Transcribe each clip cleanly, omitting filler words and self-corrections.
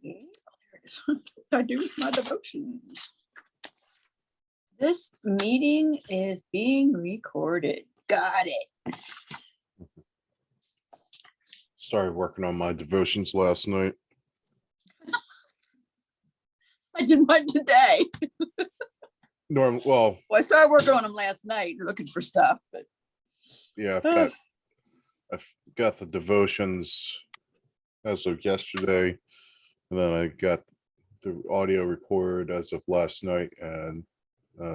There it is. I do my devotions. This meeting is being recorded. Got it. Started working on my devotions last night. I did mine today. Well, I started working on them last night, looking for stuff, but yeah, I've got the devotions as of yesterday, and then I got the audio recorded as of last night, and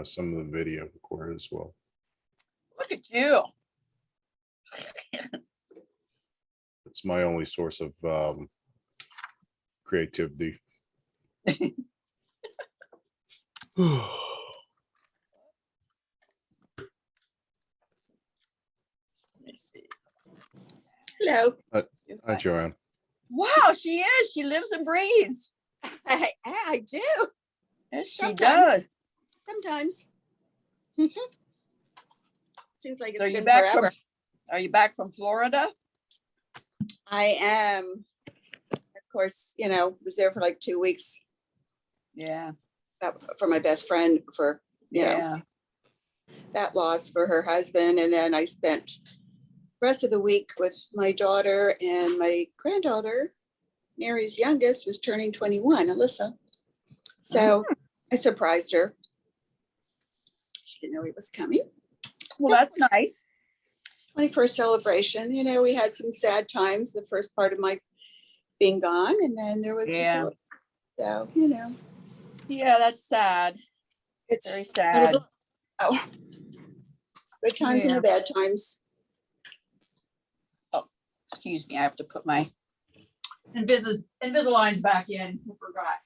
some of the video recorded as well. look at you. It's my only source of creativity. Let's see. Hello. Hi, Joanne. Wow, she is. She lives and breathes. I do. Yes, she Sometimes. does. Sometimes. Seems like it's So you been back forever. are you back from Florida? I am. Of course, was there for like 2 weeks Yeah. for my best friend for, Yeah. that loss for her husband. And then I spent the rest of the week with my daughter and my granddaughter. Mary's youngest was turning 21, Alyssa. So I surprised her. She didn't know he was coming. Well, that's nice. 21st celebration. We had some sad times, the first part of my being gone, and then there was Yeah. so Yeah, that's sad. it's Very sad. Oh, good times and the bad times. Excuse me, I have to put my Invisaligns back in. I forgot.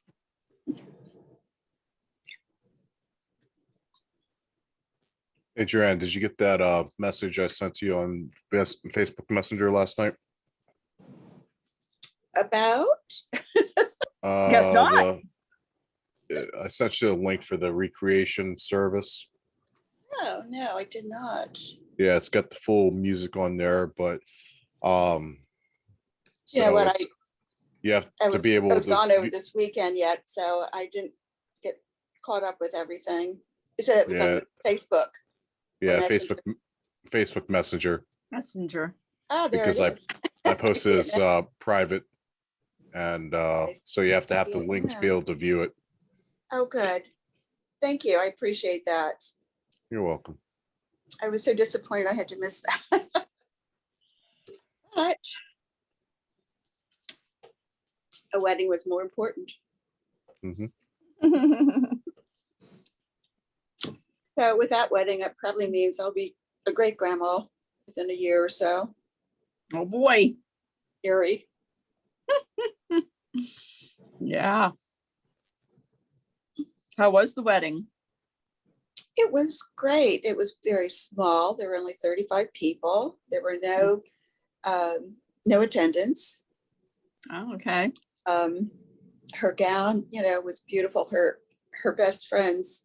Hey, Joanne, did you get that message I sent to you on Facebook Messenger last night? About Guess not. I sent you a link for the recreation service. oh no, I did not. Yeah, it's got the full music on there, but You know what, it's- you have I to was, be able I was to gone over this weekend yet, so I didn't get caught up with everything. You said it was Yeah. on Facebook. yeah, Messenger. Facebook Messenger, Messenger. Oh, there because it is. I posted see it as private, and so you have to have the see it link to now. be able to view it. Oh, good. Thank you. I appreciate that. You're welcome. I was so disappointed I had to miss that. But a wedding was more important. Hmm. So with that wedding, that probably means I'll be a great grandma within a year or so. Oh boy. Eerie. Yeah. How was the wedding? It was great. It was very small. There were only 35 people. There were no attendance. Oh, okay. Her gown, was beautiful. Her best friends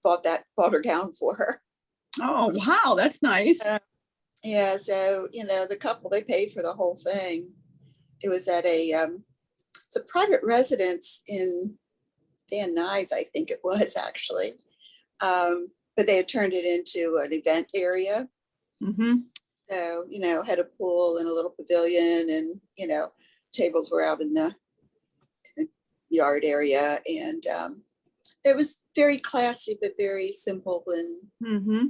bought her gown for her. Oh, wow, that's nice. Yeah, so the couple, they paid for the whole thing. It was at it's a private residence in Van Nuys, I think it was actually. But they had turned it into an event area. Mm-hmm. So, had a pool and a little pavilion, and tables were out in the yard area, and it was very classy but very simple. And Mm-hmm.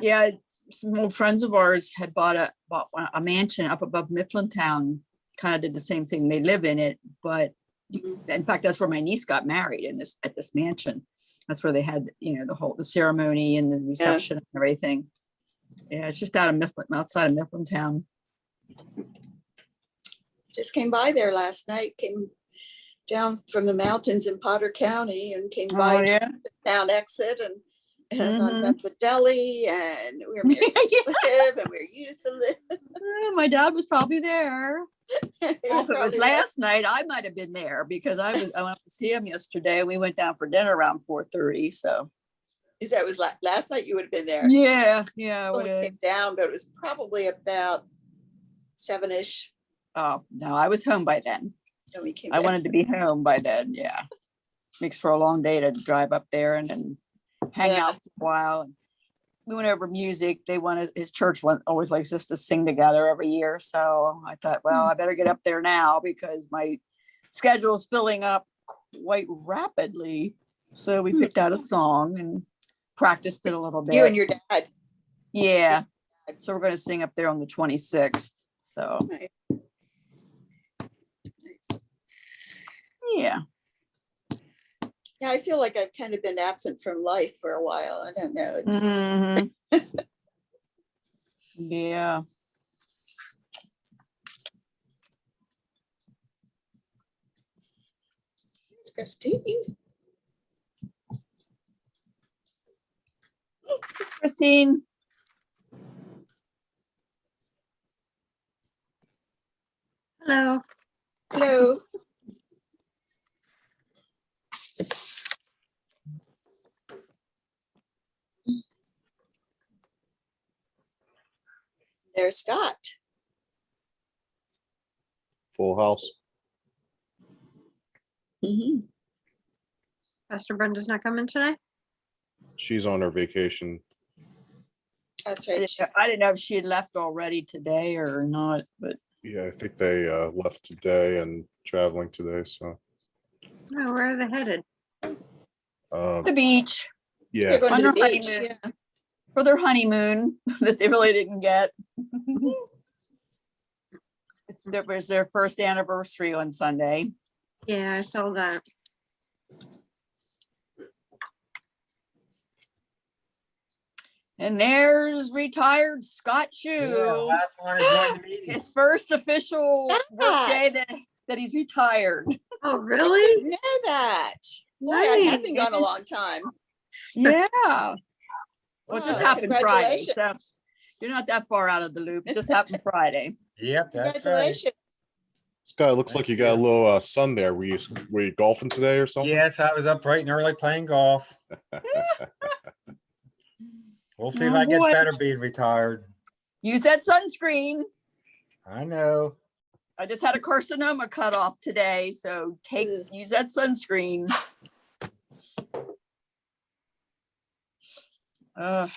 Yeah, some old friends of ours had bought a mansion up above Mifflintown. Kind of did the same thing. They live in it, but in fact, that's where my niece got married at this mansion. That's where they had the ceremony and the reception and everything. Yeah, it's just outside of Mifflintown. just came by there last night. Came down from the mountains in Potter County and came by Oh, yeah. the town exit, and I thought about the deli and where Mary used to live and where you used to live. My dad was probably there. It Well, if it was probably last night, I might have been there because I went to see him yesterday, and we went down for dinner around 4:30. So You said it was last night. You would have been there. yeah, I I would have. came down, but it was probably about 7-ish. Oh no, I was home by then. And we came I back. wanted to be home by then, yeah. Makes for a long day to drive up there and then hang Yeah. out for a while. We went over music. His church always likes us to sing together every year. So I thought, well, I better get up there now because my schedule is filling up quite rapidly. So we picked out a song and practiced it a little bit. You and your dad. Yeah. So we're going to sing up there on the 26th. So Nice. Nice. yeah. Yeah, I feel like I've kind of been absent from life for a while. I don't know. It just, Mhm. Yeah. It's Christine. Christine. Hello. Hello. There's Scott. Full house. Pastor Brenda's not coming today? She's on her vacation. That's I right. didn't know if she had left already today or not, but Yeah, I think they left today and traveling today. So Oh, where are they headed? the beach yeah, They're going on to the their beach. honeymoon. Yeah. For their honeymoon that they really didn't get. It was their first anniversary on Sunday. Yeah, I saw that. And there's retired Scott Yeah, Shue. last one to join the meeting. His first official work day that he's retired. Oh, I really? didn't know that. Boy, I've been Nice. gone a long time. Yeah. Well, it just Wow, happened Friday, congratulations. so you're not that far out of the loop. It just happened Friday. Yep, that's right. Congratulations. Scott, looks like you got a little sun there. Were you golfing today or something? Yes, I was up bright and early playing golf. We'll see if Oh, I get boy. better being retired. Use that sunscreen. I know. I just had a carcinoma cut off today, so Ugh. use that sunscreen. All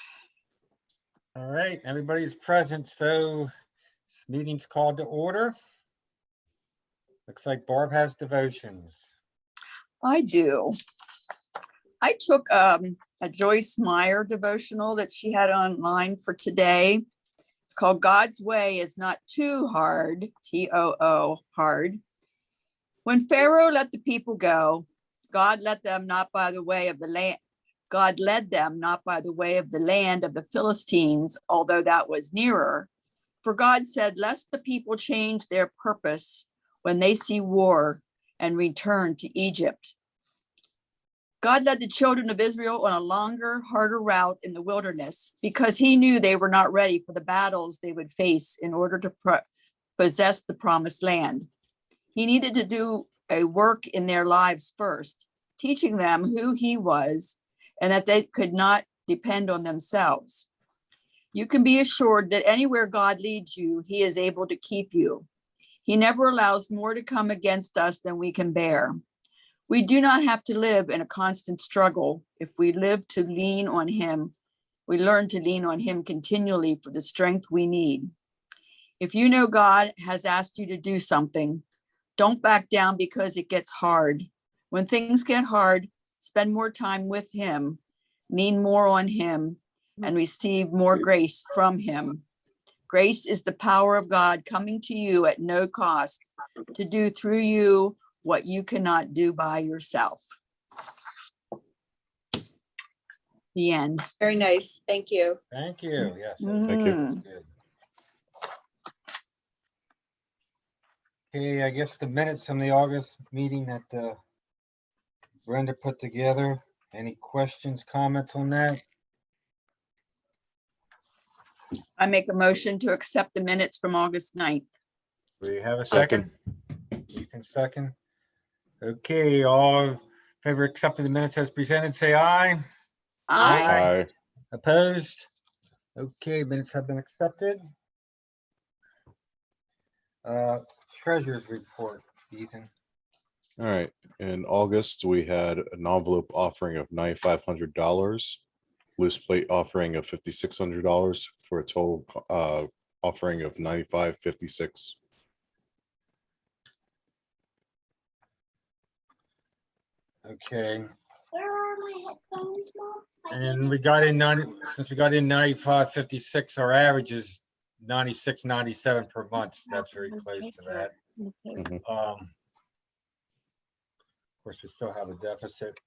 right, everybody's present, so this meeting's called to order. Looks like Barb has devotions. I do. I took a Joyce Meyer devotional that she had online for today. It's called God's Way is Not Too Hard, T-O-O, hard. When Pharaoh let the people go, God led them not by the way of the land. God led them not by the way of the land of the Philistines, although that was nearer. For God said, lest the people change their purpose when they see war and return to Egypt. God led the children of Israel on a longer, harder route in the wilderness because he knew they were not ready for the battles they would face in order to possess the promised land. He needed to do a work in their lives first, teaching them who he was and that they could not depend on themselves. You can be assured that anywhere God leads you, he is able to keep you. He never allows more to come against us than we can bear. We do not have to live in a constant struggle. If we live to lean on him, we learn to lean on him continually for the strength we need. If you know God has asked you to do something, don't back down because it gets hard. When things get hard, spend more time with him, lean more on him, and receive more grace from him. Grace is the power of God coming to you at no cost to do through you what you cannot do by yourself. The end. Very nice. Thank you. Thank you. Yes. Thank you. Mm. Good. Okay, I guess the minutes from the August meeting that Brenda put together. Any questions, comments on that? I make a motion to accept the minutes from August 9th. Do you have a Second. second? Ethan, second. Okay, all in favor of accepting the minutes as presented, say aye. Aye. Aye. Opposed? Okay, minutes have been accepted. Treasurer's report, Ethan. All right, in August, we had an envelope offering of $9,500, loose plate offering of $5,600 for a total offering of $9,556. Okay, Where are my headphones, Mom? and we got in 90, since we got in 95.56, our average is 96.97 per month. So that's very close to that. Of course, we still have a deficit,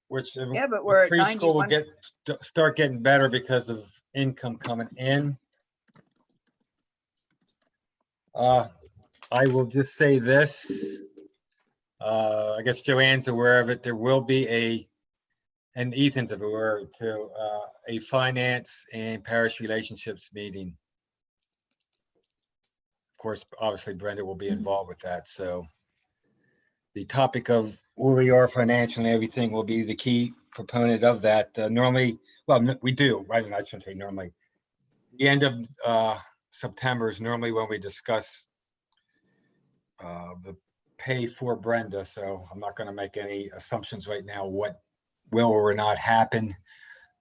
which the Yeah, but we're at preschool will 91. start getting better because of income coming in. I will just say this. I guess Joanne's aware of it. There will be and Ethan's aware of it too, a finance and parish relationships meeting. Of course, obviously Brenda will be involved with that. So the topic of where we are financially and everything will be the key proponent of that. Normally, well, we do, right? I shouldn't say normally. The end of September is normally when we discuss the pay for Brenda. So I'm not going to make any assumptions right now what will or not happen,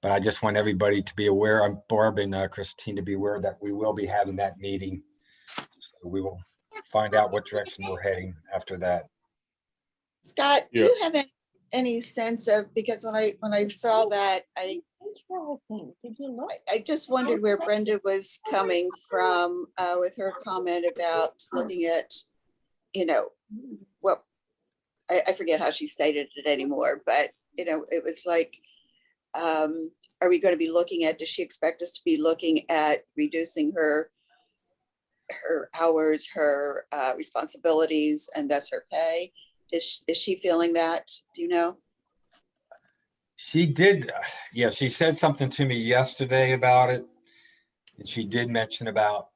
but I just want everybody to be aware. I'm Barb and Christine to be aware that we will be having that meeting. So we will find out what direction we're heading after that. Scott, do Yeah. you have any sense of, because when I saw that, I Did you look? I just wondered where Brenda was coming from with her comment about looking at, what, I forget how she stated it anymore, but, it was like, are we going to be looking at, does she expect us to be looking at reducing her hours, her responsibilities, and thus her pay? Is she feeling that? Do you know? She did, yeah, she said something to me yesterday about it. And she did mention about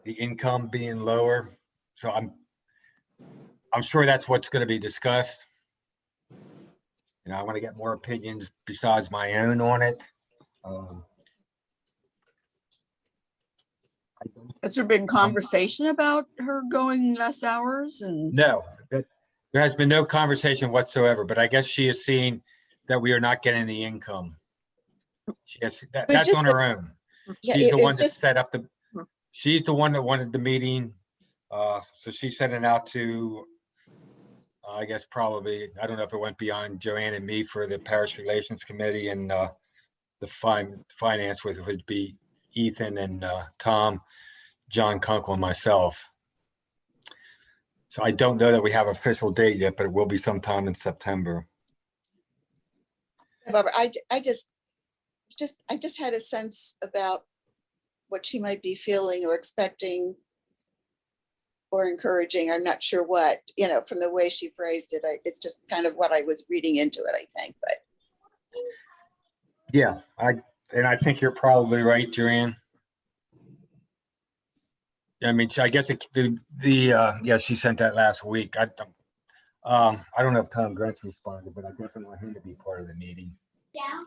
the income being lower. So I'm sure that's what's going to be discussed. I want to get more opinions besides my own on it. Has there been conversation about her going less hours and? No, there has been no conversation whatsoever, but I guess she is seeing that we are not getting the income. She has, that's on her own. Yeah, She's the it's one that just- set up she's the one that wanted the meeting. So she sent it out to, I guess probably, I don't know if it went beyond Joanne and me for the Parish Relations Committee, and the finance would be Ethan and Tom, John Kunkel, and myself. So I don't know that we have an official date yet, but it will be sometime in September. Barbara, I just had a sense about what she might be feeling or expecting or encouraging. I'm not sure what, from the way she phrased it. It's just kind of what I was reading into it, I think, but. Yeah, I think you're probably right, Joanne. I mean, I guess yeah, she sent that last week. I don't know if Tom Grant's responded, but I definitely want him to be part of the meeting. I'm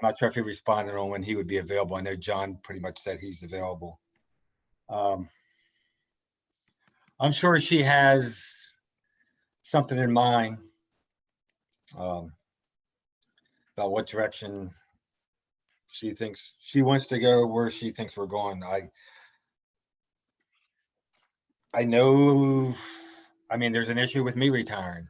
not sure if he responded on when he would be available. I know John pretty much said he's available. I'm sure she has something in mind about what direction she thinks she wants to go, where she thinks we're going. I know, I mean, there's an issue with me retiring.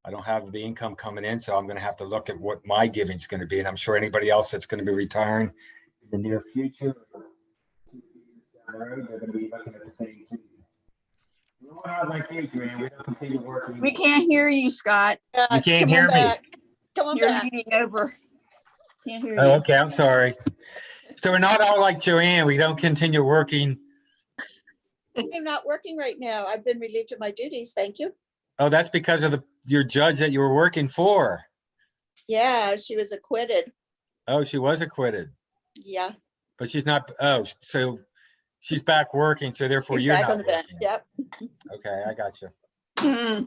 I don't have the income coming in, so I'm going to have to look at what my giving is going to be. And I'm sure anybody else that's going to be retiring in the near future, they're going to be looking at the same thing. We're not like you, Joanne. We don't continue working. We can't hear you, Scott. You can't Come on hear me. back. Come on You're back. meeting over. Can't hear Oh, you. okay, I'm sorry. So we're not all like Joanne. We don't continue working. I'm not working right now. I've been relieved of my duties. Thank you. Oh, that's because of your judge that you were working for. Yeah, she was acquitted. Oh, she was acquitted, Yeah, but she's not. Oh, so she's back working. So therefore she's you're back not on the bench. working. Yep. Okay, I got you. Hmm.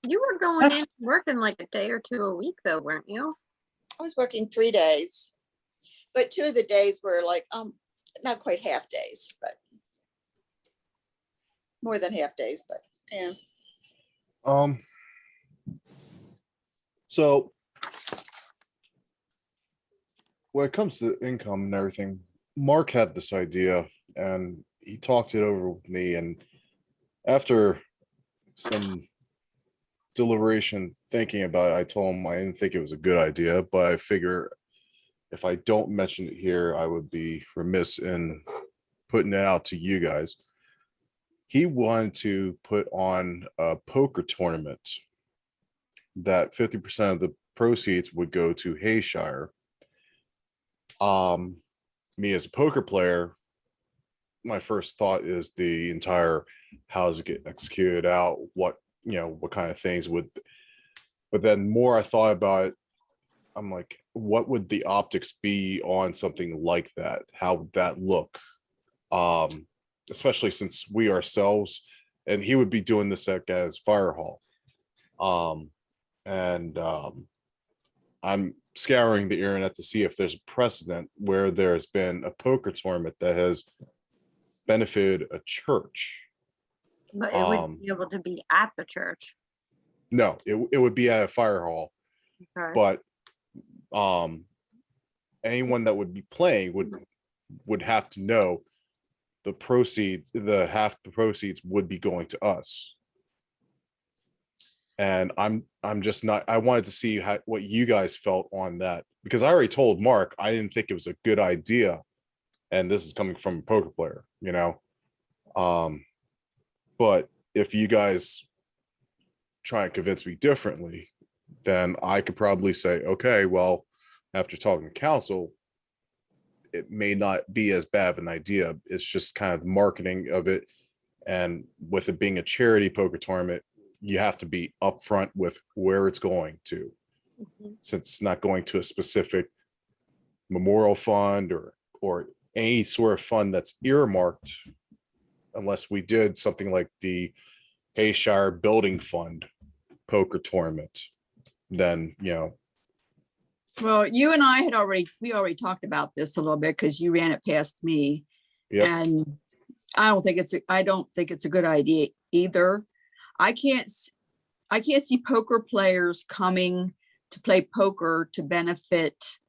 You were going in working like a day or two a week though, weren't you? I was working 3 days, but 2 of the days were like, not quite half days, but more than half days, but Yeah. So when it comes to income and everything, Mark had this idea and he talked it over with me. And after some deliberation thinking about it, I told him I didn't think it was a good idea, but I figure if I don't mention it here, I would be remiss in putting it out to you guys. He wanted to put on a poker tournament that 50% of the proceeds would go to Hayshire. Me as a poker player, my first thought is the entire how does it get executed out, what what kind of things would, but then more I thought about it, I'm like, what would the optics be on something like that? How would that look? Especially since we ourselves, and he would be doing this as fire hall. I'm scouring the internet to see if there's a precedent where there's been a poker tournament that has benefited a church. But it would be able to be at the church. No, it would be at a fire hall, Okay. but anyone that would be playing would have to know the proceeds, half the proceeds would be going to us. And I'm just not, I wanted to see what you guys felt on that, because I already told Mark I didn't think it was a good idea, and this is coming from a poker player, but if you guys try and convince me differently, then I could probably say, okay, well, after talking to council, it may not be as bad of an idea. It's just kind of marketing of it. And with it being a charity poker tournament, you have to be upfront with where it's going to, since it's not going to a specific memorial fund or any sort of fund that's earmarked, unless we did something like the Hayshire Building Fund poker tournament. Then Well, you and I we already talked about this a little bit because you ran it past me. Yep. And I don't think it's a good idea either. I can't see poker players coming to play poker to benefit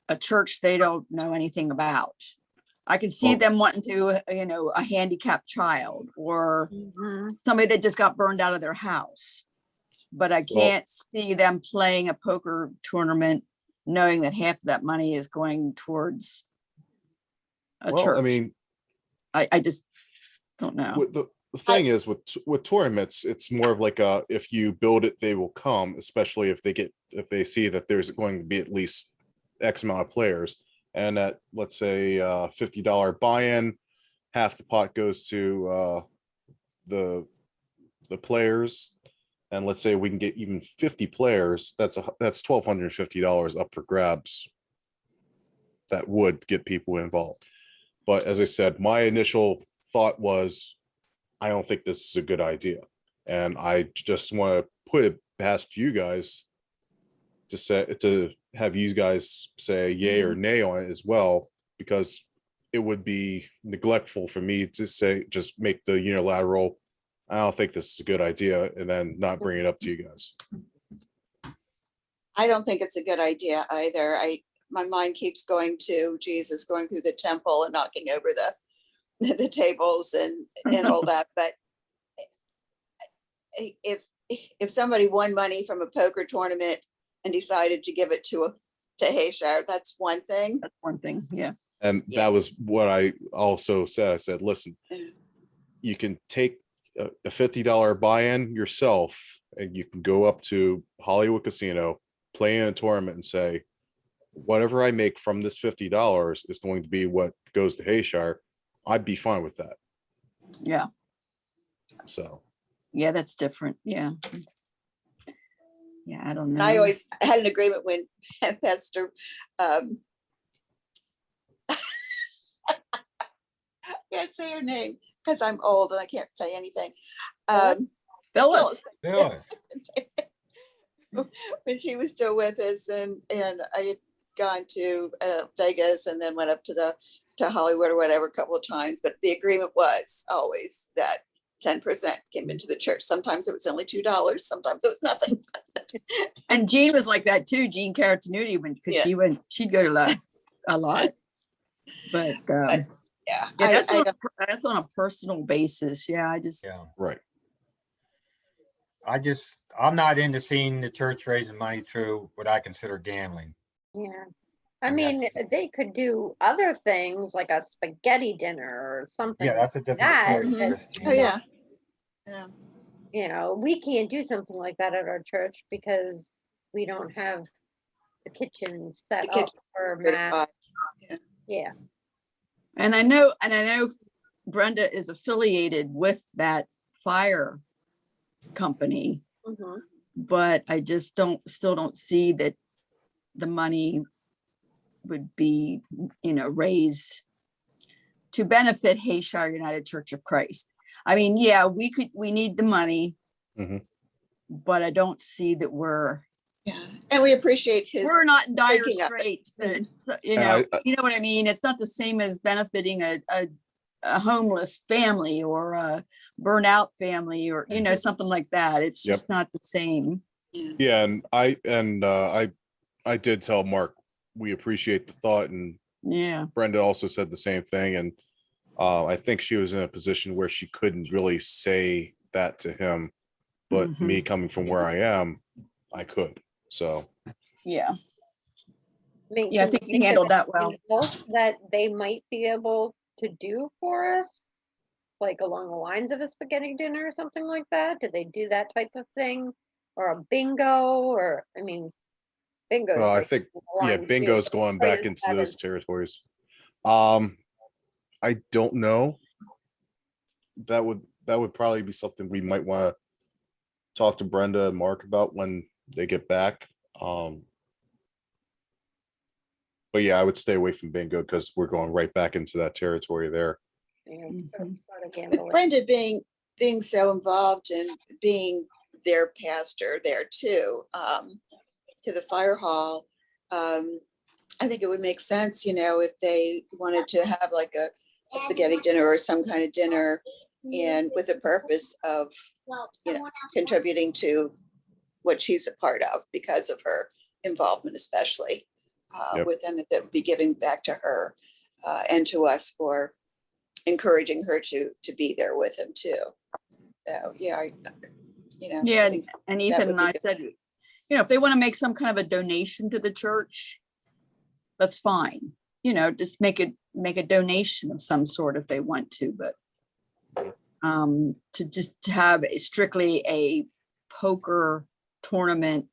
a church they don't know anything about. I can see them wanting to, a handicapped child or somebody that just got burned out of their house. But I can't see them playing a poker tournament knowing that half of that money is going towards a church. I mean, I just don't know. the thing is with tournaments, it's more of like if you build it, they will come, especially if they see that there's going to be at least X amount of players. And at, let's say, $50 buy-in, half the pot goes to the players. And let's say we can get even 50 players, that's $1,250 up for grabs. That would get people involved. But as I said, my initial thought was, I don't think this is a good idea. And I just want to put it past you guys to have you guys say yay or nay on it as well, because it would be neglectful for me to say, just make the unilateral, I don't think this is a good idea, and then not bring it up to you guys. I don't think it's a good idea either. My mind keeps going to Jesus going through the temple and knocking over the tables and all that. But if somebody won money from a poker tournament and decided to give it to Hayshire, that's one thing. That's one thing, yeah. And that was what I also said. I said, listen, you can take a $50 buy-in yourself, and you can go up to Hollywood Casino, play in a tournament, and say, whatever I make from this $50 is going to be what goes to Hayshire. I'd be fine with that. Yeah. So. Yeah, that's different. Yeah. Yeah, I don't know. I always had an agreement when Pastor I can't say her name because I'm old and I can't say anything. Phyllis. When she was still with us, and I had gone to Vegas and then went up to Hollywood or whatever a couple of times, but the agreement was always that 10% came into the church. Sometimes it was only $2, sometimes it was nothing. And Jean was like that too. Jean Caratanuti, because Yeah. she'd go to a lot. But Yeah, yeah, I don't- that's on a personal basis. Yeah, I just, Yeah. Right. I'm not into seeing the church raising money through what I consider gambling. Yeah. I And mean, that's- they could do other things like a spaghetti dinner or something. Yeah, that's a different that, story, Mhm. Christine. Oh, yeah. Yeah. You know, we can't do something like that at our church because we don't have the kitchen set The up kitchen for mass. certified. Yeah. and I know Brenda is affiliated with that fire company, Mhm. but I just still don't see that the money would be, raised to benefit Hayshire United Church of Christ. I mean, yeah, we need the money, Mhm. but I don't see that we're Yeah, and we appreciate his. not in dire thinking of it. straits. And- You know what I mean? It's not the same as benefiting a homeless family or a burnout family or, something like that. It's Yep. just not the same. Yeah, and I did tell Mark we appreciate the thought, and Yeah. Brenda also said the same thing, and I think she was in a position where she couldn't really say that to him, but Mhm. me coming from where I am, I could. So Yeah. I mean, Yeah, I can think you she think of handled that well. anything else that they might be able to do for us? Like along the lines of a spaghetti dinner or something like that? Did they do that type of thing? Or a bingo or, I mean, bingo. well, I think bingo's going back into those territories. I don't know. That would probably be something we might want to talk to Brenda and Mark about when they get back. But yeah, I would stay away from bingo because we're going right back into that territory there. With Brenda being so involved and being their pastor there too, to the fire hall, I think it would make sense, if they wanted to have like a spaghetti dinner or some kind of dinner, and with the purpose of, contributing to what she's a part of because of her involvement, especially Yep. with them, that would be giving back to her and to us for encouraging her to be there with him too. So yeah, I Yeah, think and that Ethan would and be I good. said, if they want to make some kind of a donation to the church, that's fine. Just make a donation of some sort if they want to, but to just have strictly a poker tournament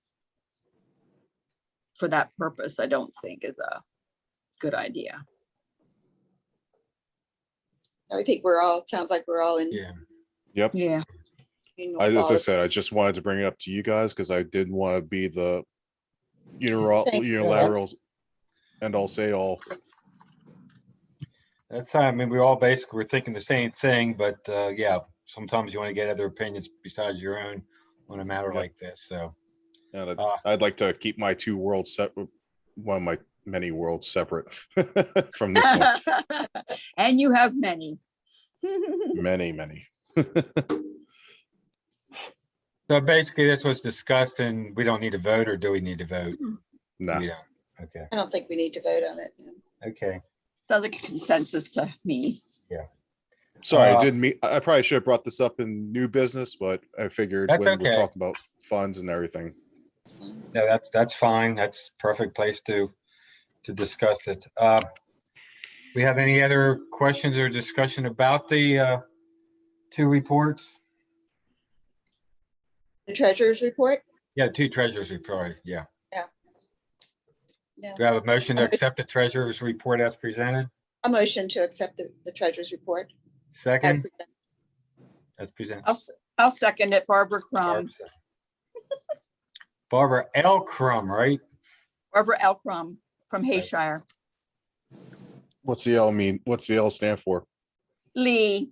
for that purpose, I don't think is a good idea. I think sounds like we're all in. Yeah. Yep. Yeah. As I said, I just wanted to bring it up to you guys because I didn't want to be the Thank you. unilateral and all say all. That's, I mean, we all basically were thinking the same thing, but yeah, sometimes you want to get other opinions besides your own on a matter Yep. like this, so. And I'd like to keep my two worlds separate, one of my many worlds separate from this one. And you have many. Many. So basically this was discussed and we don't need to vote, or do we need to vote? Nah. We don't. Okay, I don't think we need to vote on it. okay. Sounds like a consensus to me. Sorry, I Uh, didn't mean. I probably should have brought this up in new business, but I figured That's when we're okay. talking about funds and everything. It's fine. No, that's fine. That's perfect place to discuss it. We have any other questions or discussion about the two reports? The treasurer's report? Yeah, two treasurers report, yeah. Yeah. Do I have a motion to accept the treasurer's report as presented? A motion to accept the treasurer's report. as Second, presented. as presented. I'll second it, Barbara Crum. Barbara L. Crum, right? Barbara L. Crum from Hayshire. What's the L mean? What's the L stand for? Lee,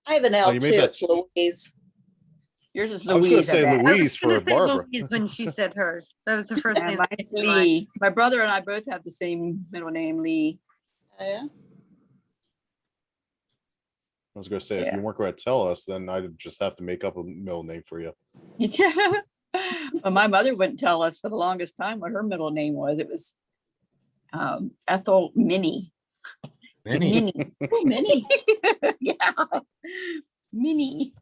I have an L you too. made that- It's Louise. yours is I was going Louise. to say bet. Louise for Barbara. When she said hers, that was the first And name. mine's Lee. My brother and I both have the same middle name, Lee. Oh, yeah. I was gonna say, if Yeah. you weren't gonna tell us, then I'd just have to make up a middle name for you. Yeah. Well, my mother wouldn't tell us for the longest time what her middle name was. It was Ethel Minnie. Minnie, Minnie. Oh, Minnie. Yeah. Minnie.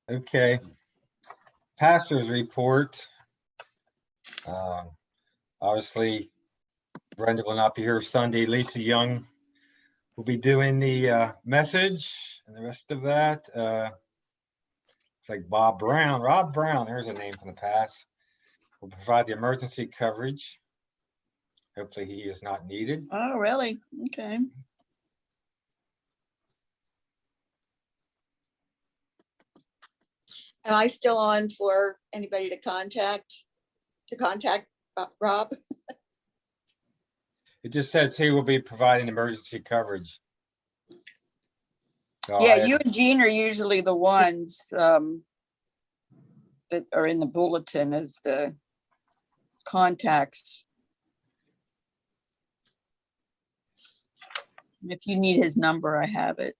okay. Pastors report. Obviously, Brenda will not be here Sunday. Lisa Young will be doing the message and the rest of that. It's like Rob Brown, there's a name from the past. Will provide the emergency coverage. Hopefully he is not needed. Oh, really? Okay. Am I still on for anybody to contact Rob? It just says he will be providing emergency coverage. So Yeah, I- you and Jean are usually the ones that are in the bulletin as the contacts. If you need his number, I have it.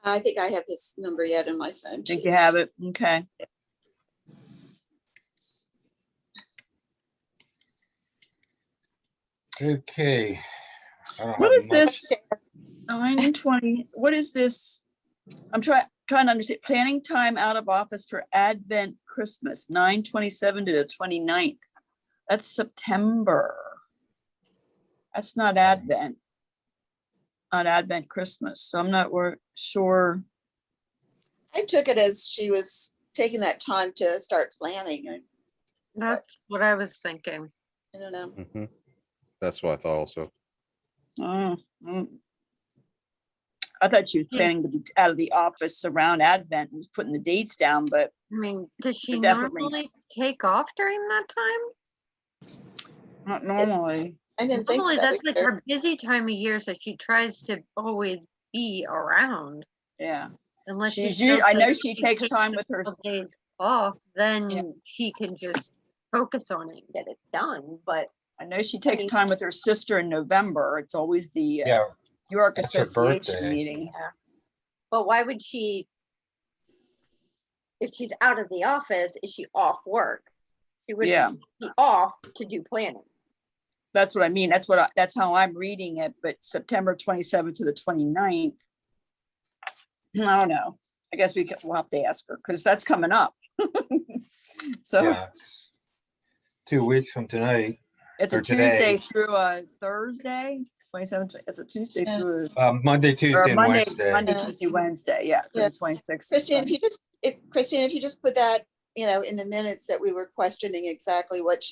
I think I have his number yet in my phone. Think too, you so- have it? Okay. Okay. I don't What have is much. this? 9:20, what is this? I'm trying to understand, planning time out of office for Advent Christmas, 9/27 to the 29th. That's September. That's not Advent. Not Advent Christmas, so I'm not sure. I took it as she was taking that time to start planning. That's what I was thinking. I don't know. Mhm. That's what I thought also. Oh, I thought she was Yeah. planning to be out of the office around Advent and was putting the dates down, but I mean, does she Definitely. normally take off during that time? not normally. I didn't think Normally, so. that's like either. her busy time of year, so she tries to always be around. Yeah. Unless She's she feels I know like she if takes time with her. a couple days off, then she can just focus on it and get it done. But I know she takes time with her sister in November. It's always the Yeah, York That's her Association birthday. meeting. but why would she? If she's out of the office, is she off work? She wouldn't Yeah, be off to do planning. that's what I mean. That's how I'm reading it, but September 27th to the 29th. I don't know. I guess we'll have to ask her because that's coming up. So yeah. It's 2 weeks from tonight. it's a or today. Tuesday through a Thursday. It's 27th. It's a Tuesday Yeah. through Monday, or Tuesday, and Monday, Wednesday. Monday, Yeah. Tuesday, Wednesday. Yeah, Yeah. the 26th. Christine, if you just put that, in the minutes that we were questioning exactly what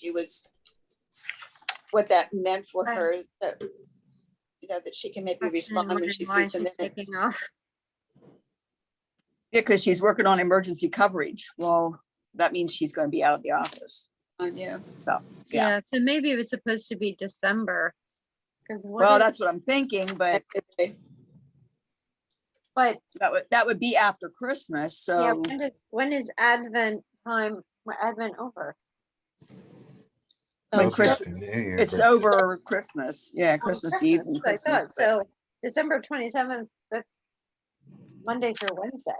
that meant for Right. her, so, that she can maybe respond when she Why sees the she's minutes. taking off. Yeah, because she's working on emergency coverage. Well, that means she's going to be out of the office. Yeah. Yeah. Yeah, so maybe it was supposed to be December. Because Well, that's what I'm thinking, but That could be. but that would be after Christmas. yeah, So when is Advent time? Advent over? When It's Close Chris- to New Year, it's but- over Christmas. Yeah, Christmas Eve and That's what I Christmas. thought. So December 27th, that's Monday through Wednesday.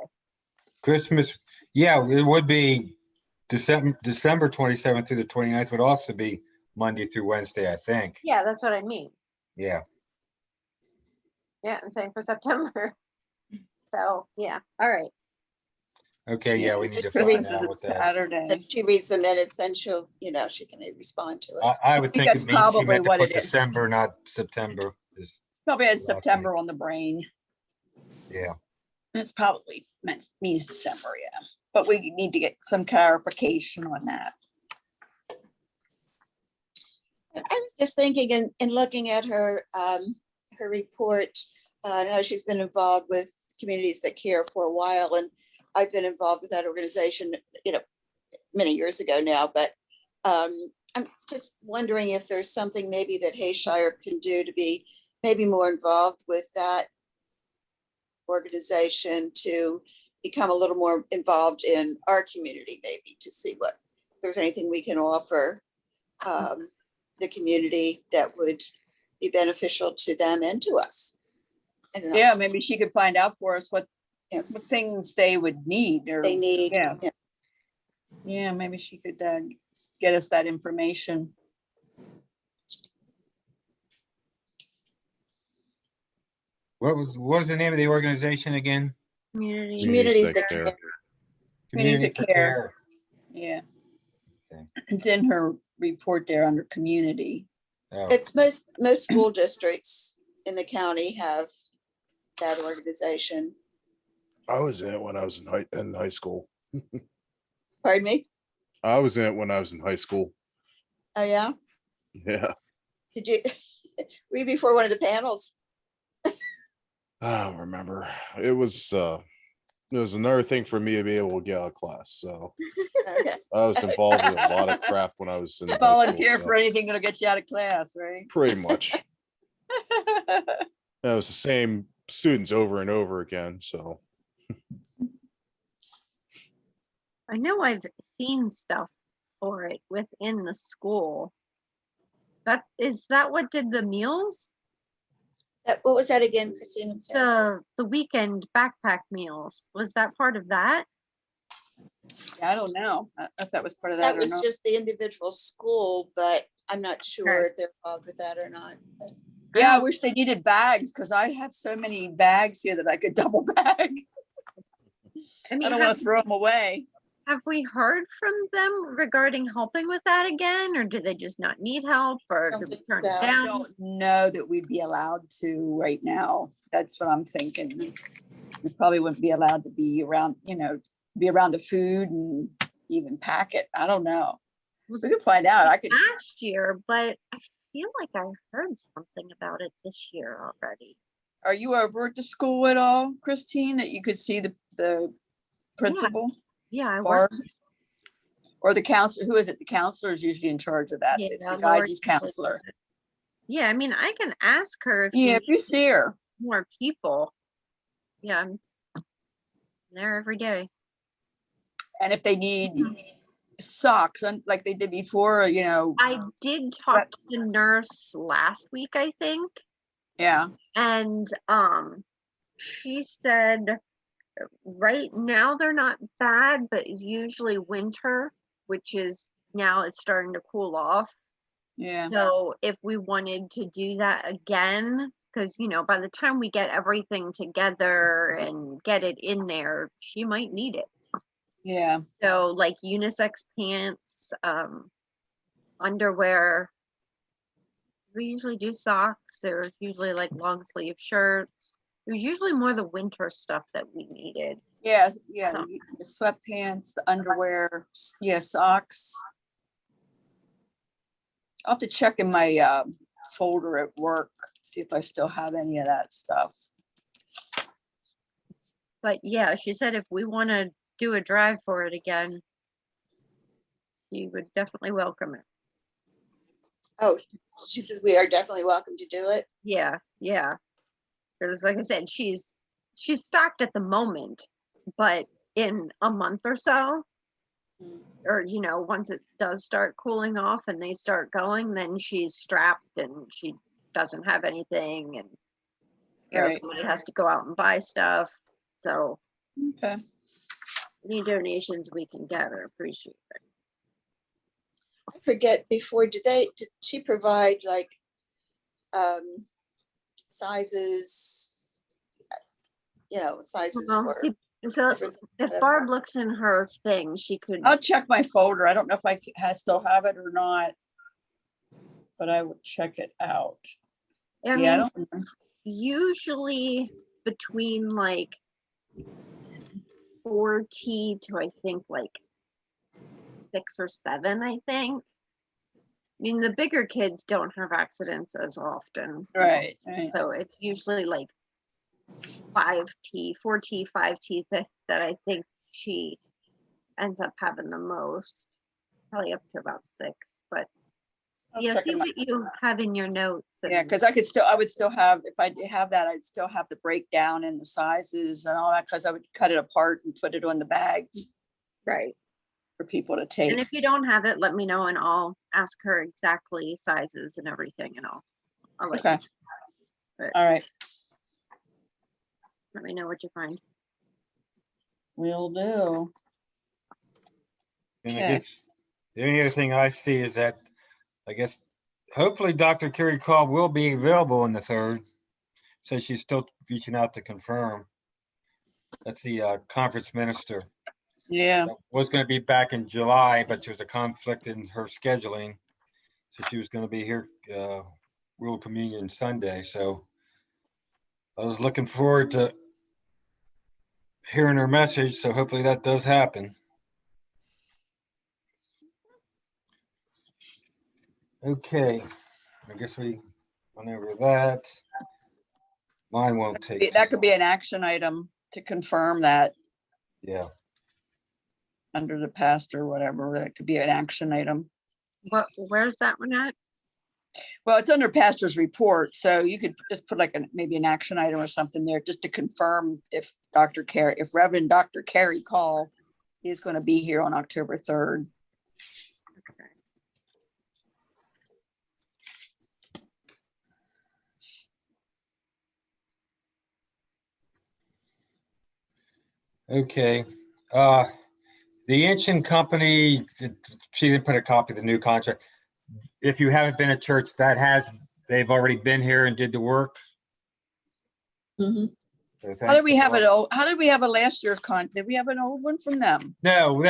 Christmas, yeah, it would be December 27th through the 29th would also be Monday through Wednesday, I think. Yeah, that's what I mean. Yeah, Yeah, I'm saying for September. So, yeah, all right. okay, yeah, we need to find Christmas is out a what that. Saturday. If she reads the minutes, then she'll, she can maybe respond to I us. I would think think that's it means she probably meant to what put it is. December, not September. Probably had Last September on the brain. Yeah, That's probably means December, yeah. But we need to get some clarification on that. I was just thinking in looking at her report, I know she's been involved with Communities That Care for a while, and I've been involved with that organization, many years ago now, but I'm just wondering if there's something maybe that Hayshire can do to be maybe more involved with that organization, to become a little more involved in our community, maybe to see if there's anything we can offer the community that would be beneficial to them and to us. I don't know. Yeah, maybe she could find out for us what Yeah. what things they would need or, They need. yeah. Yeah, maybe she could get us that information. What was the name of the organization again? Community. Communities that care. care. Communities Community that for Care. Yeah. Okay. It's in her report there under community. Oh, It's most school districts in the county have that organization. I was in it when I was in high school. Pardon me? I was in it when I was in high school. Oh, yeah? Yeah. Did you, were you before one of the panels? I don't remember. It was another thing for me to be able to get out of class. So Okay. I was involved in a lot of crap when I was in high school, Volunteer so for anything that'll get you out of class, right? pretty much. It was the same students over and over again. So I know I've seen stuff for it within the school. Is that what did the meals? What was that again, Christine? I'm sorry. The weekend backpack meals. Was that part of that? Yeah, I don't know if that was part of that That or was not. just the individual school, but I'm not sure if they're involved with that or not. But Yeah, I wish they needed bags because I have so many bags here that I could double bag. I mean, I don't want to throw them away. have we heard from them regarding helping with that again, or do they just not need help, or Don't do we think turn it so. I down? don't know that we'd be allowed to right now. That's what I'm thinking. We probably wouldn't be allowed to be around, be around the food and even pack it. I don't know. Was We could find out. I could, last year, but I feel like I heard something about it this year already. are you over at the school at all, Christine, that you could see the principal Yeah, I or work. or the counselor? Who is it? The counselor is usually in charge of that. The Yeah, Lori guidance usually counselor. does it. Yeah, I mean, I can ask her if Yeah, she if you see her. needs more people. Yeah, I'm there every day. And if they need socks, like they did before, I did talk to the nurse last week, I think, yeah, and she said right now they're not bad, but it's usually winter, which is now it's starting to cool off. yeah, So if we wanted to do that again, because by the time we get everything together and get it in there, she might need it. yeah, So like unisex pants, underwear. We usually do socks, or usually like long sleeve shirts. It was usually more the winter stuff that we needed. yeah, So- the sweatpants, the underwear, yeah, socks. I'll have to check in my folder at work, see if I still have any of that stuff. But yeah, she said if we want to do a drive for it again, she would definitely welcome it. oh, she says we are definitely welcome to do it. Yeah, yeah. Because like I said, she's stocked at the moment, but in a month or so, Mm. or once it does start cooling off and they start going, then she's strapped and she doesn't have anything, and Right. somebody has to go out and buy stuff. So Okay. any donations we can get are appreciated. I forget before, did she provide like sizes, sizes Well, for so different. if Barb looks in her thing, she could. I'll check my folder. I don't know if I still have it or not, but I would check it out. I Yeah, I mean, don't know. usually between like 40 to I think like 6 or 7, I think. I mean, the bigger kids don't have accidents as often. Right. So it's usually like 5T, 4T, 5T that I think she ends up having the most. Probably up to about 6, but I'll yeah, check see it out. what you have in your notes. Yeah, and- because I would still have, if I have that, I'd still have the breakdown and the sizes and all that, because I would cut it apart and put it on the bags Right. for people to take. And if you don't have it, let me know and I'll ask her exactly sizes and everything, and I'll let you Okay. know. All right. Let me know what you find. Will do. And I Okay. guess the only other thing I see is that, I guess, hopefully Dr. Carrie Call will be available on the 3rd. So she's still reaching out to confirm. That's the conference minister. Yeah. Was going to be back in July, but there was a conflict in her scheduling. So she was going to be here World Communion Sunday. So I was looking forward to hearing her message. So hopefully that does happen. Okay, I guess we went over that. Mine won't take. That too could be long. an action item to confirm that Yeah. under the past or whatever. That could be an action item. Where's that one at? Well, it's under pastor's report, so you could just put like maybe an action item or something there just to confirm if Reverend Dr. Carrie Call is going to be here on October 3rd. Okay. The Inchin Company, she didn't put a copy of the new contract. If you haven't been at church, they've already been here and did the work. Mhm. So How did we thanks have a it? lot. How did we have a last year's Did we have an old one from them? No,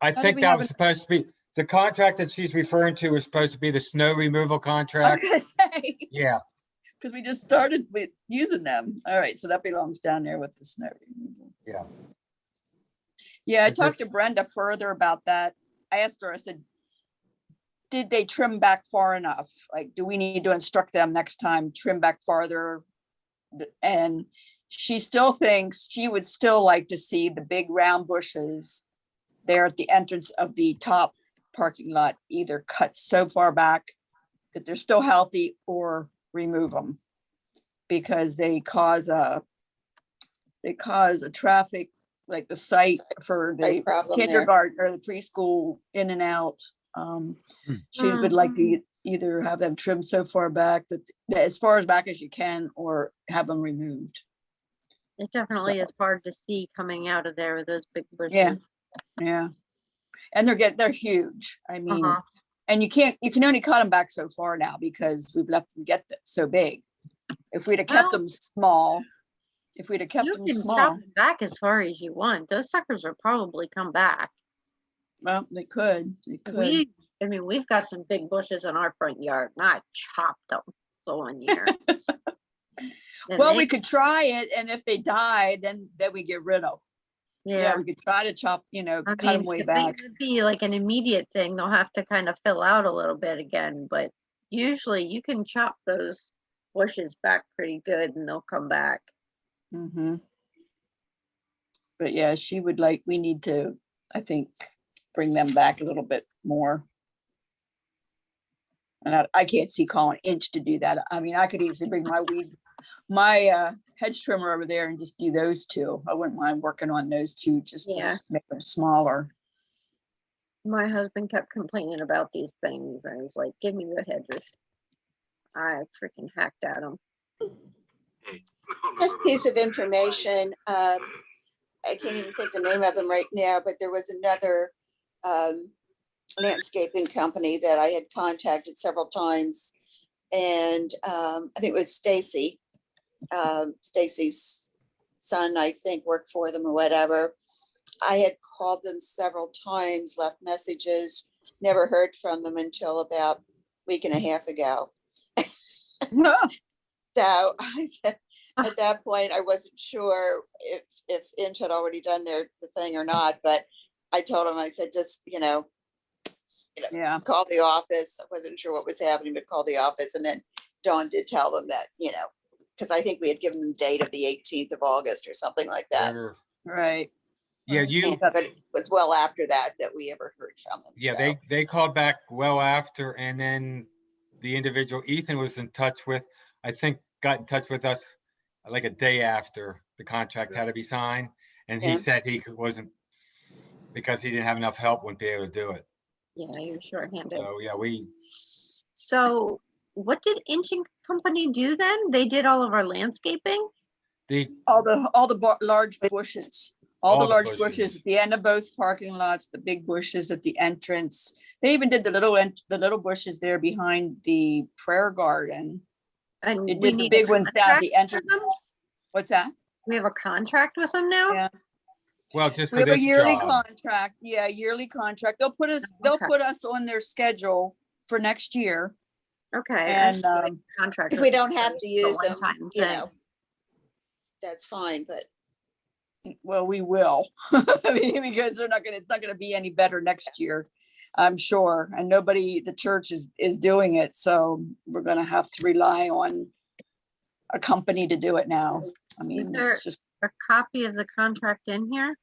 I did think we that have was it? supposed to be, the contract that she's referring to was supposed to be the snow removal I was contract. gonna say, Yeah, because we just started with using them. All right, so that belongs down there with the snow removal. yeah. Yeah, I But talked to this- Brenda further about that. I asked her, I said, did they trim back far enough? Like, do we need to instruct them next time, trim back farther? And she still thinks she would still like to see the big round bushes there at the entrance of the top parking lot, either cut so far back that they're still healthy or remove them. Because they cause a traffic, like the site for the Site problem there. kindergarten or the preschool in and out. She would like to either have them trimmed so far back that as far as back as you can, or have them removed. It definitely is hard to see coming out of there with those big bushes. Yeah. Yeah. And they're huge. I mean, Uh-huh. and you can only cut them back so far now because we've let them get so big. If we'd have kept Well, them small, You can chop small, it back as far as you want. Those suckers will probably come back. well, they could. We've got some big bushes in our front yard, and I chopped them the one year. And Well, they- we could try it, and if they die, then we get rid of. Yeah, we could try to chop, cut them way it may back. not be like an immediate thing. They'll have to kind of fill out a little bit again, but usually you can chop those bushes back pretty good and they'll come back. Mm-hmm. But yeah, we need to, I think, bring them back a little bit more. And I can't see calling Inch to do that. I mean, I could easily bring my hedge trimmer over there and just do those two. I wouldn't mind working on those two just Yeah. to make them smaller. My husband kept complaining about these things. I was like, give me the hedges. I freaking hacked at them. Just piece of information. I can't even think the name of them right now, but there was another landscaping company that I had contacted several times. And I think it was Stacy. Stacy's son, I think, worked for them or whatever. I had called them several times, left messages, never heard from them until about a week and a half ago. So I said, at that point, I wasn't sure if Inch had already done the thing or not, but I told him, I said, just, Yeah. call the office. I wasn't sure what was happening, but call the office. And then Dawn did tell them that, because I think we had given them date of the 18th of August or something like that. Sure. Right. Yeah, But it was well after that we ever heard from them. Yeah, so. they called back well after, and then the individual Ethan was in touch with, I think, got in touch with us like a day after the contract had to be signed. And he Yeah. said he wasn't, because he didn't have enough help, wouldn't be able to do it. Yeah, you're shorthanded. So, yeah, So what did Inching Company do then? They did all of our landscaping? The, All the large bushes, all the All the large bushes bushes. at the end of both parking lots, the big bushes at the entrance. They even did the little bushes there behind the prayer garden. And They we did the need a big ones down at the contract with entrance. them? What's that? We have a contract with them now? Yeah. well, just We for have a this yearly job. contract. Yeah, yearly contract. They'll Okay. put us on their schedule for next year. Okay. And Contract. If with we them don't have for to a use them, one-time you thing. know, that's fine, but well, we will. I mean, because it's not gonna be any better next year, I'm sure. And the church is doing it. So we're gonna have to rely on a company to do it now. I mean, there- it's just, A copy of the contract in here?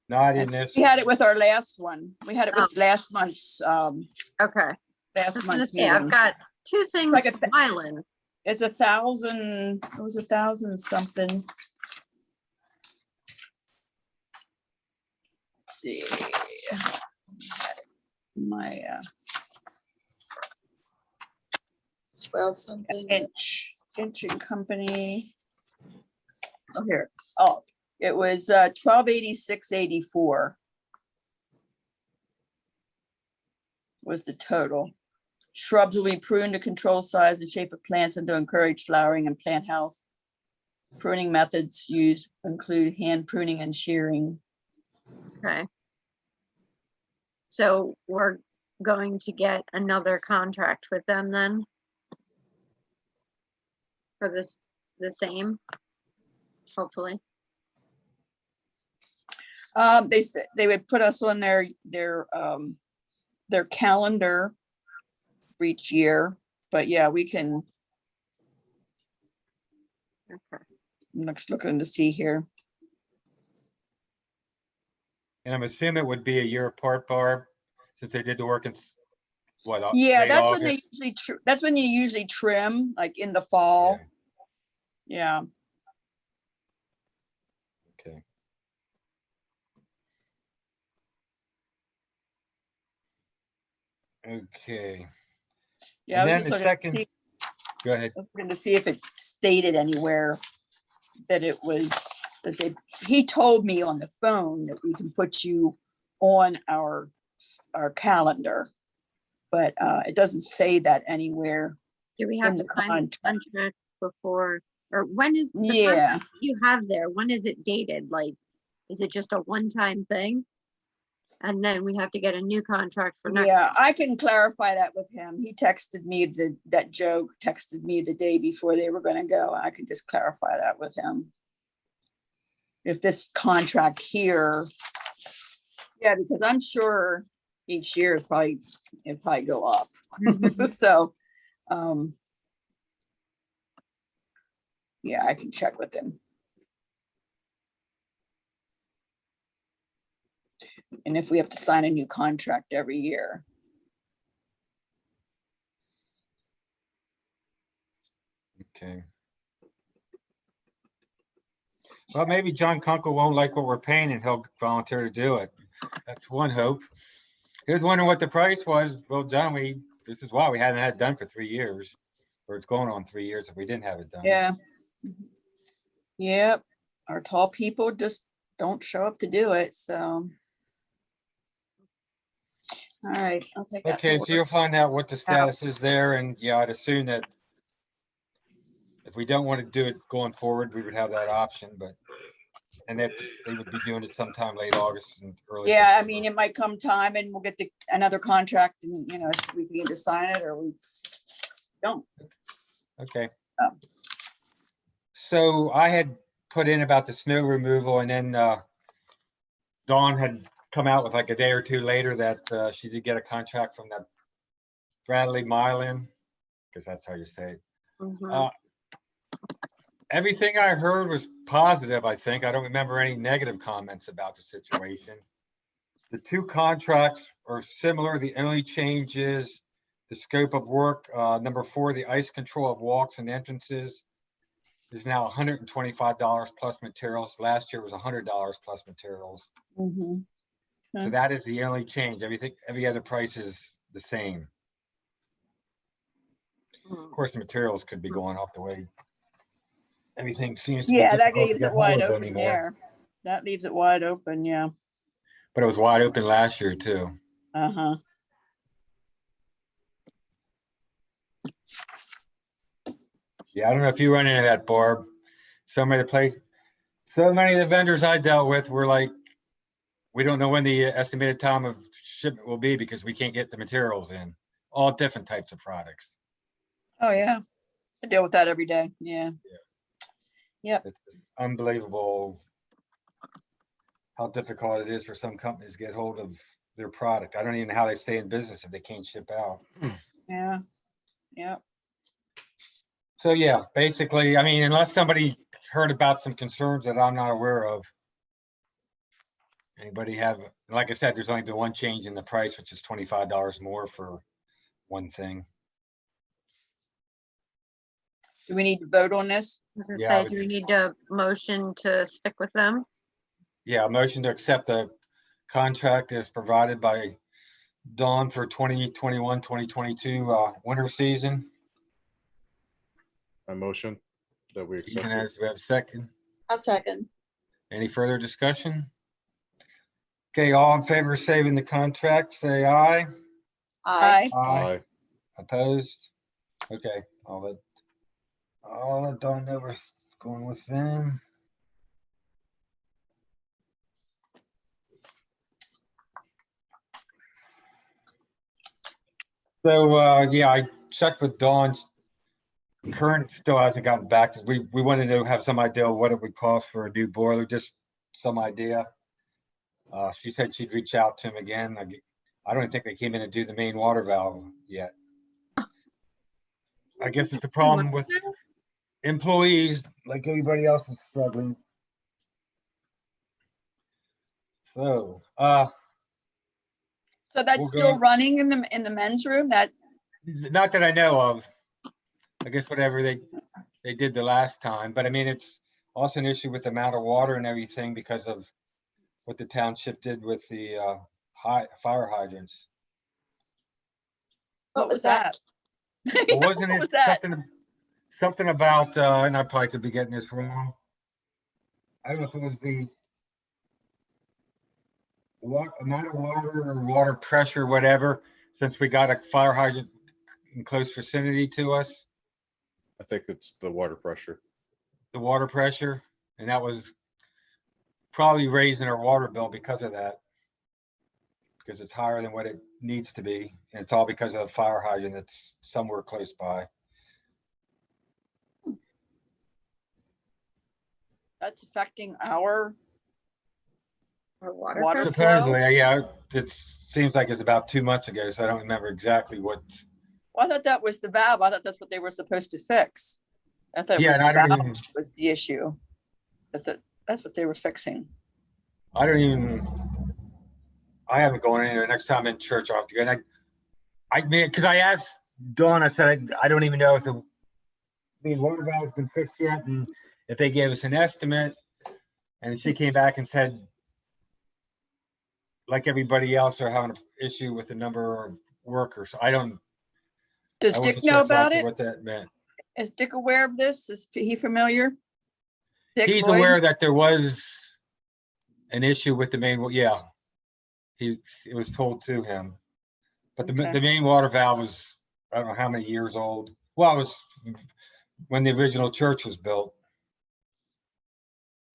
Not in this. we had it with our last one. We had it with last month's, Okay. I was gonna say, I've meeting. got two things like a from th- Mylan. It's 1,000, it was 1,000 something. Let's see. My well, something. inching company. Oh, here. Oh, it was 1286.84 was the total. Shrubs will be pruned to control size and shape of plants and to encourage flowering and plant health. Pruning methods used include hand pruning and shearing. Okay. So we're going to get another contract with them then? For this, the same, hopefully. They said they would put us on their calendar for each year, but yeah, we can. Okay. I'm just looking to see here. And I'm assuming it would be a year apart, Barb, since they did the work in Yeah, late that's when they August? usually that's when you usually trim, like in the fall. Yeah. Okay. Okay. Yeah, And I then was the just looking to second, see, go ahead. I was looking to see if it stated anywhere that it was, he told me on the phone that we can put you on our calendar. But it doesn't say that anywhere. Do we have In to the sign the contract. contract before, or when is the Yeah, contract you have there? When is it dated? Like, is it just a one-time thing? And then we have to get a new contract for next? yeah, I can clarify that with him. He texted me that Joe texted me the day before they were gonna go. I can just clarify that with him. If this contract here, yeah, because I'm sure each year it probably go up. Mhm. So, yeah, I can check with him. And if we have to sign a new contract every year. Okay. Well, maybe John Kunkel won't like what we're paying and he'll volunteer to do it. That's one hope. He was wondering what the price was. Well, John, this is why we hadn't had it done for 3 years, or it's going on 3 years if we didn't have it done. Yeah. Yep. Our tall people just don't show up to do it, so. All right, I'll take that. Okay, so you'll find out what the status is there, and yeah, I'd assume that if we don't want to do it going forward, we would have that option, and that they would be doing it sometime late August and early Yeah, I September. mean, it might come time and we'll get another contract and, we can either sign it or we don't. Okay. Oh. So I had put in about the snow removal, and then Dawn had come out with like a day or two later that she did get a contract from that Bradley Mylan, because that's how you say it. Mhm. Everything I heard was positive, I think. I don't remember any negative comments about the situation. The two contracts are similar. The only change is the scope of work. Number 4, the ice control of walks and entrances is now $125 plus materials. Last year was $100 plus materials. Mhm. So Okay. that is the only change. Every other price is the same. Of Mm. course, the materials could be going up the way everything seems to be Yeah, that difficult to leaves get it wide hold of open anymore. there. That leaves it wide open, yeah. But it was wide open last year too. Uh-huh. Yeah, I don't know if you run into that, Barb. So many of the vendors I dealt with were like, we don't know when the estimated time of shipment will be because we can't get the materials in. All different types of products. Oh, yeah. I deal with that every day, yeah. It's unbelievable how difficult it is for some companies to get hold of their product. I don't even know how they stay in business if they can't ship out. Yeah, yeah. So yeah, basically, I mean, unless somebody heard about some concerns that I'm not aware of. Anybody have, like I said, there's only been one change in the price, which is $25 more for one thing. Do we need to vote on this? I was gonna Yeah, I say, would- do we need a motion to stick with them? Yeah, a motion to accept the contract as provided by Dawn for 2021, 2022 winter season. My motion that we accept And it. as we have a second, I'll second. any further discussion? Okay, all in favor of saving the contract, say aye. Aye. Aye. Opposed? Okay, I'll let Dawn know we're going with them. So, yeah, I checked with Dawn. Current still hasn't gotten back to, we wanted to have some idea of what it would cost for a new boiler, just some idea. She said she'd reach out to him again. I don't think they came in to do the main water valve yet. I guess it's a problem with employees, like everybody else is struggling. So, So that's We'll still go- running in the men's room, that, not that I know of. I guess whatever they did the last time, but I mean, it's also an issue with the amount of water and everything because of what the township did with the fire hydrants. What was that? Well, wasn't What it was that? something about, and I probably could be getting this wrong. I don't know if it was the amount of water or water pressure, whatever, since we got a fire hydrant in close vicinity to us, I think it's the water pressure. the water pressure, and that was probably raising our water bill because of that. Because it's higher than what it needs to be, and it's all because of the fire hydrant that's somewhere close by. That's affecting our Or water water pressure? flow? Supposedly, yeah, it seems like it's about 2 months ago, so I don't remember exactly what. Well, I thought that was the valve. I thought that's what they were supposed to fix. I thought it Yeah, was and the I don't valve even, was the issue. That's what they were fixing. I haven't gone in there. Next time I'm in church, I'll have to go. And I mean, because I asked Dawn, I said, I don't even know if the water valve's been fixed yet, and if they gave us an estimate. And she came back and said, like everybody else, are having an issue with the number of workers. Does I Dick wasn't know sure about exactly it? what that meant. Is Dick aware of this? Is he familiar? Dick He's Boyd? aware that there was an issue with the main, yeah. It was told to him. But Okay. the main water valve was, I don't know how many years old. Well, it was when the original church was built.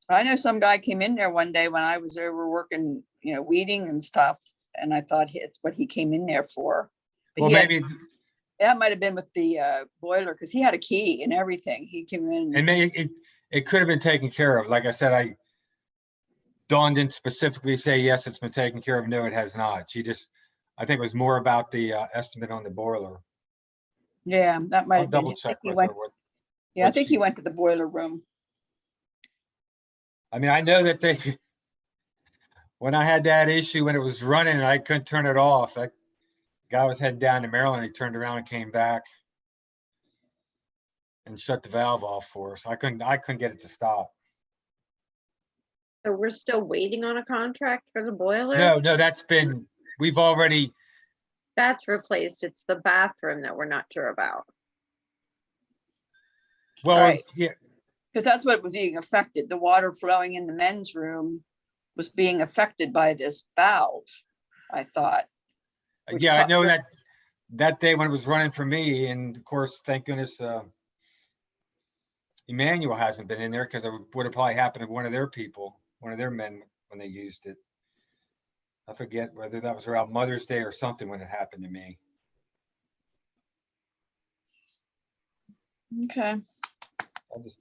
I know some guy came in there one day when I was over working, weeding and stuff, and I thought it's what he came in there for. But Well, he had- maybe, that might have been with the boiler, because he had a key and everything. He came in. and maybe it could have been taken care of. Like I said, Dawn didn't specifically say, yes, it's been taken care of. No, it has not. I think it was more about the estimate on the boiler. Yeah, that might I'll have been. double I think check he with went- her. Yeah, I what think she- he went to the boiler room. I mean, I know that when I had that issue, when it was running, I couldn't turn it off. That guy was heading down to Maryland. He turned around and came back and shut the valve off for us. I couldn't get it to stop. So we're still waiting on a contract for the boiler? No, we've already, That's replaced. It's the bathroom that we're not sure about. well, Right. yeah, Because that's what was being affected. The water flowing in the men's room was being affected by this valve, I thought. which Yeah, I caught know the- that day when it was running for me, and of course, thank goodness, Emmanuel hasn't been in there, because it would have probably happened to one of their people, one of their men when they used it. I forget whether that was around Mother's Day or something when it happened to me. Okay, I'll just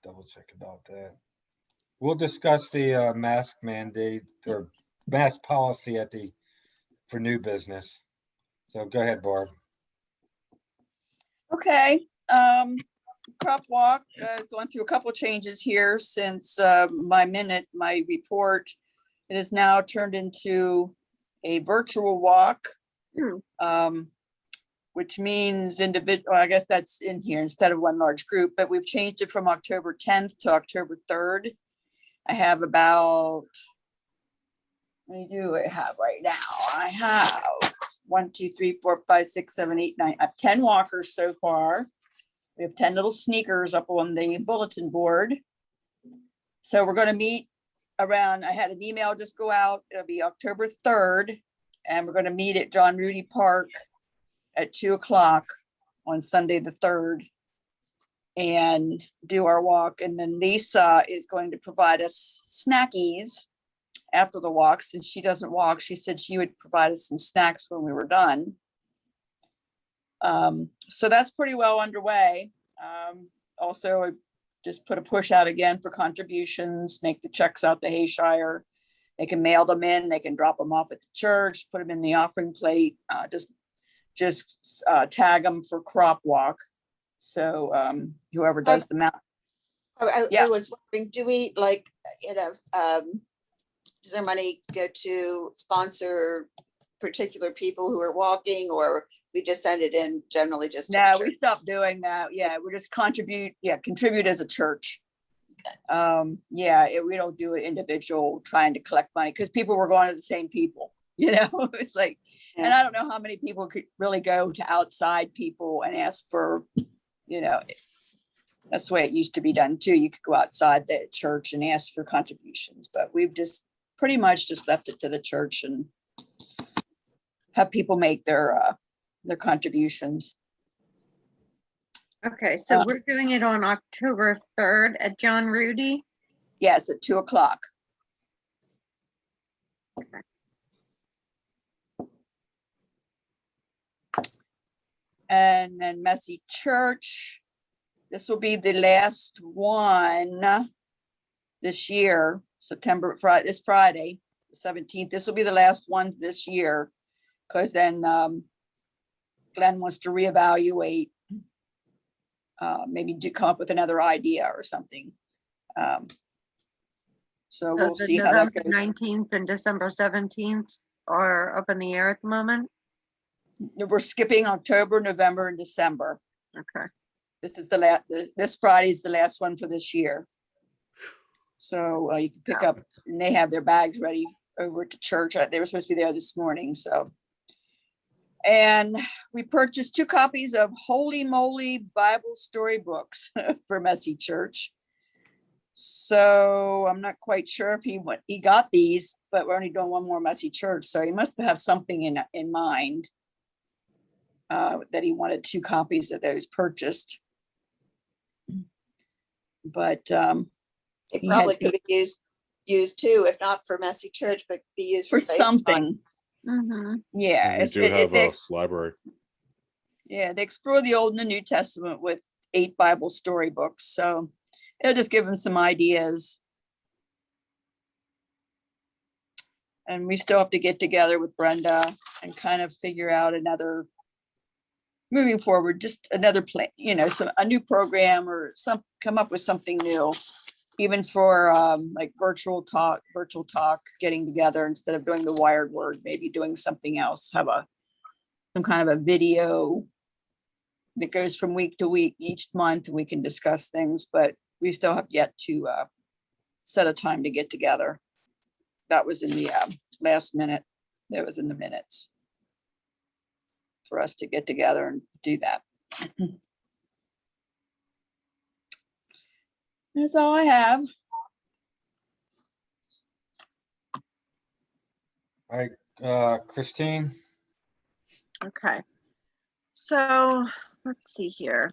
double check about that. We'll discuss the mask mandate or mask policy for new business. So go ahead, Barb. okay. Crop walk, going through a couple changes here since my report. It is now turned into a virtual walk. Which means individual, I guess that's in here instead of one large group, but we've changed it from October 10th to October 3rd. I have about, what do I have right now? I have 1, 2, 3, 4, 5, 6, 7, 8, 9, I have 10 walkers so far. We have 10 little sneakers up on the bulletin board. So we're going to meet around, I had an email just go out. It'll be October 3rd. And we're going to meet at John Rudy Park at 2:00 on Sunday, the 3rd, and do our walk. And then Lisa is going to provide us snackies after the walk. Since she doesn't walk, she said she would provide us some snacks when we were done. So that's pretty well underway. Also, I just put a push out again for contributions, make the checks out to Hayshire. They can mail them in, they can drop them off at the church, put them in the offering plate, just tag them for crop walk. So whoever does the math. I Yeah. was wondering, do we does their money go to sponsor particular people who are walking, or we just send it in generally just to the No, church? we stopped doing that. Yeah, we just contribute as a church. We don't do it individual trying to collect money because people were going to the same people, it's like, and Yeah. I don't know how many people could really go to outside people and ask for, that's the way it used to be done too. You could go outside the church and ask for contributions, but we've just pretty much just left it to the church and have people make their contributions. Okay, so we're doing it on October 3rd at John Rudy. Yes, at 2:00. And then Messy Church. This will be the last one this year, this Friday, the 17th. This will be the last one this year, because then Glenn wants to reevaluate, maybe come up with another idea or something. So we'll the see how that November goes. 19th and December 17th are up in the air at the moment. We're skipping October, November, and December. Okay. This is this Friday is the last one for this year. So you can pick up, and they have their bags ready over to church. They were supposed to be there this morning, so. And we purchased 2 copies of Holy Moly Bible storybooks for Messy Church. So I'm not quite sure if he got these, but we're only doing one more Messy Church, so he must have something in mind that he wanted 2 copies of those purchased. But It he probably had- could be used too, if not for Messy Church, but be used for faith something, Mm-hmm. yeah. We it's- do it- have they a library. Yeah, they explore the Old and the New Testament with 8 Bible storybooks, so it'll just give them some ideas. And we still have to get together with Brenda and kind of figure out moving forward, just another plan, a new program or come up with something new, even for like virtual talk, getting together instead of doing the wired word, maybe doing something else, have some kind of a video that goes from week to week each month. We can discuss things, but we still have yet to set a time to get together. That was in the last minute. That was in the minutes for us to get together and do that. That's all I have. All right, Christine, Okay. So let's see here.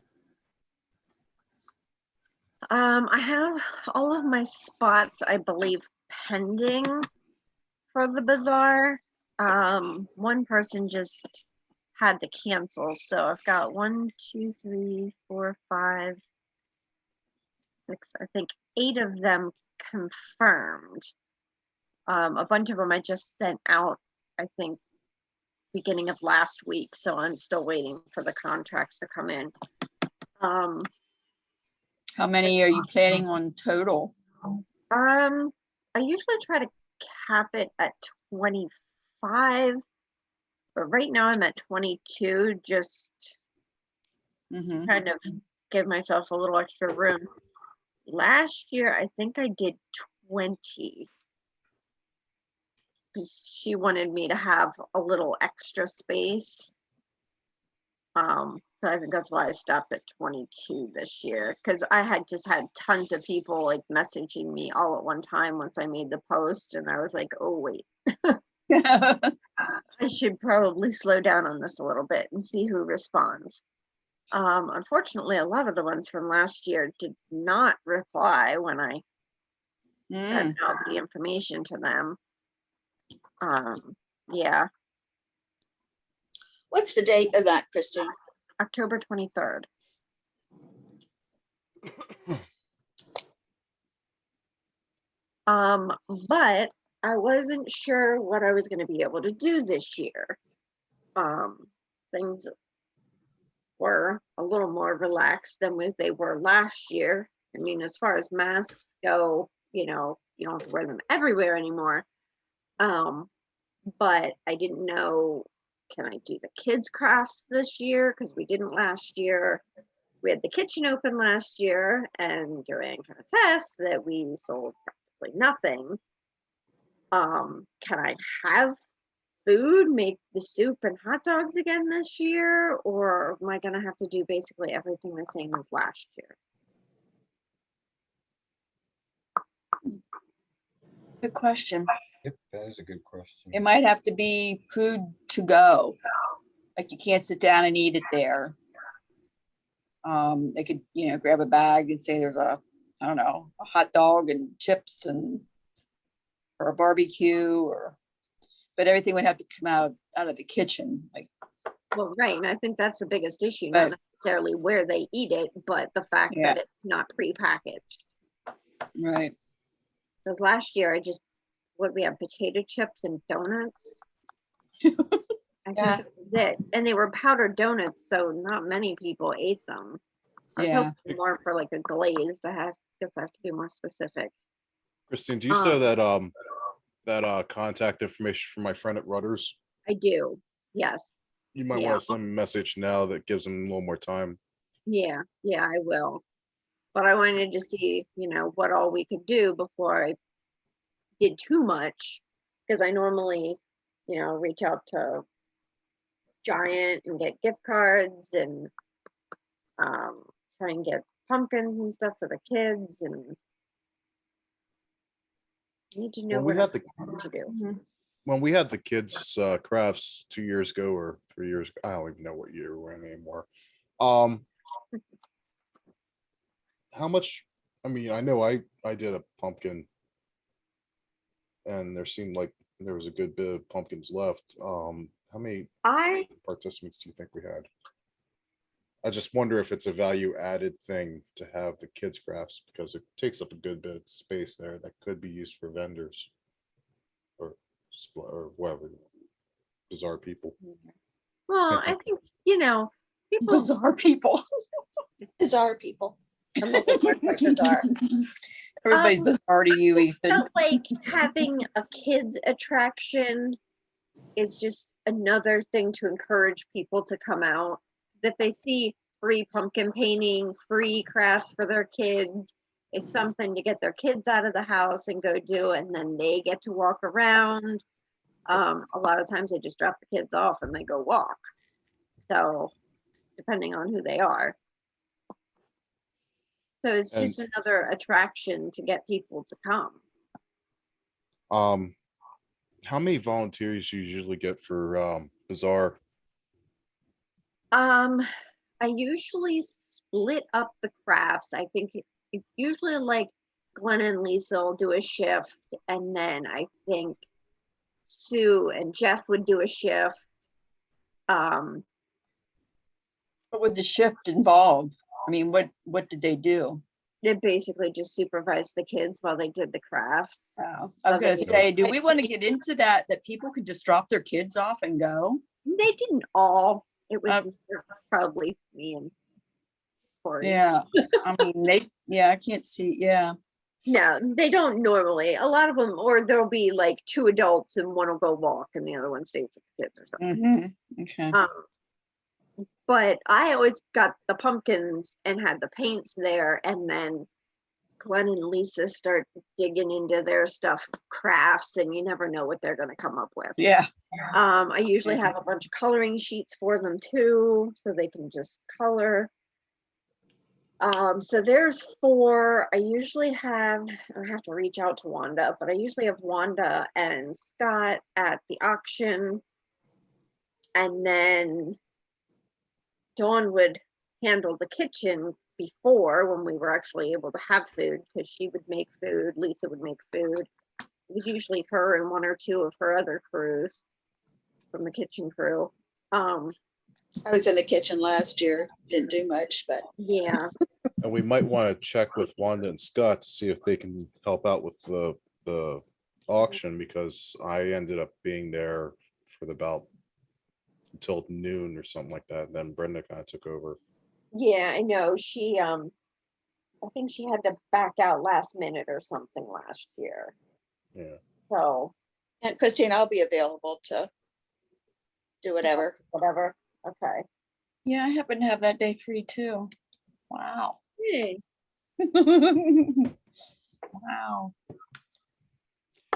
I have all of my spots, I believe, pending for the bazaar. One person just had to cancel, so I've got 1, 2, 3, 4, 5, 6, I think 8 of them confirmed. A bunch of them I just sent out, I think, beginning of last week, so I'm still waiting for the contracts to come in. How many are you planning on total? I usually try to cap it at 25, but right now I'm at 22, just Mhm. kind of give myself a little extra room. Last year, I think I did 20. Because she wanted me to have a little extra space. So I think that's why I stopped at 22 this year, because I had just had tons of people like messaging me all at one time once I made the post, and I was like, oh wait, I should probably slow down on this a little bit and see who responds. Unfortunately, a lot of the ones from last year did not reply when I sent out the information to them. Yeah, What's the date of that, Christine? October 23rd. But I wasn't sure what I was going to be able to do this year. Things were a little more relaxed than they were last year. I mean, as far as masks go, you don't have to wear them everywhere anymore. But I didn't know, can I do the kids' crafts this year? Because we didn't last year. We had the kitchen open last year, and Joanne kind of tests that we sold practically nothing. Can I have food, make the soup and hot dogs again this year, or am I going to have to do basically everything the same as last year? Good question. yep, that is a good question. It might have to be food to go. Like you can't sit down and eat it there. They could, grab a bag and say there's a hot dog and chips or a barbecue but everything would have to come out of the kitchen. Like, Well, right, and I think that's the biggest issue, not Right. necessarily where they eat it, but the fact Yeah. that it's not prepackaged. right. Because last year we have potato chips and donuts. I think Yeah. that was it. And they were powdered donuts, so not many people ate them. I was Yeah. hoping more for like a glazed. Guess I have to be more specific. Christine, do you still have that contact information for my friend at Rudders? I do. Yes. You might Yeah. want to send him a message now that gives him a little more time. Yeah, I will. But I wanted to see, what all we could do before I did too much. Because I normally, reach out to Giant and get gift cards and try and get pumpkins and stuff for the kids, and need to know When we what had the else to do. when we had the kids crafts 2 years ago or 3 years ago, I don't even know what year we're in anymore. How much? I mean, I know I did a pumpkin, and there seemed like there was a good bit of pumpkins left. How many I participants do you think we had? I just wonder if it's a value added thing to have the kids crafts, because it takes up a good bit of space there that could be used for vendors or whatever, bizarre people. Well, I think, people Bizarre people. Bizarre people. I'm a little more like bizarre. Everybody's Um, bizarre to you, Ethan. Felt like having a kids attraction is just another thing to encourage people to come out. If they see free pumpkin painting, free crafts for their kids, it's something to get their kids out of the house and go do, and then they get to walk around. A lot of times they just drop the kids off and they go walk. So depending on who they are. So it's And- just another attraction to get people to come. How many volunteers you usually get for bazaar? I usually split up the crafts. I think it's usually like Glenn and Lisa will do a shift, and then I think Sue and Jeff would do a shift. What would the shift involve? I mean, what did they do? They basically just supervised the kids while they did the crafts. Oh, I was Okay. gonna say, do we want to get into that people could just drop their kids off and go? They didn't all. It was Um, probably me and Corey. Yeah, I mean, I can't see, yeah. No, they don't normally. A lot of them, or there'll be like 2 adults and one will go walk and the other one stays with the kids or something. Okay. But I always got the pumpkins and had the paints there, and then Glenn and Lisa start digging into their stuff, crafts, and you never know what they're going to come up with. Yeah, I usually have a bunch of coloring sheets for them too, so they can just color. So there's 4. I have to reach out to Wanda, but I usually have Wanda and Scott at the auction. And then Dawn would handle the kitchen before, when we were actually able to have food, because she would make food, Lisa would make food. It was usually her and 1 or 2 of her other crews from the kitchen crew. I was in the kitchen last year, didn't do much, but Yeah. And we might want to check with Wanda and Scott to see if they can help out with the auction, because I ended up being there for about until noon or something like that. Then Brenda kind of took over. Yeah, I know. She, I think she had to back out last minute or something last year. Yeah. So, and Christine, I'll be available to do whatever. whatever. Okay. yeah, I happen to have that day free too. Wow. Hey. Wow.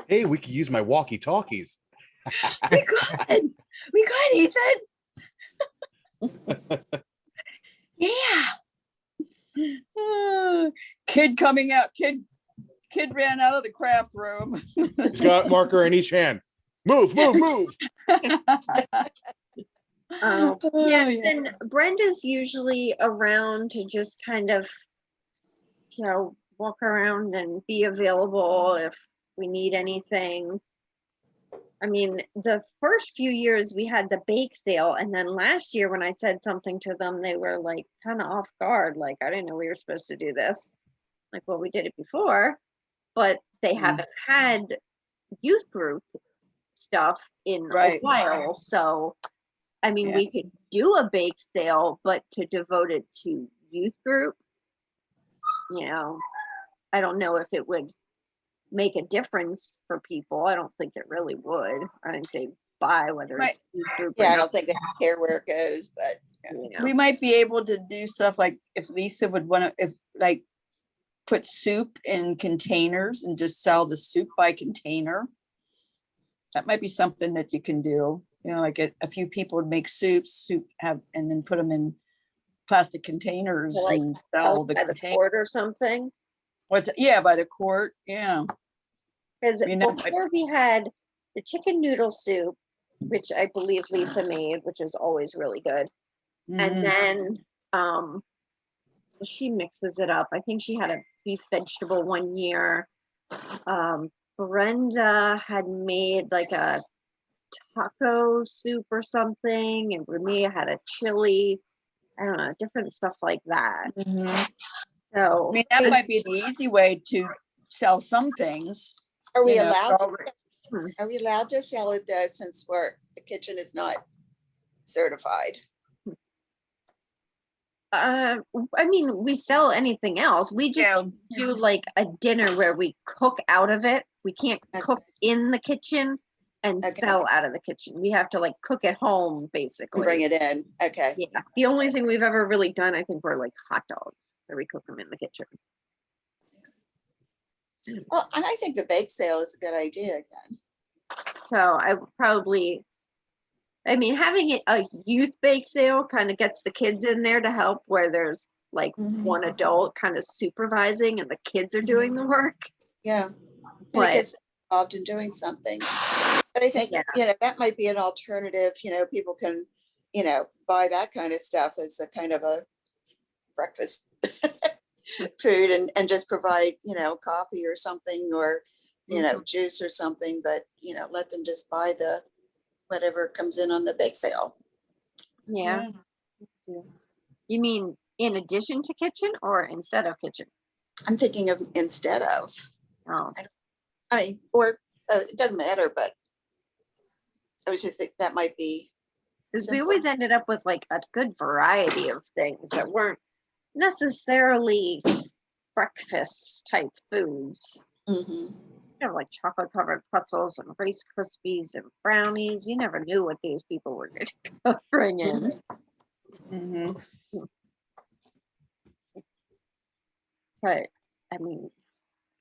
Hey, we could use my walkie-talkies. We could, Ethan. Yeah. Kid coming out, kid ran out of the craft room. He's got a marker in each hand. Move, move, move. Yeah, yeah. and Brenda's usually around to just kind of, walk around and be available if we need anything. I mean, the first few years we had the bake sale, and then last year when I said something to them, they were like kind of off guard. Like, I didn't know we were supposed to do this. Like, well, we did it before, but they haven't had youth group stuff in a Right. while. So, I mean, Yeah. we could do a bake sale, but to devote it to youth group, I don't know if it would make a difference for people. I don't think it really would. I think they'd buy whether Right. it's youth group or Yeah, I not. don't think they care where it goes, but We might be able to do stuff like if Lisa would want to, put soup in containers and just sell the soup by container. That might be something that you can do. Like a few people would make soup and then put them in plastic containers Like and sell out the by the container. port or something. Yeah, by the court. Yeah. Because You know, before we had the chicken noodle soup, which I believe Lisa made, which is always really good. And Mhm. then she mixes it up. I think she had a beef vegetable one year. Brenda had made like a taco soup or something, and Renee had a chili. I don't know, different stuff like that. Mhm. So I mean, that might be the easy way to sell some things. are we you know, allowed to? already- Are we allowed to sell it though, since the kitchen is not certified? I mean, we sell anything else. We just Yeah. do like a dinner where we cook out of it. We can't Okay. cook in the kitchen and Okay. sell out of the kitchen. We have to like cook at home, basically. Bring it in, okay. Yeah. The only thing we've ever really done, I think, were like hot dogs, where we cook them in the kitchen. Well, and I think the bake sale is a good idea again. So I would probably I mean, having it a youth bake sale kind of gets the kids in there to help where there's like Mhm. one adult kind of supervising and the kids are doing the work. Yeah. And it But gets involved in doing something. But I think, Yeah. that might be an alternative, people can, buy that kind of stuff as a kind of a breakfast food and just provide, coffee or something or, juice or something, but, let them just buy the whatever comes in on the bake sale. yeah. You mean in addition to kitchen or instead of kitchen? I'm thinking of instead of, Oh, or it doesn't matter, but I was just think that might be. because we simpler. always ended up with like a good variety of things that weren't necessarily breakfast type foods. Mhm. Like chocolate covered pretzels and Rice Krispies and brownies. You never knew what these people were going to bring in. Mhm. But I mean,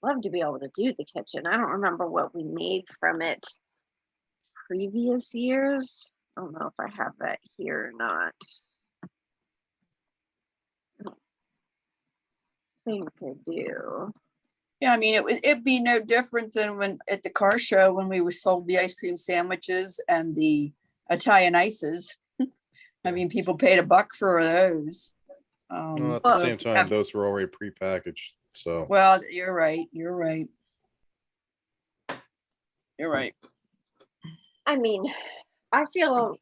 love to be able to do the kitchen. I don't remember what we made from it previous years. I don't know if I have that here or not. I don't think I do. Yeah, I mean, it'd be no different than when at the car show when we were sold the ice cream sandwiches and the Italian ices. I mean, people paid $1 for those. Well, at the Well, same time, those were already prepackaged, so. Well, you're right. You're right. You're right. I mean, I feel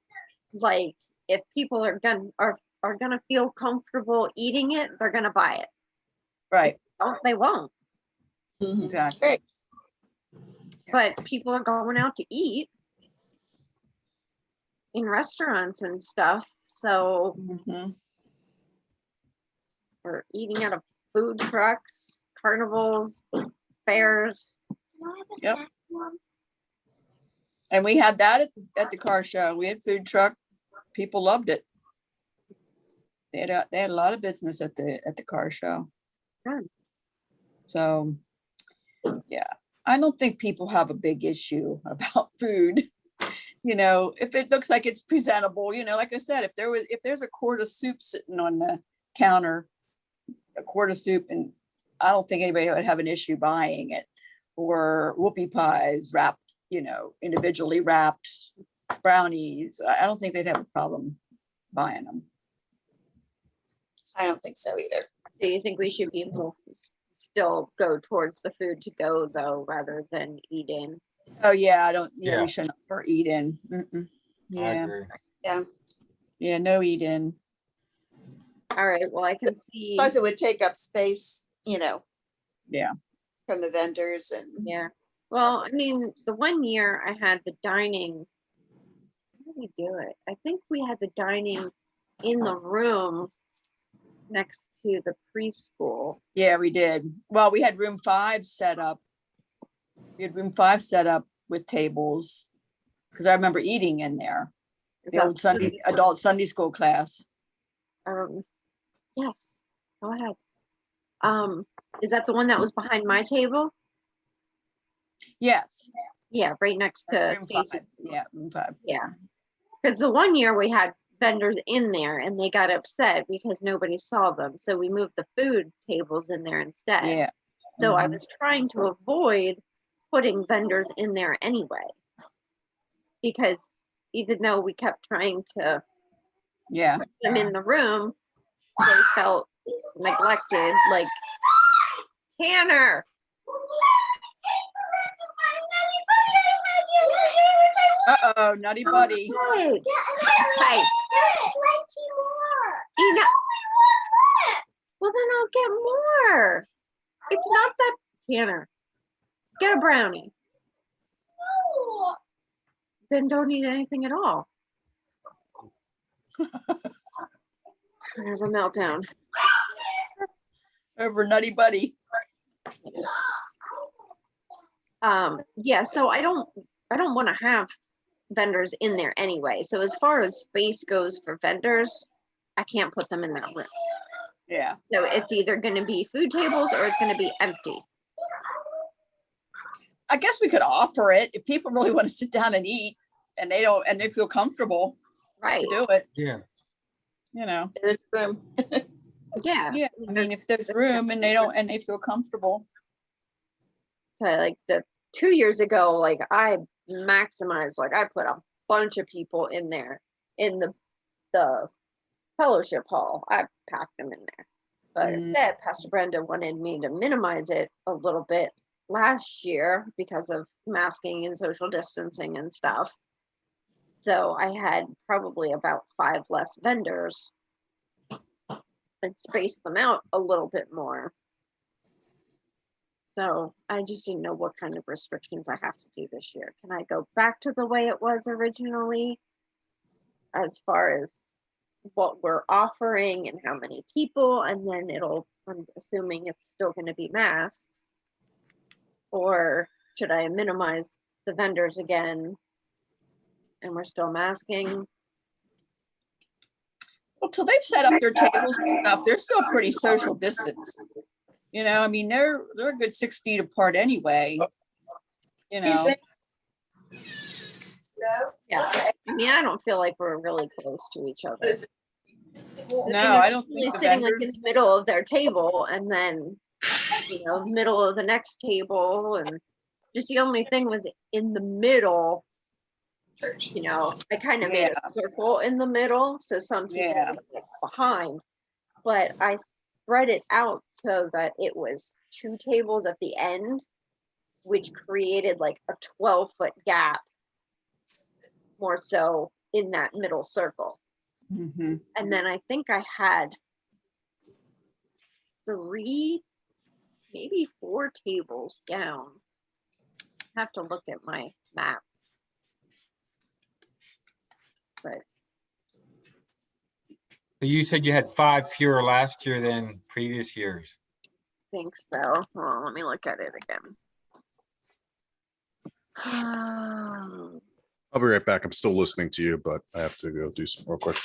like if people are gonna feel comfortable eating it, they're gonna buy it. Right. They won't. Mhm. Exactly. Right. But people are going out to eat in restaurants and stuff, so Mhm. we're eating at a food trucks, carnivals, fairs. Yep. And we had that at the car show. We had food truck. People loved it. They had a lot of business at the car show. Good. So, yeah, I don't think people have a big issue about food. If it looks like it's presentable, like I said, if there's a quart of soup sitting on the counter, a quart of soup, and I don't think anybody would have an issue buying it, or whoopie pies wrapped, individually wrapped brownies. I don't think they'd have a problem buying them. I don't think so either. Do you think we should be still go towards the food to go though, rather than eat in? Oh yeah, we Yeah. shouldn't for eat in. I Yeah, agree. yeah, no eat in. All right, well, I can see, Plus it would take up space, Yeah. from the vendors and. yeah. Well, I mean, the one year I had the dining, how did we do it? I think we had the dining in the room next to the preschool. Yeah, we did. Well, we had room 5 set up. We had room 5 set up with tables because I remember eating in there. Is The that old adult Sunday school class. Yes, go ahead. Is that the one that was behind my table? Yes. Yeah, right next to Room Stacy. 5. Yeah, room 5. Yeah, because the one year we had vendors in there and they got upset because nobody saw them. So we moved the food tables in there instead. Yeah. So I Mhm. was trying to avoid putting vendors in there anyway. Because even though we kept trying to Yeah. put them in the room, they felt neglected. Like, Tanner, Uh-oh, nutty buddy. hey, hey, you know, well then I'll get more. It's not that, Tanner, get a brownie. Then don't eat anything at all. I have a meltdown. Over nutty buddy. Yeah, so I don't want to have vendors in there anyway. So as far as space goes for vendors, I can't put them in that room. Yeah. So it's either going to be food tables or it's going to be empty. I guess we could offer it if people really want to sit down and eat and they don't, and they feel comfortable Right. to do it, Yeah. you know. There's room. Yeah. Yeah, I mean, if there's room and they don't, and they feel comfortable. Okay, like the 2 years ago, like I maximized, like I put a bunch of people in there in the fellowship hall. I packed them in there. But Mm. instead, Pastor Brenda wanted me to minimize it a little bit last year because of masking and social distancing and stuff. So I had probably about 5 less vendors and spaced them out a little bit more. So I just didn't know what kind of restrictions I have to do this year. Can I go back to the way it was originally as far as what we're offering and how many people, and then I'm assuming it's still going to be masks, or should I minimize the vendors again and we're still masking? Well, till they've set up their tables and stuff, they're still pretty social distance. You know, I mean, they're a good 6 feet apart anyway. You know, Yeah, I mean, I don't feel like we're really close to each other. no, I don't Really think the sitting like in vendors, the middle of their table, and then middle of the next table, and just the only thing was in the middle. I kind of made a circle in the middle, so some people Yeah. were like behind, but I spread it out so that it was 2 tables at the end, which created like a 12-foot gap, more so in that middle circle. Mhm. And then I think I had 3, maybe 4 tables down. I have to look at my map. But So you said you had 5 fewer last year than previous years. I think so. Well, let me look at it again. I'll be right back. I'm still listening to you, but I have to go do some real quick.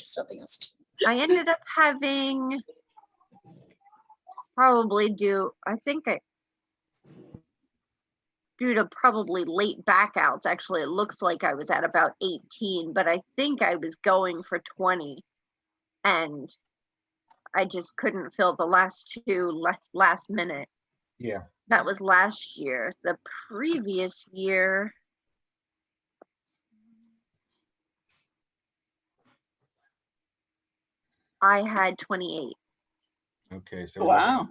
Something else. I ended up having probably due to probably late backouts. Actually, it looks like I was at about 18, but I think I was going for 20, and I just couldn't fill the last 2 last minute. Yeah. That was last year. The previous year, I had 28. Okay. So Wow.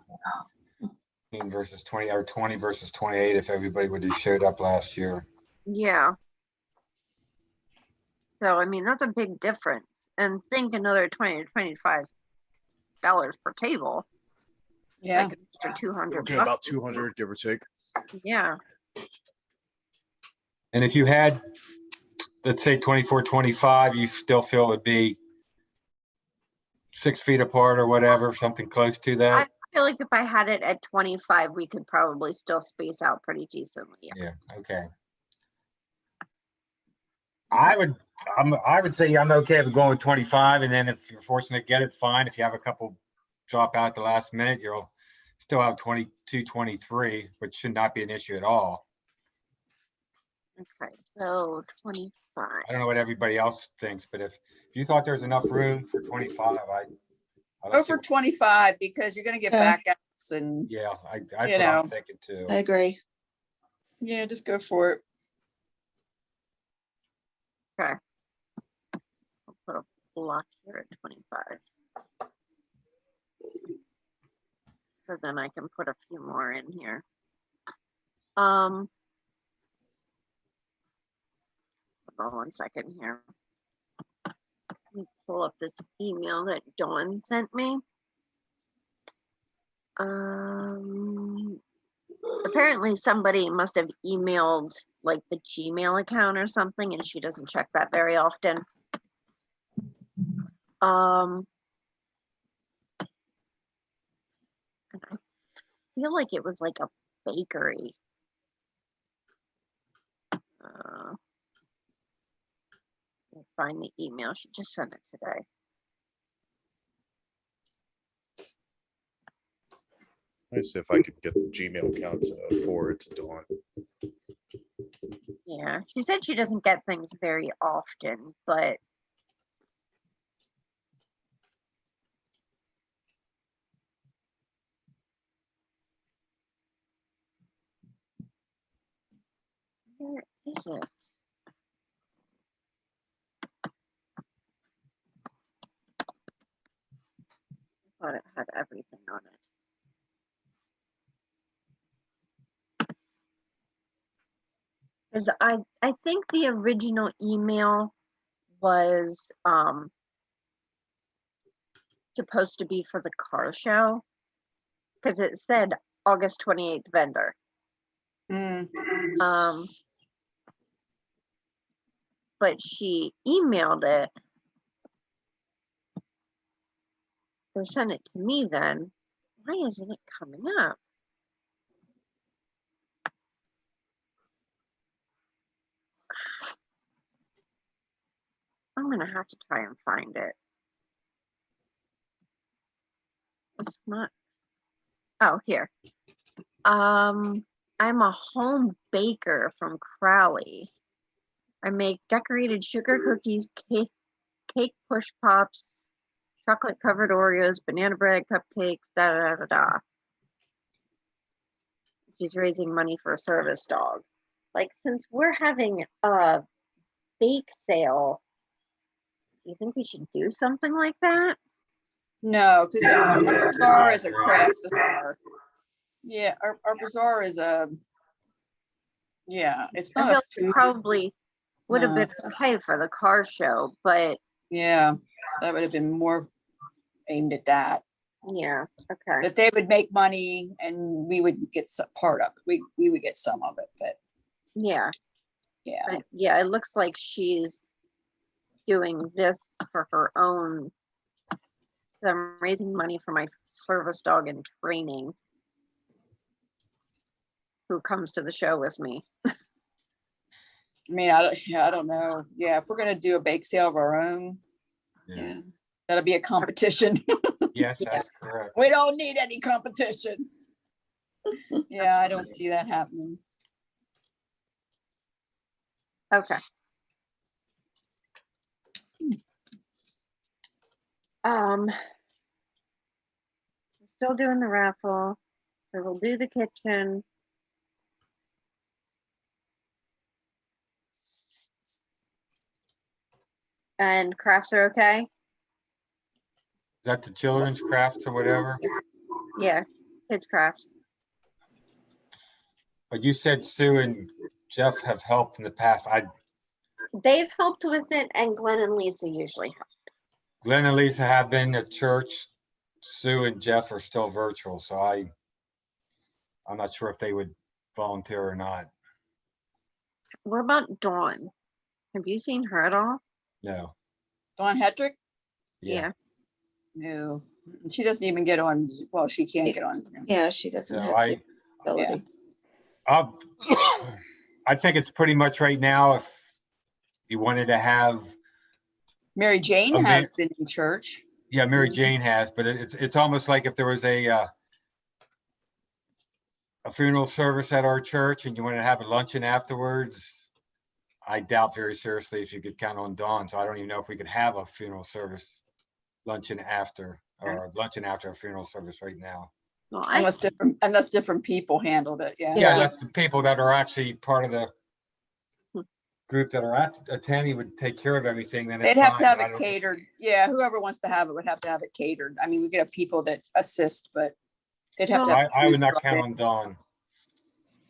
18 versus 20, or 20 versus 28 if everybody would have showed up last year. Yeah. So, I mean, that's a big difference. And think another $20 to $25 per table. Yeah. Like an extra 200 Okay, bucks. about 200, give or take. Yeah. And if you had, let's say 24, 25, you still feel it would be 6 feet apart or whatever, something close to I that? feel like if I had it at 25, we could probably still space out pretty decently. Yeah, okay. I would say I'm okay with going with 25, and then if you're fortunate to get it, fine. If you have a couple drop out at the last minute, you'll still have 22, 23, which should not be an issue at all. Okay, so 25. I don't know what everybody else thinks, but if you thought there's enough room for 25, Go for 25 because you're gonna get Yeah. backouts and, Yeah, that's You what know. I'm thinking too. I agree. yeah, just go for it. I'll put a block here at 25. So then I can put a few more in here. Hold on 1 second here. Let me pull up this email that Dawn sent me. Apparently somebody must have emailed like the Gmail account or something, and she doesn't check that very often. And I feel like it was like a bakery. Let me find the email. She just sent it today. Let me see if I could get the Gmail account to forward to Dawn. Yeah, she said she doesn't get things very often, but where is it? I thought it had everything on it. Because I think the original email was supposed to be for the car show, because it said August 28th vendor. Mm, But she emailed it or sent it to me then. Why isn't it coming up? I'm gonna have to try and find it. It's not. Oh, here. I'm a home baker from Crowley. I make decorated sugar cookies, cake push pops, chocolate covered Oreos, banana bread, cupcakes, da da da da. She's raising money for a service dog. Like, since we're having a bake sale, do you think we should do something like that? no, because our bazaar is a craft bazaar. Yeah, our bazaar is a, yeah, it's I not feel a like it food. probably would have been okay for the car show, but Yeah, that would have been more aimed at that. yeah, okay. That they would make money and we would get some part of it. We would get some of it, but Yeah, yeah. but yeah, it looks like she's doing this for her own. I'm raising money for my service dog in training, who comes to the show with me. I mean, I don't know. Yeah, if we're gonna do a bake sale of our own, yeah, that'll be a competition. Yes, that's correct. We don't need any competition. Yeah, I don't see that happening. Okay. We're still doing the raffle, so we'll do the kitchen. And crafts are okay? Is that the children's crafts or whatever? Yeah, kids crafts. But you said Sue and Jeff have helped in the past. They've helped with it, and Glenn and Lisa usually help. Glenn and Lisa have been at church. Sue and Jeff are still virtual, so I'm not sure if they would volunteer or not. What about Dawn? Have you seen her at all? No. Dawn Hetrick? Yeah. No, she doesn't even get on. Well, she can't get on. Yeah, she doesn't No, have I ability. I think it's pretty much right now, if you wanted to have, Mary Jane Okay. has been in church. yeah, Mary Jane has, but it's almost like if there was a funeral service at our church and you wanted to have a luncheon afterwards, I doubt very seriously if you could count on Dawn. So I don't even know if we could have a funeral service luncheon after, or luncheon after a funeral service right now. Well, Unless different people handled it. Yeah. Yeah, that's the people that are actually part of the group that are attending would take care of everything. Then it's They'd have to fine. have it catered. Yeah, whoever wants to have it would have to have it catered. I mean, we could have people that assist, but they'd have to Well, have. I would food not brought count in. on Dawn.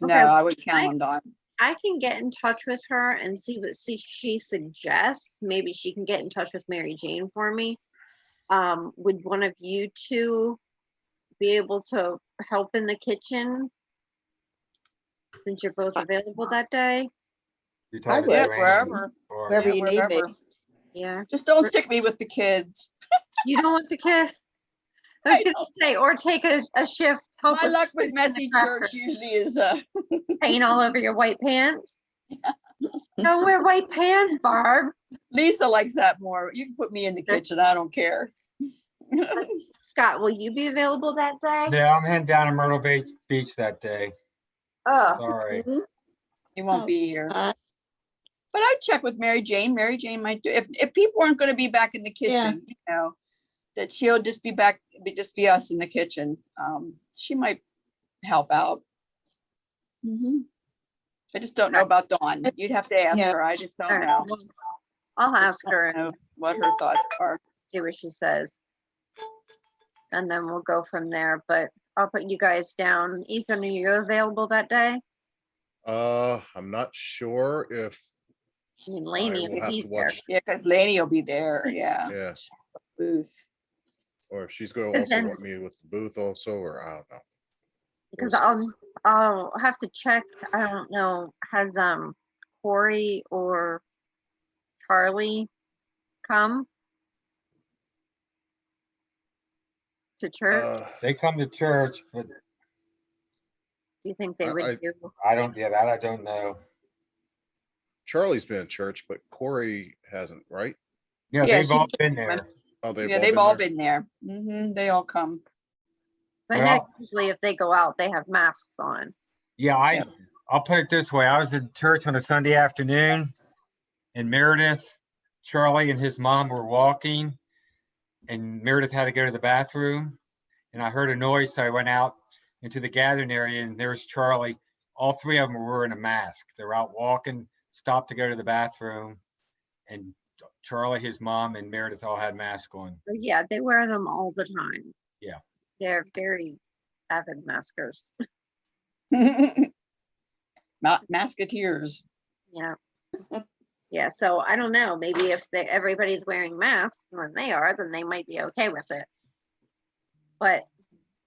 No, Okay, I would count on Dawn. I can get in touch with her and see what she suggests. Maybe she can get in touch with Mary Jane for me. Would one of you two be able to help in the kitchen since you're both available that day? You're I talking would. Yeah, Joanne wherever. or- Wherever you need me. Wherever. Yeah. Just don't stick me with the kids. You don't want the kid? I was gonna say, or take a shift. Help My with luck with messy cracker. church usually is paint all over your white pants. Don't wear white pants, Barb. Lisa likes that more. You can put me in the kitchen. I don't care. Scott, will you be available that day? Yeah, I'm heading down to Myrtle Beach that day. Oh, Sorry. Mhm. He won't Oh, be here. Scott. But I'd check with Mary Jane. Mary Jane might do, if people aren't gonna be back in the Yeah. kitchen, you know, that she'll just be back, just be us in the kitchen. She might help out. Mhm. I just don't know about Dawn. You'd have to ask Yeah. her. I just all don't right. know. Well, I'll ask Just her don't know and what her thoughts are. see what she says. And then we'll go from there, but I'll put you guys down. Ethan, are you available that day? I'm not sure if I mean, I Laney, will if have he's to there. watch, Yeah, because Laney will be there. Yeah. yeah, Booth. or if she's going to 'Cause also then- want me with the booth also, or I don't know. Because We'll see. I'll have to check. I don't know, has Corey or Charlie come to church? They come to church, but Do you think they I- would do? I don't, yeah, that I don't know. Charlie's been in church, but Corey hasn't, right? Yeah, Yeah, they've all she's- been there. Oh, Yeah, they've all there? been there. They all come. I know usually if they go out, they have masks on. Yeah, Yep. I'll put it this way. I was in church on a Sunday afternoon in Meredith. Charlie and his mom were walking and Meredith had to go to the bathroom. And I heard a noise, so I went out into the gathering area and there's Charlie. All three of them were wearing a mask. They were out walking, stopped to go to the bathroom. And Charlie, his mom, and Meredith all had masks on. But yeah, they wear them all the time. Yeah. They're very avid maskers. Not Masketeers. Yeah. Yeah, so I don't know, maybe if everybody's wearing masks when they are, then they might be okay with it. But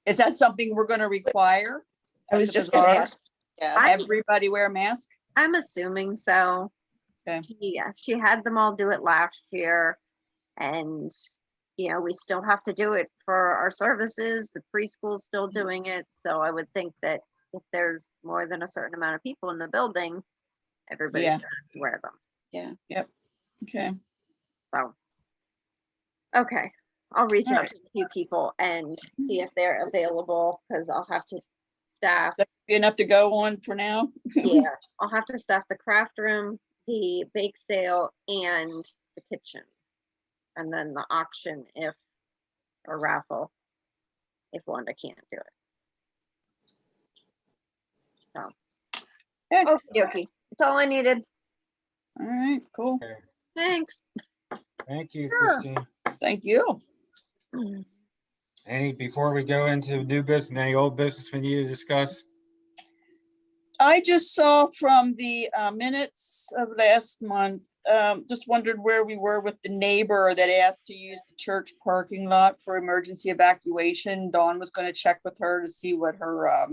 Is that something we're gonna require? I was at the just gonna bazaar? ask. Yeah. Everybody wear a mask? I'm assuming so. Okay. Yeah, she had them all do it last year. And, you know, we still have to do it for our services. The preschool's still doing it. So I would think that if there's more than a certain amount of people in the building, everybody's Yeah. gonna have to wear them. Okay. So, okay, I'll reach All out right. to a few people and see if they're available, because I'll have to staff, Be enough to go on for now? yeah, I'll have to staff the craft room, the bake sale, and the kitchen. And then the auction or raffle, if Wanda can't do it. So, Okay. okie dokie, that's all I needed. All right, cool. Thanks. Thank you, Sure. Christine. Thank you. Before we go into new business, any old business we need to discuss? I just saw from the minutes of last month, just wondered where we were with the neighbor that asked to use the church parking lot for emergency evacuation. Dawn was gonna check with her to see what her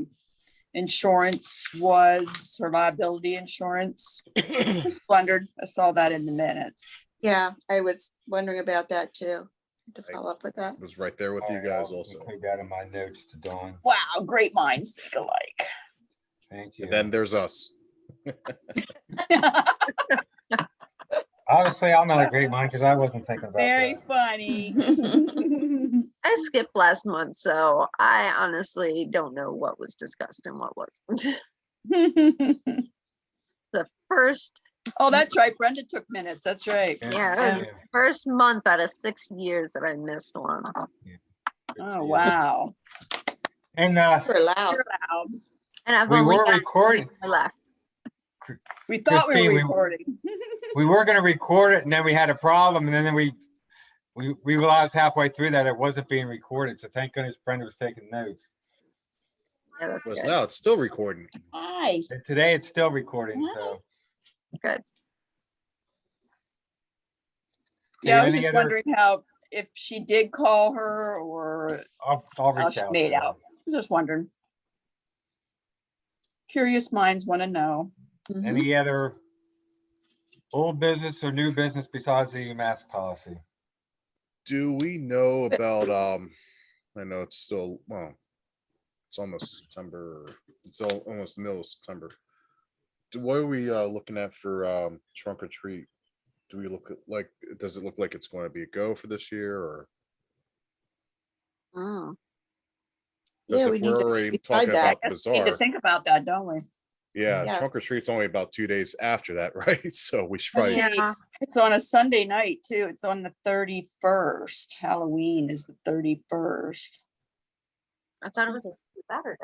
insurance was, her liability insurance. Just wondered, I saw that in the minutes. Yeah, I was wondering about that too. To follow up with that. Was right there with you All right, guys I'll also. Include that in my notes to Dawn. Wow, great minds think alike. Thank you. And then there's us. Obviously, I'm not a great mind because I wasn't thinking about Very that. funny. I skipped last month, so I honestly don't know what was discussed and what wasn't. The first, Oh, that's right. Brenda took minutes. That's right. yeah, it was the first month out of 6 years that I missed one. Oh, wow. And We're loud. You're loud. And I've we only were got recording. I left. We thought we Christine, were we- recording. We were going to record it, and then we had a problem, and then we realized halfway through that it wasn't being recorded. So thank goodness Brenda was taking notes. Yeah, that's Well, good. now it's still recording. Hi. And today it's still recording. So Good. Yeah, I was any just other- wondering if she did call her or I'll how reach she out. made to her. out. Just wondering. Curious minds want to know. Mhm. Any other old business or new business besides the mask policy? Do we know about, I know it's still, well, it's almost September, it's almost the middle of September. What are we looking at for trunk or treat? Do we look at, like, does it look like it's going to be a go for this year, or? Mm. Because Yeah, if we need we're to already decide talking that. about I guess we need to Bazaar, think about that, don't we? yeah, Yeah. trunk or treat's only about 2 days after that, right? So we should Let's probably, see. Yeah, It's on a Sunday night too. It's on the 31st. Halloween is the 31st. I thought it was a Saturday.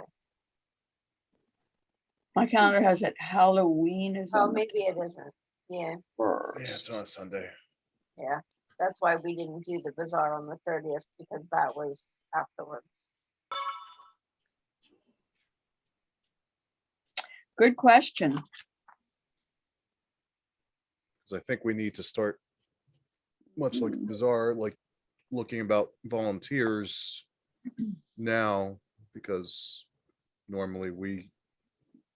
My calendar has it Halloween is Oh, on the maybe it isn't. Yeah, yeah, it's 1st. on a Sunday. yeah. That's why we didn't do the bazaar on the 30th, because that was afterwards. Good question. Because I think we need to start, much like Bazaar, like looking about volunteers now, because normally we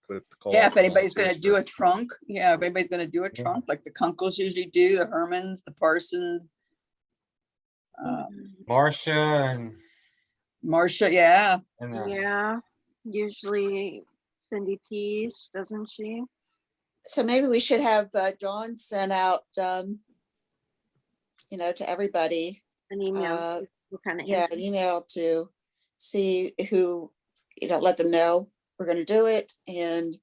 put the call Yeah, out if for anybody's gonna volunteers do for- a trunk, yeah, if anybody's gonna do a Yeah. trunk, like the Kunkles usually do, the Hermans, the Parsons. Marcia Marcia, yeah, and Yeah, usually Cindy Pease, doesn't she? So maybe we should have Dawn send out, to everybody, An email. Uh, What kind of? an email to see who, let them know we're gonna do it, and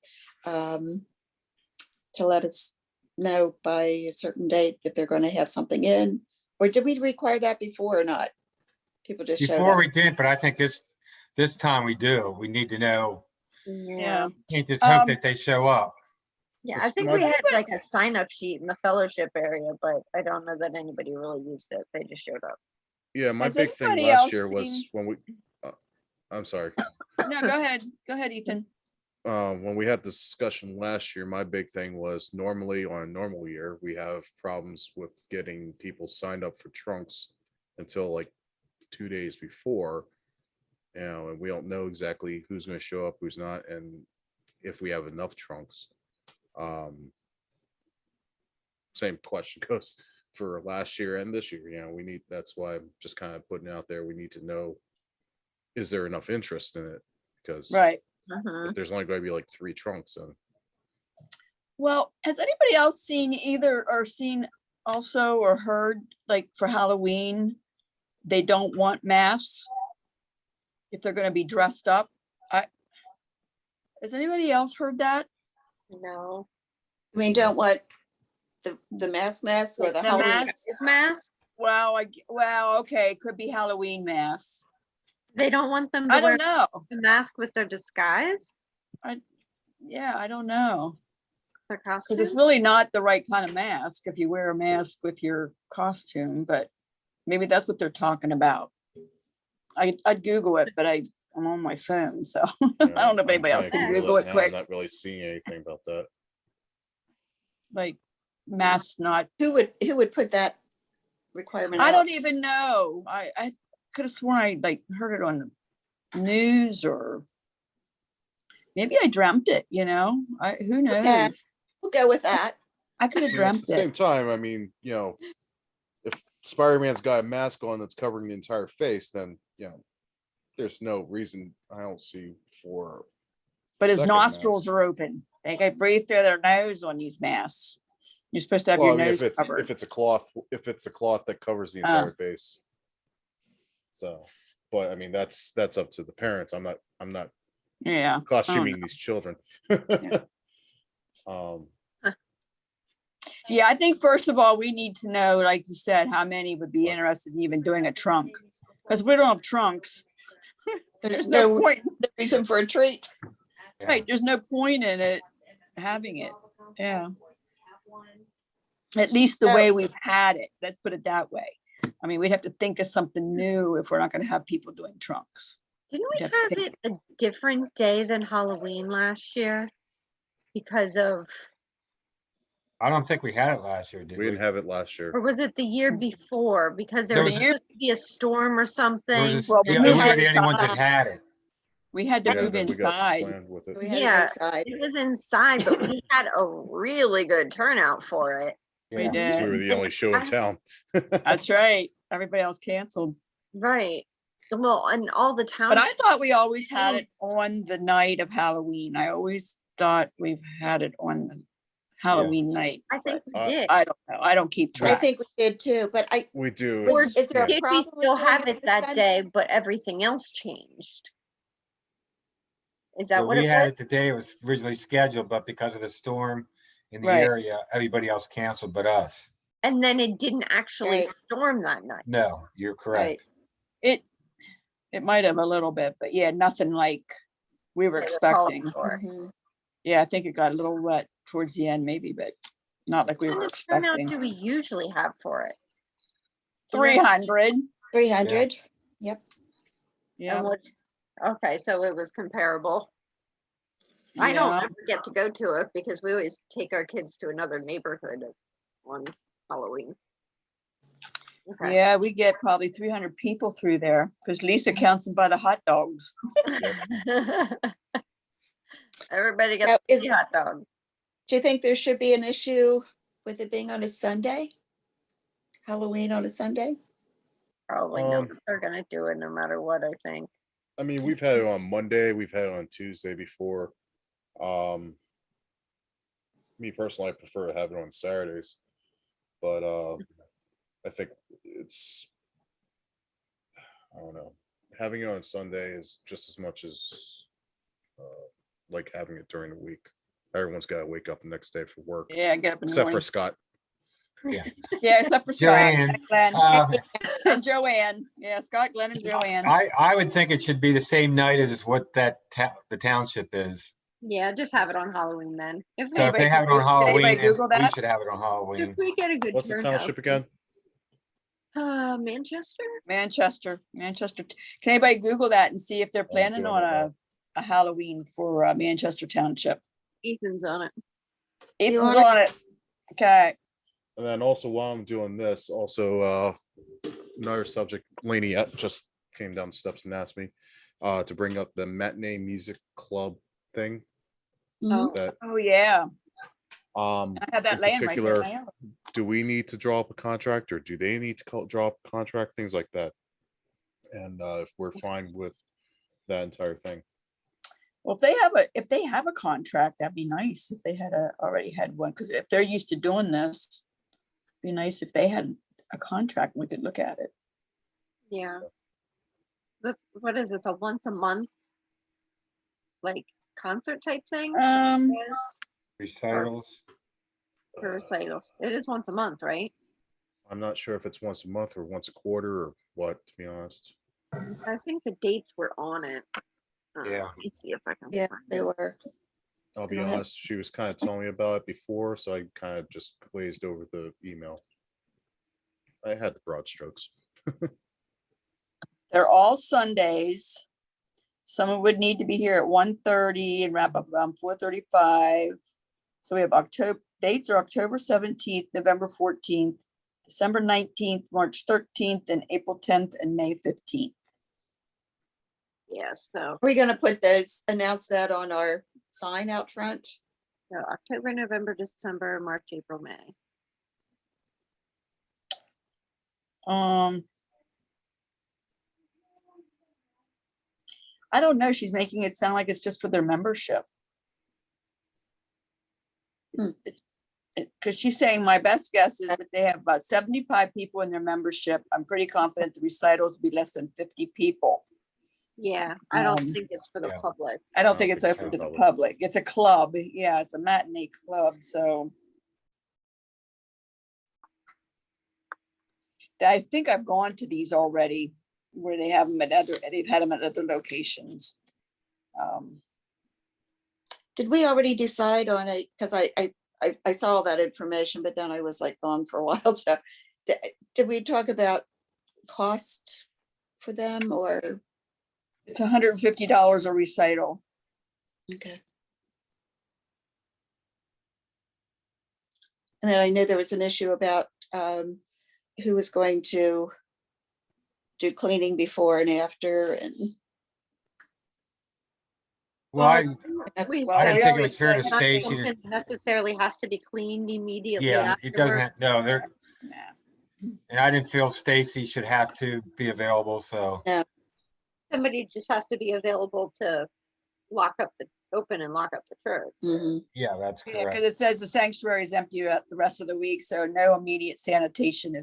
to let us know by a certain date if they're gonna have something in, or did we require that before or not? People just showed before up. we did, but I think this time we do. We need to know. yeah. Can't just hope Um, that they show up. Yeah, This I think might- we had like a sign up sheet in the fellowship area, but I don't know that anybody really used it. They just showed up. Yeah, my Has big thing anybody last else year was seen- when we, I'm sorry. No, go ahead, Ethan. When we had this discussion last year, my big thing was normally on a normal year, we have problems with getting people signed up for trunks until like 2 days before. And we don't know exactly who's going to show up, who's not, and if we have enough trunks. Same question goes for last year and this year. That's why I'm just kind of putting it out there. We need to know, is there enough interest in it? Because Right. Mhm. if there's only going to be like 3 trunks, then Well, has anybody else seen either or seen also or heard like for Halloween, they don't want masks if they're gonna be dressed up? Has anybody else heard that? No. I mean, don't want the mask or the The Halloween. mask? Is mask? Well, okay, it could be Halloween masks. They don't want them to I wear don't know. the mask with their disguise, Yeah, I don't know. their Because costume. it's really not the right kind of mask if you wear a mask with your costume, but maybe that's what they're talking about. I'd Google it, but I'm on my phone, so I don't know if anybody else can Google it now. I'm quick, not really seeing anything about that. like masks not, Who would put that requirement I out? don't even know. I could have sworn I like heard it on the news or maybe I dreamt it, who knows? We'll go with that. I could have At dreamt the same it. time, I mean, if Spider-Man's got a mask on that's covering the entire face, then there's no reason I don't see for. But his second nostrils mask. are open. They can breathe through their nose on these masks. You're supposed to have Well, your I mean, nose if covered. it's a cloth, that covers the entire face. So, but I mean, that's up to the parents. I'm not Yeah. costuming these children. Yeah, I think first of all, we need to know, like you said, how many would be interested in even doing a trunk. Because if we don't have trunks, There's there's no no point, reason for a treat. Yeah. right? There's no point in it, having it. Yeah. At least the No. way we've had it. Let's put it that way. I mean, we'd have to think of something new if we're not going to have people doing trunks. Didn't we We'd have to have it a different day than Halloween last year? Because of, I don't think we had it last year, did We we? didn't have it last year. or was it the year before? Because there There was was a- supposed to be a storm or It was something. just- Well, yeah, we we were had the only ones that inside. had it. We had to Yeah, move then we got inside. slammed with it. We had it Yeah. inside. It was inside, but we had a really good turnout for it. We Yeah. Because we were did. the only show in town. That's right. Everybody else canceled. Right. Well, and all the towns. But I thought we always had it on the night of Halloween. I always thought we've had it on the Halloween night. I think we Uh, did. I don't know. I don't keep I track. think we did too, but We do. Or is there a did we problem with still doing have it it on a that Sunday? day, but everything else changed? Is that Well, what we it had was? it the day it was originally scheduled, but because of the storm in the Right. area, everybody else canceled but us. And then it didn't actually Right. storm that night. No, you're correct. It might have a little bit, but yeah, nothing like we were They were calling expecting. for. Mhm. Yeah, I think it got a little wet towards the end maybe, but not like we How were much turnout expecting. do we usually have for it? Do you know? 300. 300. Yep. Yeah. And what, okay, so it was comparable. I don't Yeah. ever get to go to it because we always take our kids to another neighborhood on Halloween. Okay. Yeah, we get probably 300 people through there because Lisa counts them by the hot dogs. Everybody Now, gets is- a hot dog. Do you think there should be an issue with it being on a Sunday? Halloween on a Sunday? Probably no, Um, they're gonna do it no matter what, I think. I mean, we've had it on Monday, we've had it on Tuesday before. Me personally, I prefer to have it on Saturdays, but I think it's, I don't know, having it on Sunday is just as much as like having it during the week. Everyone's got to wake up the next day for work, Yeah, get up in the except for morning. Scott. Yeah, except for Scott, Joanne, Glenn, uh, and Joanne. Yeah, Scott, Glenn, and Joanne. I would think it should be the same night as what the township is. Yeah, just have it on Halloween then. If So if we, they have it on Can Halloween, anybody then Google we that? should have it on if Halloween. we get a good What's the turnout. township again? Manchester? Manchester. Can anybody Google that and see if they're I'm planning doing on it now. a Halloween for Manchester Township? Ethan's on it. Ethan's are? on it. Okay. And then also while I'm doing this, also another subject, Lainey just came down the steps and asked me to bring up the matinee music club thing Mhm. that Oh, yeah. I I have that laying right there. now. do we need to draw up a contract or do they need to draw up a contract, things like that? And if we're fine with that entire thing. Well, if they have a contract, that'd be nice if they had already had one, because if they're used to doing this, it'd be nice if they had a contract, we could look at it. Yeah. What is this, a once a month? Like concert type thing? Yes, Recitals. for recitals. It is once a month, right? I'm not sure if it's once a month or once a quarter or what, to be honest. I think the dates were on it. Yeah. Let me see if I can. Yeah, find they it. were. I'll be I don't have- honest, she was kind of telling me about it before, so I kind of just glazed over the email. I had the broad strokes. They're all Sundays. Someone would need to be here at 1:30 and wrap up around 4:35. So we have dates are October 17th, November 14th, December 19th, March 13th, and April 10th and May 15th. Yeah, so We're gonna announce that on our sign out front. October, November, December, March, April, May. I don't know. She's making it sound like it's just for their membership. It's because she's saying my best guess is that they have about 75 people in their membership. I'm pretty confident the recitals will be less than 50 people. Yeah, I don't Um, think it's for the yeah. public. I don't think it's think it's open for to the the public. It's a club. Yeah, it's a matinee club. So I think I've gone to these already where they've had them at other locations. Did we already decide on it? Because I saw all that information, but then I was like gone for a while. So did we talk about cost for them or? It's $150 a recital. Okay. And then I know there was an issue about who was going to do cleaning before and after and. Well, I We Well, I said didn't we think it already was fair to said not Stacy. something necessarily has to be cleaned immediately Yeah, it afterward. doesn't, no, there, Nah. and I didn't feel Stacy should have to be available, so. Somebody just has to be available to lock up the open and lock up the church. Mhm. Yeah, that's Yeah, because correct. it says the sanctuary is empty the rest of the week, so no immediate sanitation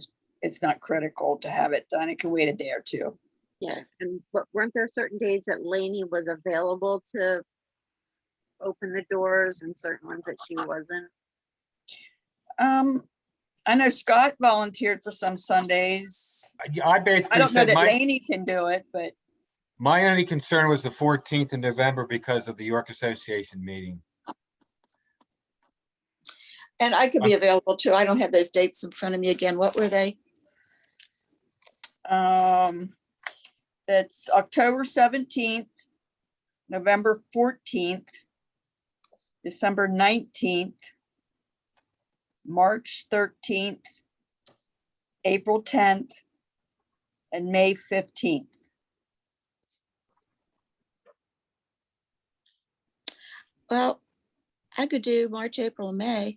it's not critical to have it done. It can wait a day or two. Yeah, and but weren't there certain days that Lainey was available to open the doors and certain ones that she wasn't? I know Scott volunteered for some Sundays. I I basically don't know said that my, Laney can do it, but my only concern was the 14th of November because of the York Association meeting. And I could be available too. I don't have those dates in front of me again. What were they? that's October 17th, November 14th, December 19th, March 13th, April 10th, and May 15th. Well, I could do March, April, and May.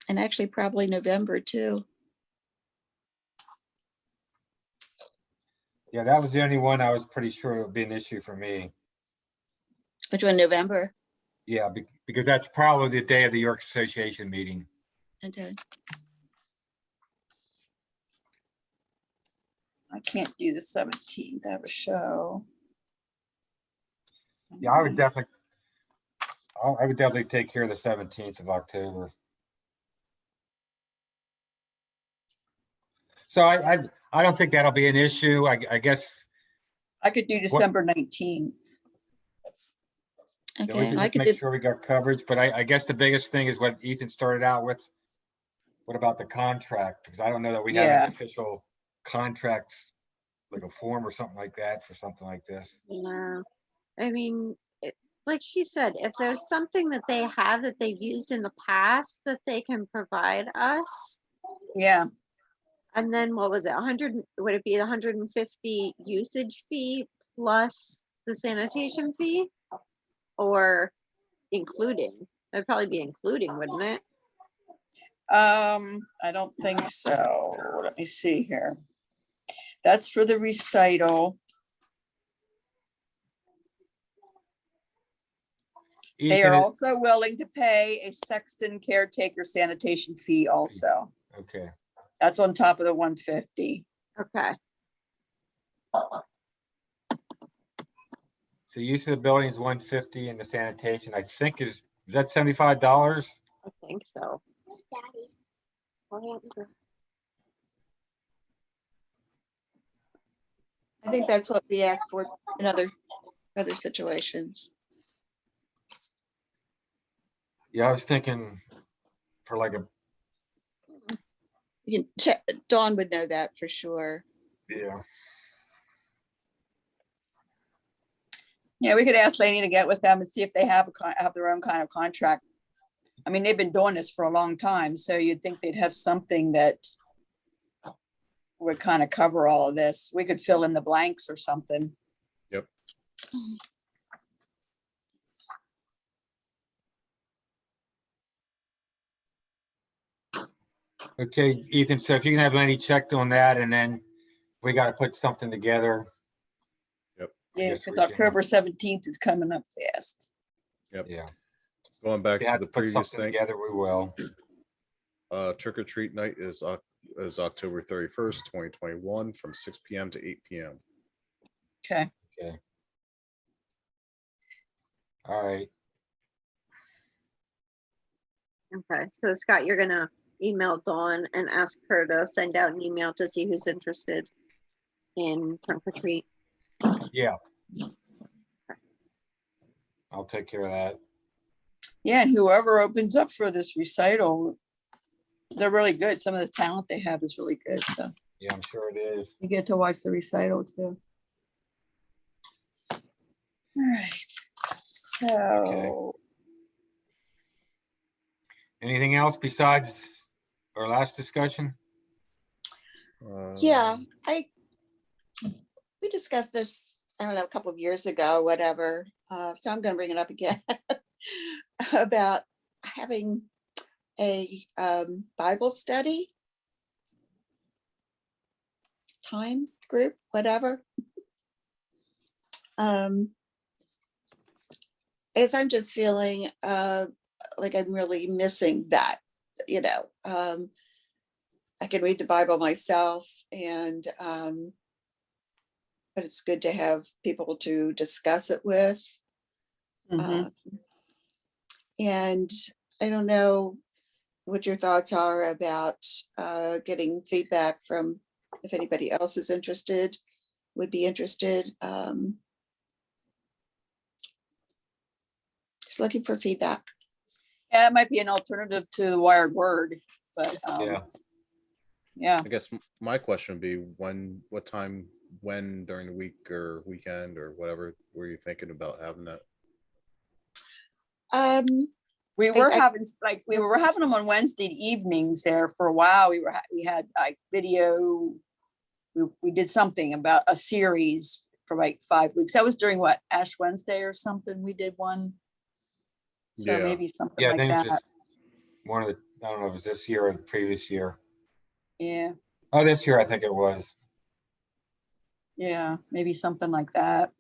And actually probably November too. Yeah, that was the only one I was pretty sure it would be an issue for me. Which one, November? Yeah, because that's probably the day of the York Association meeting. Okay. I can't do the 17th. I have a show. Yeah, I would definitely take care of the 17th of October. So I don't think that'll be an issue. I guess I could do December 19th. that we Okay. can I just could make do, sure we got coverage, but I guess the biggest thing is what Ethan started out with. What about the contract? Because I don't know that we have Yeah. any official contracts, like a form or something like that for something like this. Yeah, I mean, like she said, if there's something that they have that they've used in the past that they can provide us, Yeah, and then what was it, 100, would it be 150 usage fee plus the sanitation fee? Or including? It'd probably be including, wouldn't it? I don't think so. Let me see here. That's for the recital. They are Ethan, also willing to pay a sexton caretaker sanitation fee also. okay. That's on top of the 150. Okay, So use of the building is 150 and the sanitation, I think is that $75? I think so. Daddy. I think that's what we asked for in other situations. Yeah, I was thinking for like a, You can check, Dawn would know that for sure. yeah. Yeah, we could ask Laney to get with them and see if they have have their own kind of contract. I mean, they've been doing this for a long time, so you'd think they'd have something that would kind of cover all of this. We could fill in the blanks or something. Yep. Okay, Ethan, so if you can have Lenny checked on that and then we got to put something together. I Yeah, guess because we can- October 17th is coming up fast. Yeah. Going back We to have the to put previous something thing, together, we will. trick or treat night is October 31st, 2021 from 6 PM to 8 PM. Okay. Okay. All right. Okay, so Scott, you're gonna email Dawn and ask her to send out an email to see who's interested in trunk or treat. Yeah. I'll take care of that. Yeah, and whoever opens up for this recital, they're really good. Some of the talent they have is really good. So Yeah, I'm sure it is. you get to watch the recital too. All right. So Anything else besides our last discussion? Yeah, we discussed this, I don't know, a couple of years ago, whatever. So I'm going to bring it up again about having a Bible study. time group, whatever. As I'm just feeling like I'm really missing that, you know. I can read the Bible myself, and but it's good to have people to discuss it with. Mhm. And I don't know what your thoughts are about getting feedback from, if anybody else is interested, would be interested. Just looking for feedback. Yeah, it might be an alternative to the wired word, but Yeah. yeah. I guess my question would be what time, when during the week or weekend or whatever, were you thinking about having that? We were I- having we were having them on Wednesday evenings there for a while. We had like video. We did something about a series for like 5 weeks. That was during what, Ash Wednesday or something. We did one. So Yeah. maybe something Yeah, I like think it's that. just one of the, I don't know if it was this year or the previous year. Yeah, Oh, this year I think it was. yeah, maybe something like that.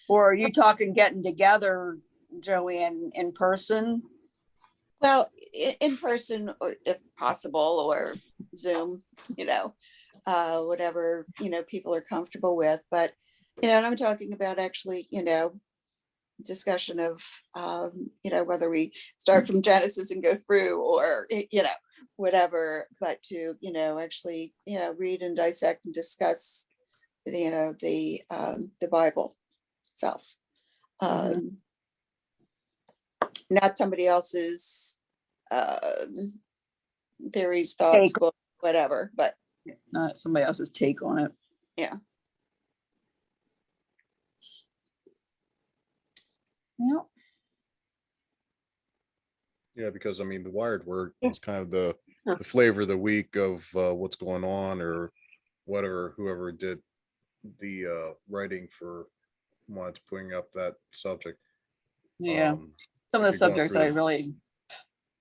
Or are you talking getting together, Joanne, in person? Well, in person, or if possible, or Zoom, you know, whatever, you know, people are comfortable with. But, you know, and I'm talking about actually, you know, discussion of, you know, whether we start from Genesis and go through, or, you know, whatever, but to, you know, actually, you know, read and dissect and discuss, you know, the Bible itself. Mhm. Not somebody else's theories, thoughts, Take. book, whatever, but Not somebody else's take on it. yeah. Yeah. Yeah, because I mean, the wired word is kind of the flavor of the week of what's going on, or whatever, whoever did the writing for wanted to bring up that subject. Yeah. Some of if the you're going subjects I through- really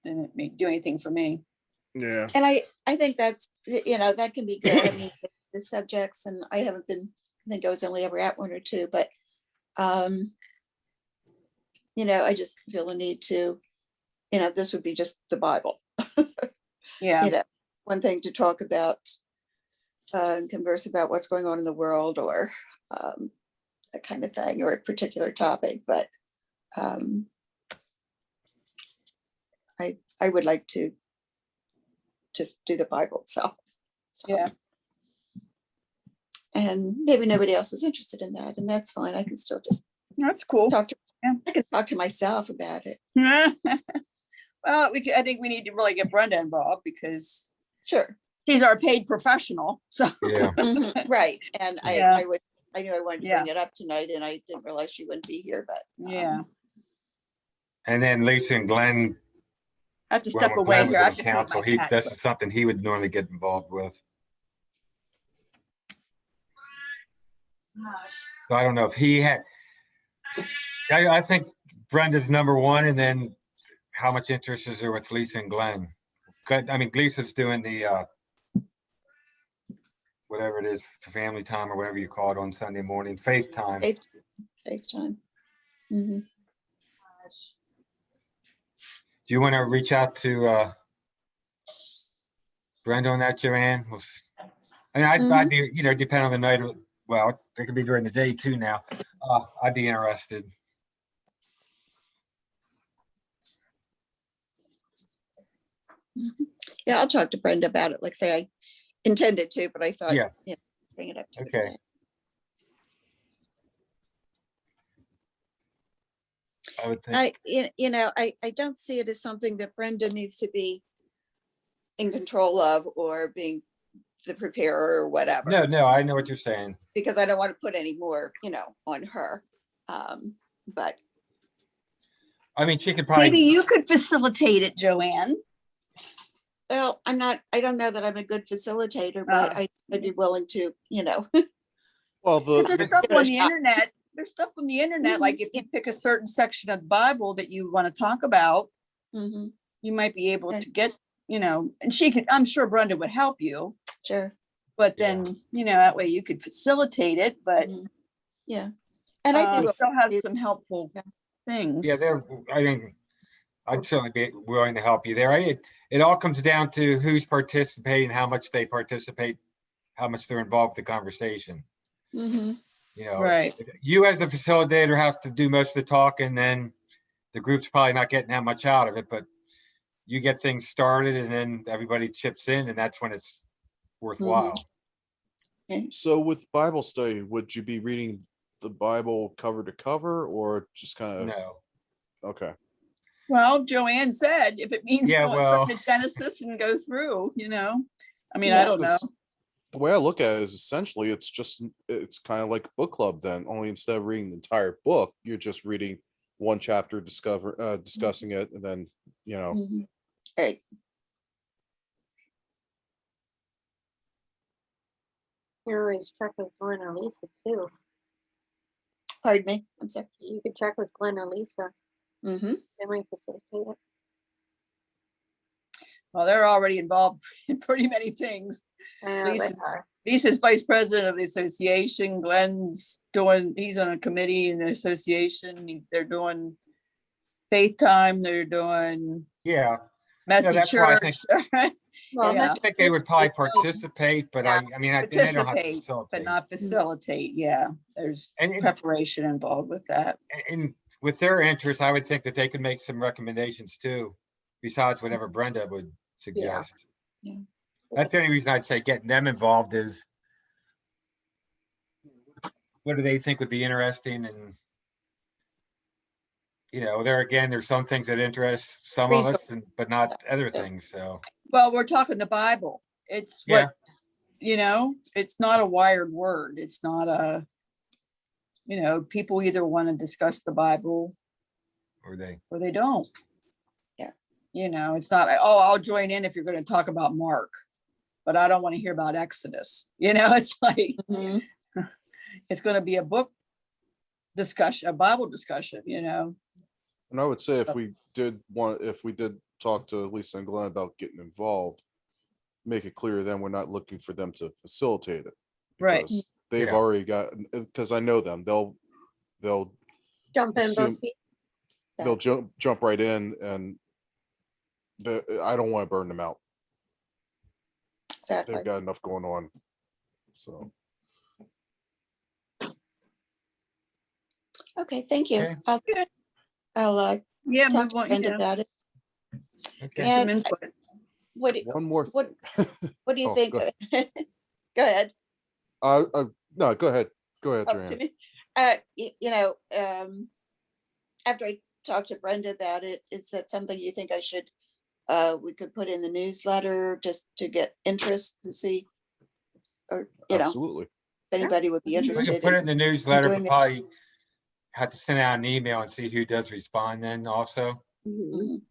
didn't do anything for me. Yeah. And I think that's, you know, that can be good. I mean, the subjects, and I haven't been, I think I was only ever at one or two, but you know, I just feel a need to, you know, this would be just the Bible. Yeah. You know, one thing to talk about and converse about what's going on in the world, or that kind of thing, or a particular topic, but I would like to just do the Bible itself. So, Yeah. and maybe nobody else is interested in that, and that's fine. I can still just That's cool. talk to, Yeah. I can talk to myself about it. Well, I think we need to really get Brenda involved because Sure. she's our paid professional. So Yeah. Mhm, right. And Yeah. I knew I wanted to Yeah. bring it up tonight, and I didn't realize she wouldn't be here, but yeah, And then Lisa and Glenn, I have to when step away Glenn was here. I have on to flip council, my he, hat, this but- is something he would normally get involved with. So I don't know if he had, I think Brenda's number one, and then how much interest is there with Lisa and Glenn? I mean, Lisa's doing the, whatever it is, family time or whatever you call it on Sunday morning, faith time. Faith time. Mhm. Do you want to reach out to Brenda on that, Joanne? I mean, I'd be, you know, depending on the night, well, it could be during the day too now. I'd be interested. Yeah, I'll talk to Brenda about it. Like say I intended to, but I thought, Yeah. you know, bring it up to her Okay. tonight. I would think, You know, I don't see it as something that Brenda needs to be in control of, or being the preparer or whatever. no, I know what you're saying. Because I don't want to put any more, you know, on her. But I mean, she could Maybe probably, you could facilitate it, Joanne. well, I don't know that I'm a good facilitator, but I'd be willing to, you know. Well, Because there's stuff Give it a on the shot. internet. There's stuff on the internet, like if you pick a certain section of the Bible that you want to talk about, Mhm. you might be able Okay. to get, you know, and she could, I'm sure Brenda would help you, Sure. but Yeah. then, you know, that way you could facilitate it, but Mhm. Yeah. And I'd be willing still have to- some helpful Yeah. things. Yeah, I think I'd certainly be willing to help you there. It all comes down to who's participating, how much they participate, how much they're involved with the conversation. Mhm. You know, Right. you as a facilitator have to do most of the talk, and then the group's probably not getting that much out of it, but you get things started and then everybody chips in, and that's when it's worthwhile. So with Bible study, would you be reading the Bible cover to cover or just kind of, No. okay. Well, Joanne said, if it means Yeah, start well, at Genesis and go through, you know, I mean, Yeah. I don't know. The way I look at it is essentially it's kind of like book club then, only instead of reading the entire book, you're just reading one chapter, discussing it, and then, you know, Mhm. Right. You always check with Glenn or Lisa too. Pardon me. I'm sorry. You could check with Glenn or Lisa. Mm-hmm. They might facilitate it. Well, they're already involved in pretty many things. I know they Lisa's- are. Lisa's vice president of the association. Glenn's he's on a committee in the association. They're doing faith time. They're doing yeah, messy that's why I church. think- Well, Yeah. I think they would probably participate, but Yeah. I mean, they don't have to Participate, but facilitate. not facilitate. Yeah, there's And, preparation involved with that. and with their interest, I would think that they could make some recommendations too, besides whatever Brenda would suggest. Yeah. That's the only reason I'd say getting them involved is what do they think would be interesting, and you know, there's some things that interest some of us, but not other things. So Well, we're talking the Bible. It's Yeah. what, you know, it's not a wired word. It's not a, you know, people either want to discuss the Bible or they, or they don't. Yeah. You know, it's not, oh, I'll join in if you're going to talk about Mark, but I don't want to hear about Exodus. You know, it's like, Mhm. it's going to be a book discussion, a Bible discussion, you know. and I would say if we did talk to Lisa and Glenn about getting involved, make it clear then we're not looking for them to facilitate it. Right. because They've Yeah. already got, because I know them, they'll Jump in assume- both feet. they'll jump right in, and I don't want to burn them out. Exactly. They've got enough going on. So Okay. Thank you. Okay. I'll Yeah, talk move to on. Brenda Yeah, about it. okay. get some And input. What do one more. what- what do you Oh, think? go Go ahead. No, go ahead. Go ahead, Oh, to Joanne. me. You know, after I talked to Brenda about it, is that something you think we could put in the newsletter just to get interest to see? Or, you know, Absolutely. if anybody would be We interested can put it in the newsletter, doing but it. probably have to send out an email and see who does respond then also. Mhm.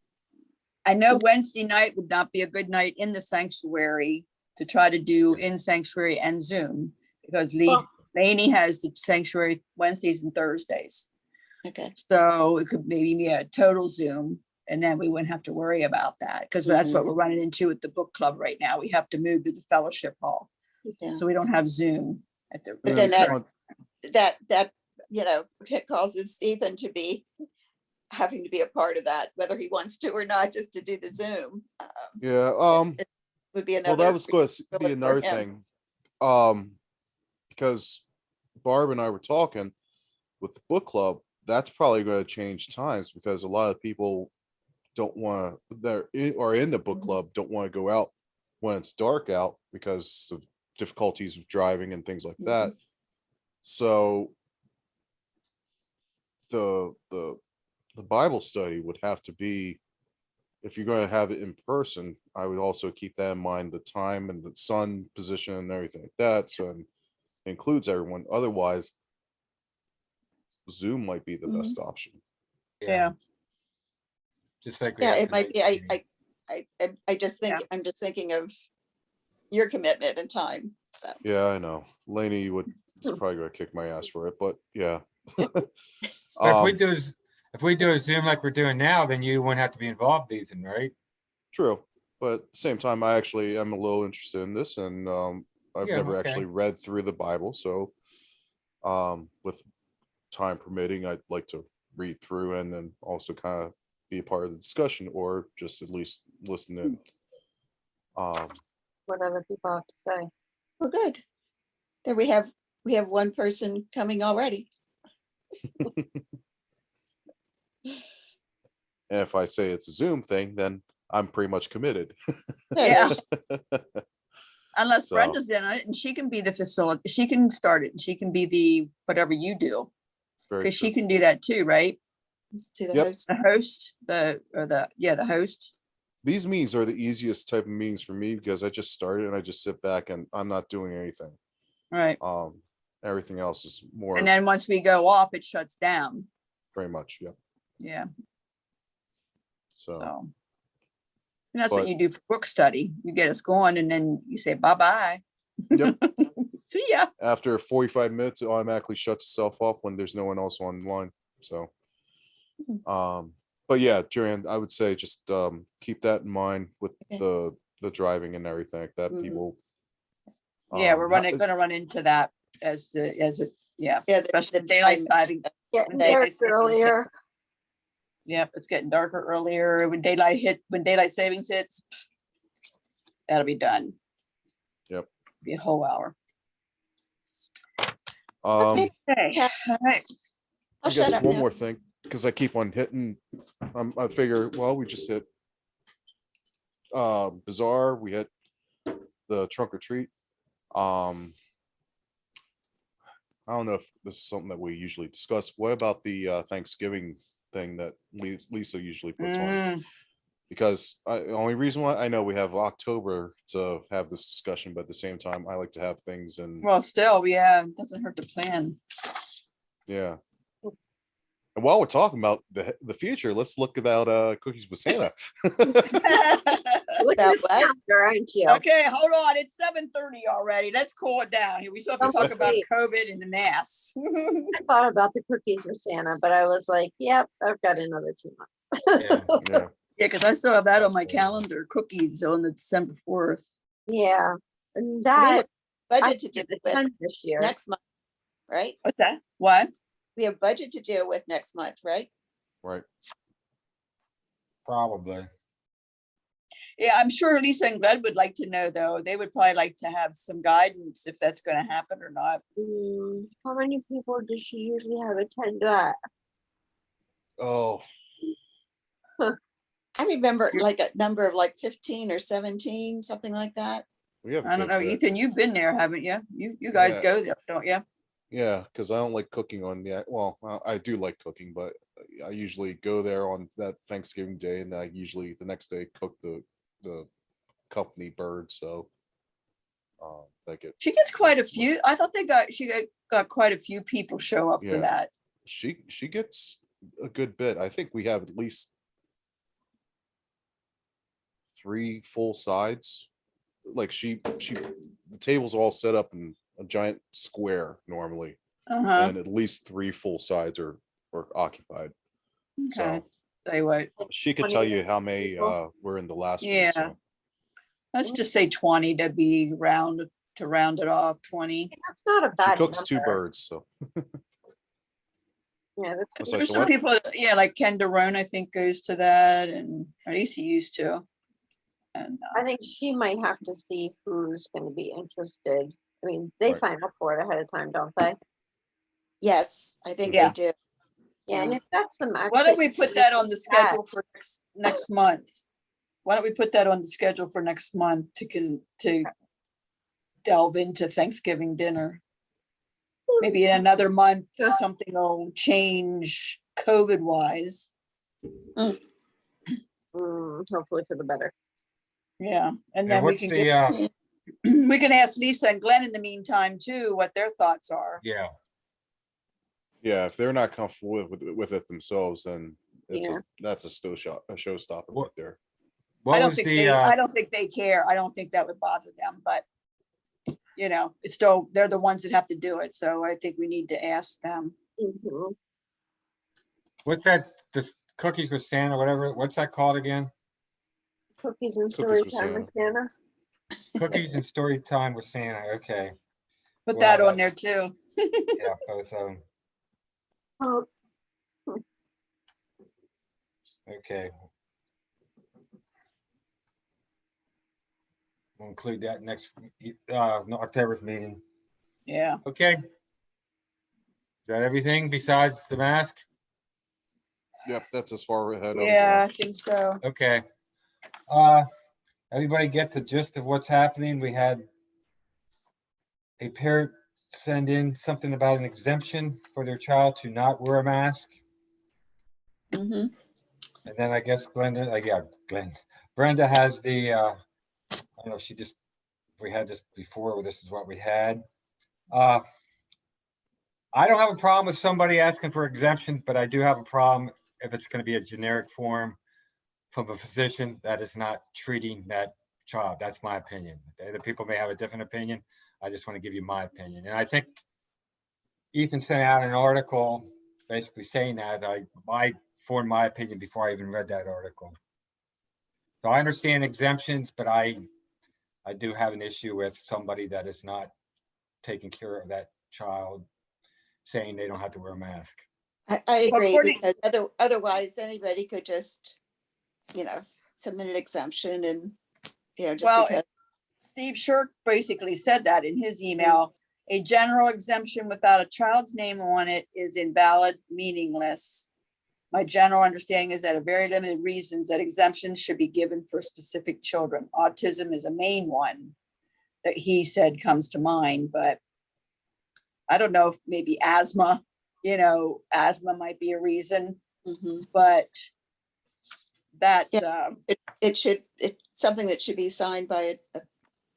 I know Wednesday night would not be a good night in the sanctuary to try to do in sanctuary and Zoom because Lainey has the sanctuary Wednesdays and Thursdays. Okay. So it could maybe be a total Zoom and then we wouldn't have to worry about that because that's what we're running into at the book club right now. We have to move to the fellowship hall. Yeah. So we don't have Zoom at the. But then that you know, it causes Ethan to be having to be a part of that, whether he wants to or not, just to do the Zoom. Yeah. Would be Well, another. that was going to be responsibility another for him. thing. Because Barb and I were talking with the book club, that's probably going to change times because a lot of people don't want to, or in the book club don't want to go out when it's dark out because of difficulties of driving and things like that. So the Bible study would have to be, if you're going to have it in person, I would also keep that in mind, the time and the sun position and everything like that. So it includes everyone. Otherwise, Zoom might be the best option. Yeah. Just like. we Yeah, have it might be. tonight. I just think, Yeah. I'm just thinking of your commitment and time. So, Yeah, I know. Lainey is probably going to kick my ass for it, but yeah. But if we do a Zoom like we're doing now, then you wouldn't have to be involved, Ethan, right? True. but at the same time, I actually am a little interested in this, and I've Yeah, never okay. actually read through the Bible, so with time permitting, I'd like to read through and then also kind of be a part of the discussion, or just at least listen in. What other people have to say. Well, good. There we have one person coming already. And if I say it's a Zoom thing, then I'm pretty much committed. There Yeah. it is. Unless So- Brenda's in it and she can be the facility, she can start it and she can be the, whatever you do. Very Cause she true. can do that too, right? To the Yep. host. The host, the host. These meetings are the easiest type of meetings for me because I just started and I just sit back and I'm not doing anything. Right. Everything else is more And then once we go off, it shuts down. very much, yeah. Yeah. So So. And that's what But- you do for book study. You get us going and then you say, bye-bye. Yep. See ya. after 45 minutes, it automatically shuts itself off when there's no one else online. So, but yeah, Joanne, I would say just keep that in mind with Okay. the driving and everything like that. Mhm. People. Yeah, we're ha- gonna run into that as it, yeah, Yeah, especially the daylight time- saving. Getting They- dark they say it's earlier. Yep, it's getting darker earlier. When daylight savings hits, that'll be done. Yep. Be a whole hour. Okay. Okay, Yeah. all right. I I'll shut guess up one now. more thing, because I keep on hitting. I figure, well, we just hit Bazaar, we hit the trunk or treat. I don't know if this is something that we usually discuss. What about the Thanksgiving thing that Lisa usually puts on? Mm, Because the only reason why I know we have October to have this discussion, but at the same time, I like to have things and well, still, yeah, it doesn't hurt to plan. yeah. And while we're talking about the future, let's look about cookies with Santa. Look About at the what? calendar, aren't you? Okay, hold on. It's 7:30 already. Let's cool it down here. We still have to talk about Wait. COVID and the masks. I thought about the cookies with Santa, but I was like, yep, I've got another 2 months. Yeah. Yeah. Yeah, because I still have that on my Okay. calendar, cookies on the December 4th. Yeah, and We that, have I budget to did deal the with 10th this year. next month, right? What's that? What? We have budget to deal with next month, right? Right. Probably. Yeah, I'm sure Lisa and Glenn would like to know, though. They would probably like to have some guidance if that's going to happen or not. How many people does she usually have attend that? Oh, I remember like a number of like 15 or 17, something like that. we have. a I don't good know, bit. Ethan, you've been there, haven't you? You guys Yeah. go there, don't you? Yeah, because I don't like cooking on the, well, I do like cooking, but I usually go there on that Thanksgiving day, and I usually the next day cook the company bird. So, like it, She gets quite a few. I thought she got quite a few people show up for Yeah. that. she gets a good bit. I think we have at least 3 full sides. Like the table's all set up in a giant square normally, Uh-huh. and at least 3 full sides are occupied. Okay. So Tell you what, she could 20 tell you how many people. were in the last one. Yeah. So. let's just say 20 to be round it off, 20. That's not a She bad cooks 2 number. birds, so Yeah, that's I'm sorry, There's so some what? people, yeah, like Ken Derone, I think goes to that, and at least he used to. And I think she might have to see who's going to be interested. I mean, they Right. sign up for it ahead of time, don't they? Yes, I think Yeah. they do. Yeah, and Yeah. if that's the max. why don't we put that on the that. schedule for next month? Why don't we put that on the schedule for next month to delve into Thanksgiving dinner? Maybe in another month, something will change COVID wise. Hopefully for the better. Yeah, and Yeah, then we what's can the, get, we can ask Lisa and Glenn in the meantime too, what their thoughts are. yeah, Yeah, if they're not comfortable with it themselves, then Yeah. that's a showstopper right What- there. I what don't was think the, I don't think they care. I don't think that would bother them, but you know, it's still, they're the ones that have to do it. So I think we need to ask them. Mhm. what's that, this cookies with Santa, whatever, what's that called again? Cookies and Cookies story with time with Santa. Cookies and story time with Santa, okay. Put Well, that on there too. Yeah, both of them, Oh, okay. We'll include that next, October's meeting. Yeah. Okay. Is that everything besides the mask? Yep, that's as far ahead. Yeah, I think so. Okay. Everybody get the gist of what's happening? We had a parent send in something about an exemption for their child to not wear a mask. Mhm. And then I guess Brenda has the, I don't know, we had this before, this is what we had. I don't have a problem with somebody asking for exemption, but I do have a problem if it's gonna be a generic form from a physician that is not treating that child. That's my opinion. Other people may have a different opinion. I just want to give you my opinion. And I think Ethan sent out an article basically saying that. I formed my opinion before I even read that article. So I understand exemptions, but I do have an issue with somebody that is not taking care of that child, saying they don't have to wear a mask. I agree, according- because otherwise anybody could just, submit an exemption and, just Well, because. Steve Shirk basically said that in his email. A general exemption without a child's name on it is invalid, meaningless. My general understanding is that a very limited reasons that exemptions should be given for specific children. Autism is a main one that he said comes to mind, but I don't know if maybe asthma, asthma might be a reason, Mhm. but that, It's something that should be signed by a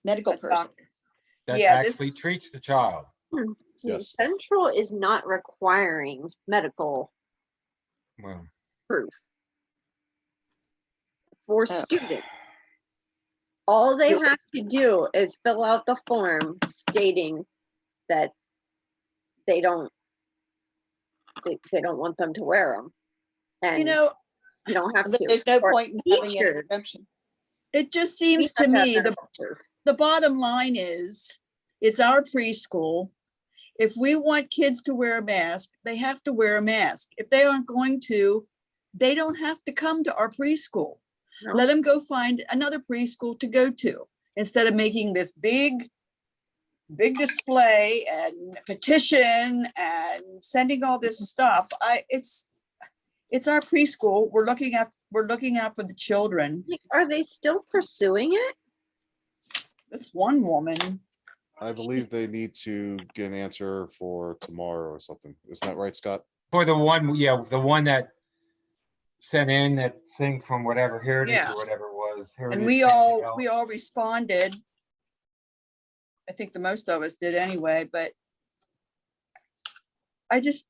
medical a person. doctor. That Yeah, actually this- treats the child. See, Yes. Central is not requiring medical Well, proof for Oh. students. All they You- have to do is fill out the form stating that they don't want them to wear them. And you don't have to. There's no Or point in having an teachers, exemption. it just we seems to have have me, the medical proof. bottom line is, it's our preschool. If we want kids to wear a mask, they have to wear a mask. If they aren't going to, they don't have to come to our preschool. No. Let them go find another preschool to go to, instead of making this big display and petition and sending all this stuff. It's our preschool. We're looking out for the children. Are they still pursuing it? This one woman, I believe they need to get an answer for tomorrow or something. Isn't that right, Scott? for the one that sent in that thing from whatever Heritage Yeah. or whatever it was. and Heritage we Family all Health. responded. I think the most of us did anyway, but I just,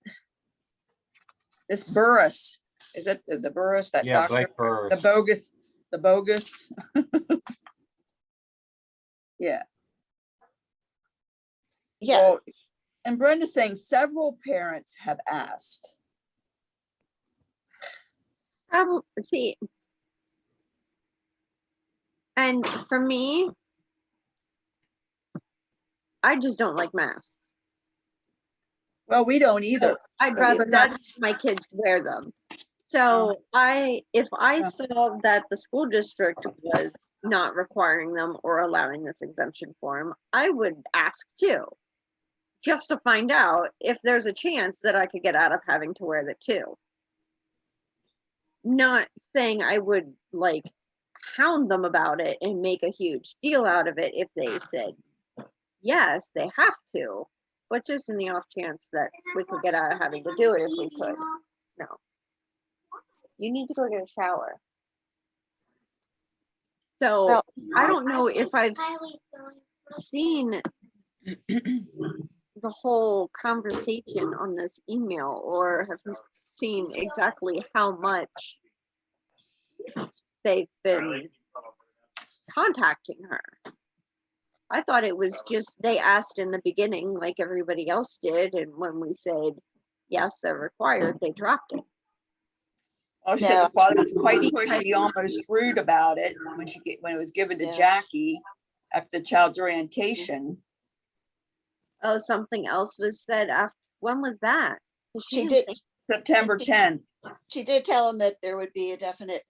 this Burris, is that the Burris, that Yeah, doctor? Blake Burris. The bogus. Yeah. Yeah, Well, and Brenda's saying several parents have asked. See, and for me, I just don't like masks. Well, we don't either. So I'd But rather not that's- have my kids wear them. So if I Yeah. saw that the school district was not requiring them or allowing this exemption form, I would ask too. Just to find out if there's a chance that I could get out of having to wear the two. Not saying I would like hound them about it and make a huge deal out of it if they said, yes, they have to, but just in the off chance that we could get out of having to do it if we could. No. You need to go get a shower. So Well, I don't know if I've Kylie's going. seen the whole conversation on this email or have seen exactly how much they've been contacting her. I thought it was just they asked in the beginning like everybody else did, and when we said yes, they're required, they dropped it. Oh, she said No. the father was quite pushy, almost rude about it when it was given to Yeah. Jackie after the child's orientation. Oh, something else was said after, when was that? 'Cause She didn't did, say- September 10th. she did tell him that there would be a definite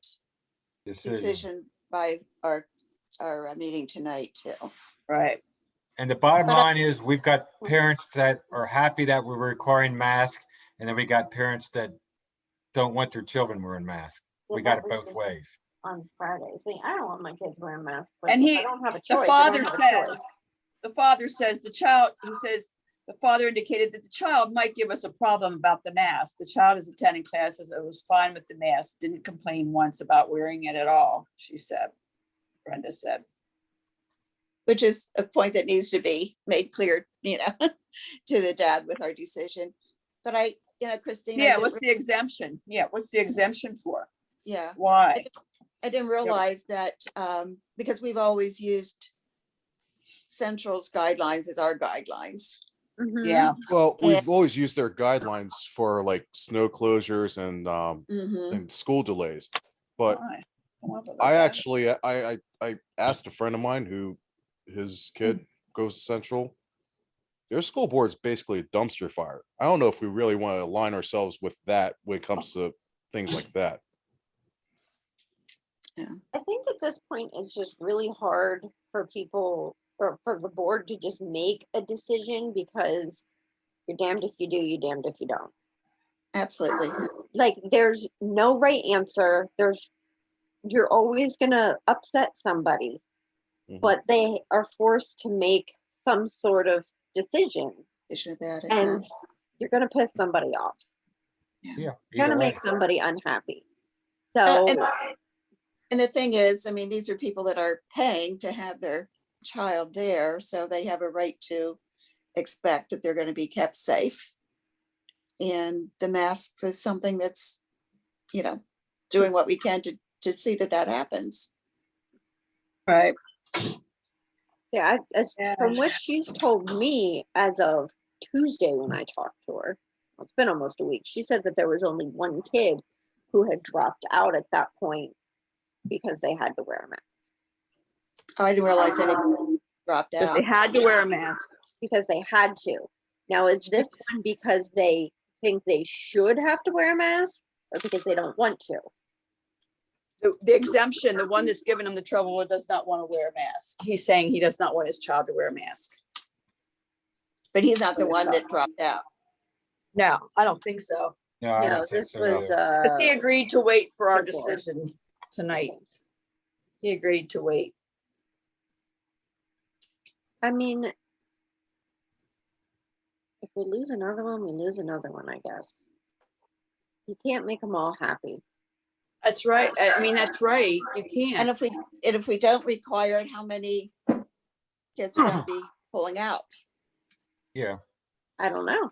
Decision. decision by our meeting tonight too. Right. And the bottom But, line is, we've got parents that are happy that we're requiring masks, and then we got parents that don't want their children wearing masks. We got it both ways. On Friday. See, I don't want my kids wearing masks. But And if I don't have a choice. The I father don't have a says, choice. the father indicated that the child might give us a problem about the mask. The child is attending classes. It was fine with the mask, didn't complain once about wearing it at all, she said. Brenda said. Which is a point that needs to be made clear, to the dad with our decision. But Christine. Yeah, what's the exemption? Yeah, what's the exemption for? Yeah, Why? I didn't realize that, because we've always used Central's guidelines as our guidelines. Mhm. Yeah, Well, Yeah. we've always used their guidelines for like snow closures and Mhm. school delays. But why? I actually I asked a friend of mine who his kid goes to Central. Their school board's basically a dumpster fire. I don't know if we really want to align ourselves with that when it comes to things like that. I think at this point it's just really hard for people or for the board to just make a decision because you're damned if you do, you're damned if you don't. Absolutely. Like there's no right answer. You're always gonna upset somebody, Mhm. but they are forced to make some sort of decision, Issue about it. and you're gonna piss somebody off. Yeah. You're either gonna way. make somebody unhappy. Uh, So And the thing is, these are people that are paying to have their child there, so they have a right to expect that they're going to be kept safe. And the masks is something that's, doing what we can to see that happens. Right. yeah, Yeah. from what she's told me as of Tuesday when I talked to her, it's been almost a week. She said that there was only one kid who had dropped out at that point because they had to wear a mask. Oh, I didn't realize anyone dropped Because out. they had to wear a mask. Because they had to. Now, is this one because they think they should have to wear a mask or because they don't want to? The exemption, the one that's giving him the trouble, does not want to wear a mask. He's saying he does not want his child to wear a mask. But he's not the one that dropped out. No, I don't think so. No, I No, don't think this so was either. But he agreed to wait for our the board. decision tonight. He agreed to wait. I mean, if we lose another one, we lose another one, I guess. You can't make them all happy. That's right. I mean, that's right. You And can't. if we don't require it, how many kids are going to be pulling out? Yeah, I don't know.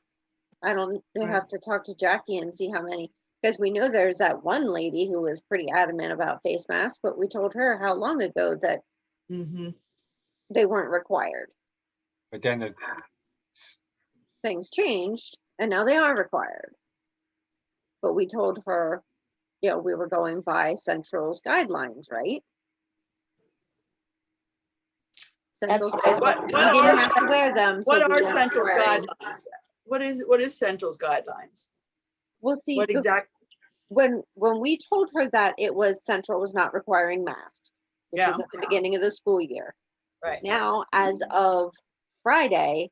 I don't Right. have to talk to Jackie and see how many, because we know there's that one lady who was pretty adamant about face masks, but we told her how long ago that Mhm. they weren't required. but then the Things changed and now they are required. But we told her, we were going by Central's guidelines, right? That's Central right. said we didn't have to wear them. What so we are weren't Central's wearing- guidelines? What is Central's guidelines? We'll see. What exactly? When we told her that it was Central was not requiring masks, which Yeah. was at the beginning of the school year. Right. Now, as of Friday,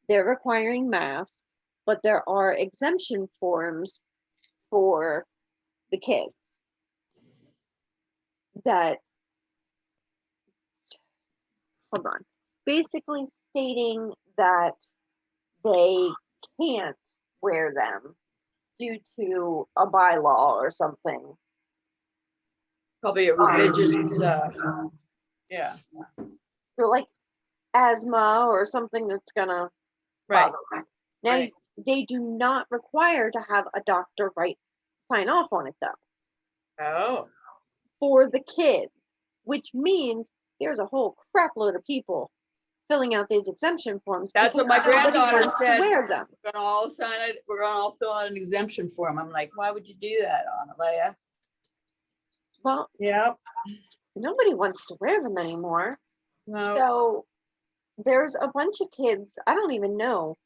they're requiring masks, but there are exemption forms for the kids that, hold on, basically stating that they can't wear them due to a bylaw or something. Probably a religious, yeah, So like asthma or something that's gonna right. bother them. Now, right. they do not require to have a doctor sign off on it though, Oh, for the kids, which means there's a whole crap load of people filling out these exemption forms. That's what because my nobody granddaughter wants to said. Wear them. we're gonna all sign it. We're gonna all fill out an exemption form. I'm like, why would you do that, Leia? Well, Yeah, nobody wants to wear them anymore. no, So there's a bunch of kids, I don't even know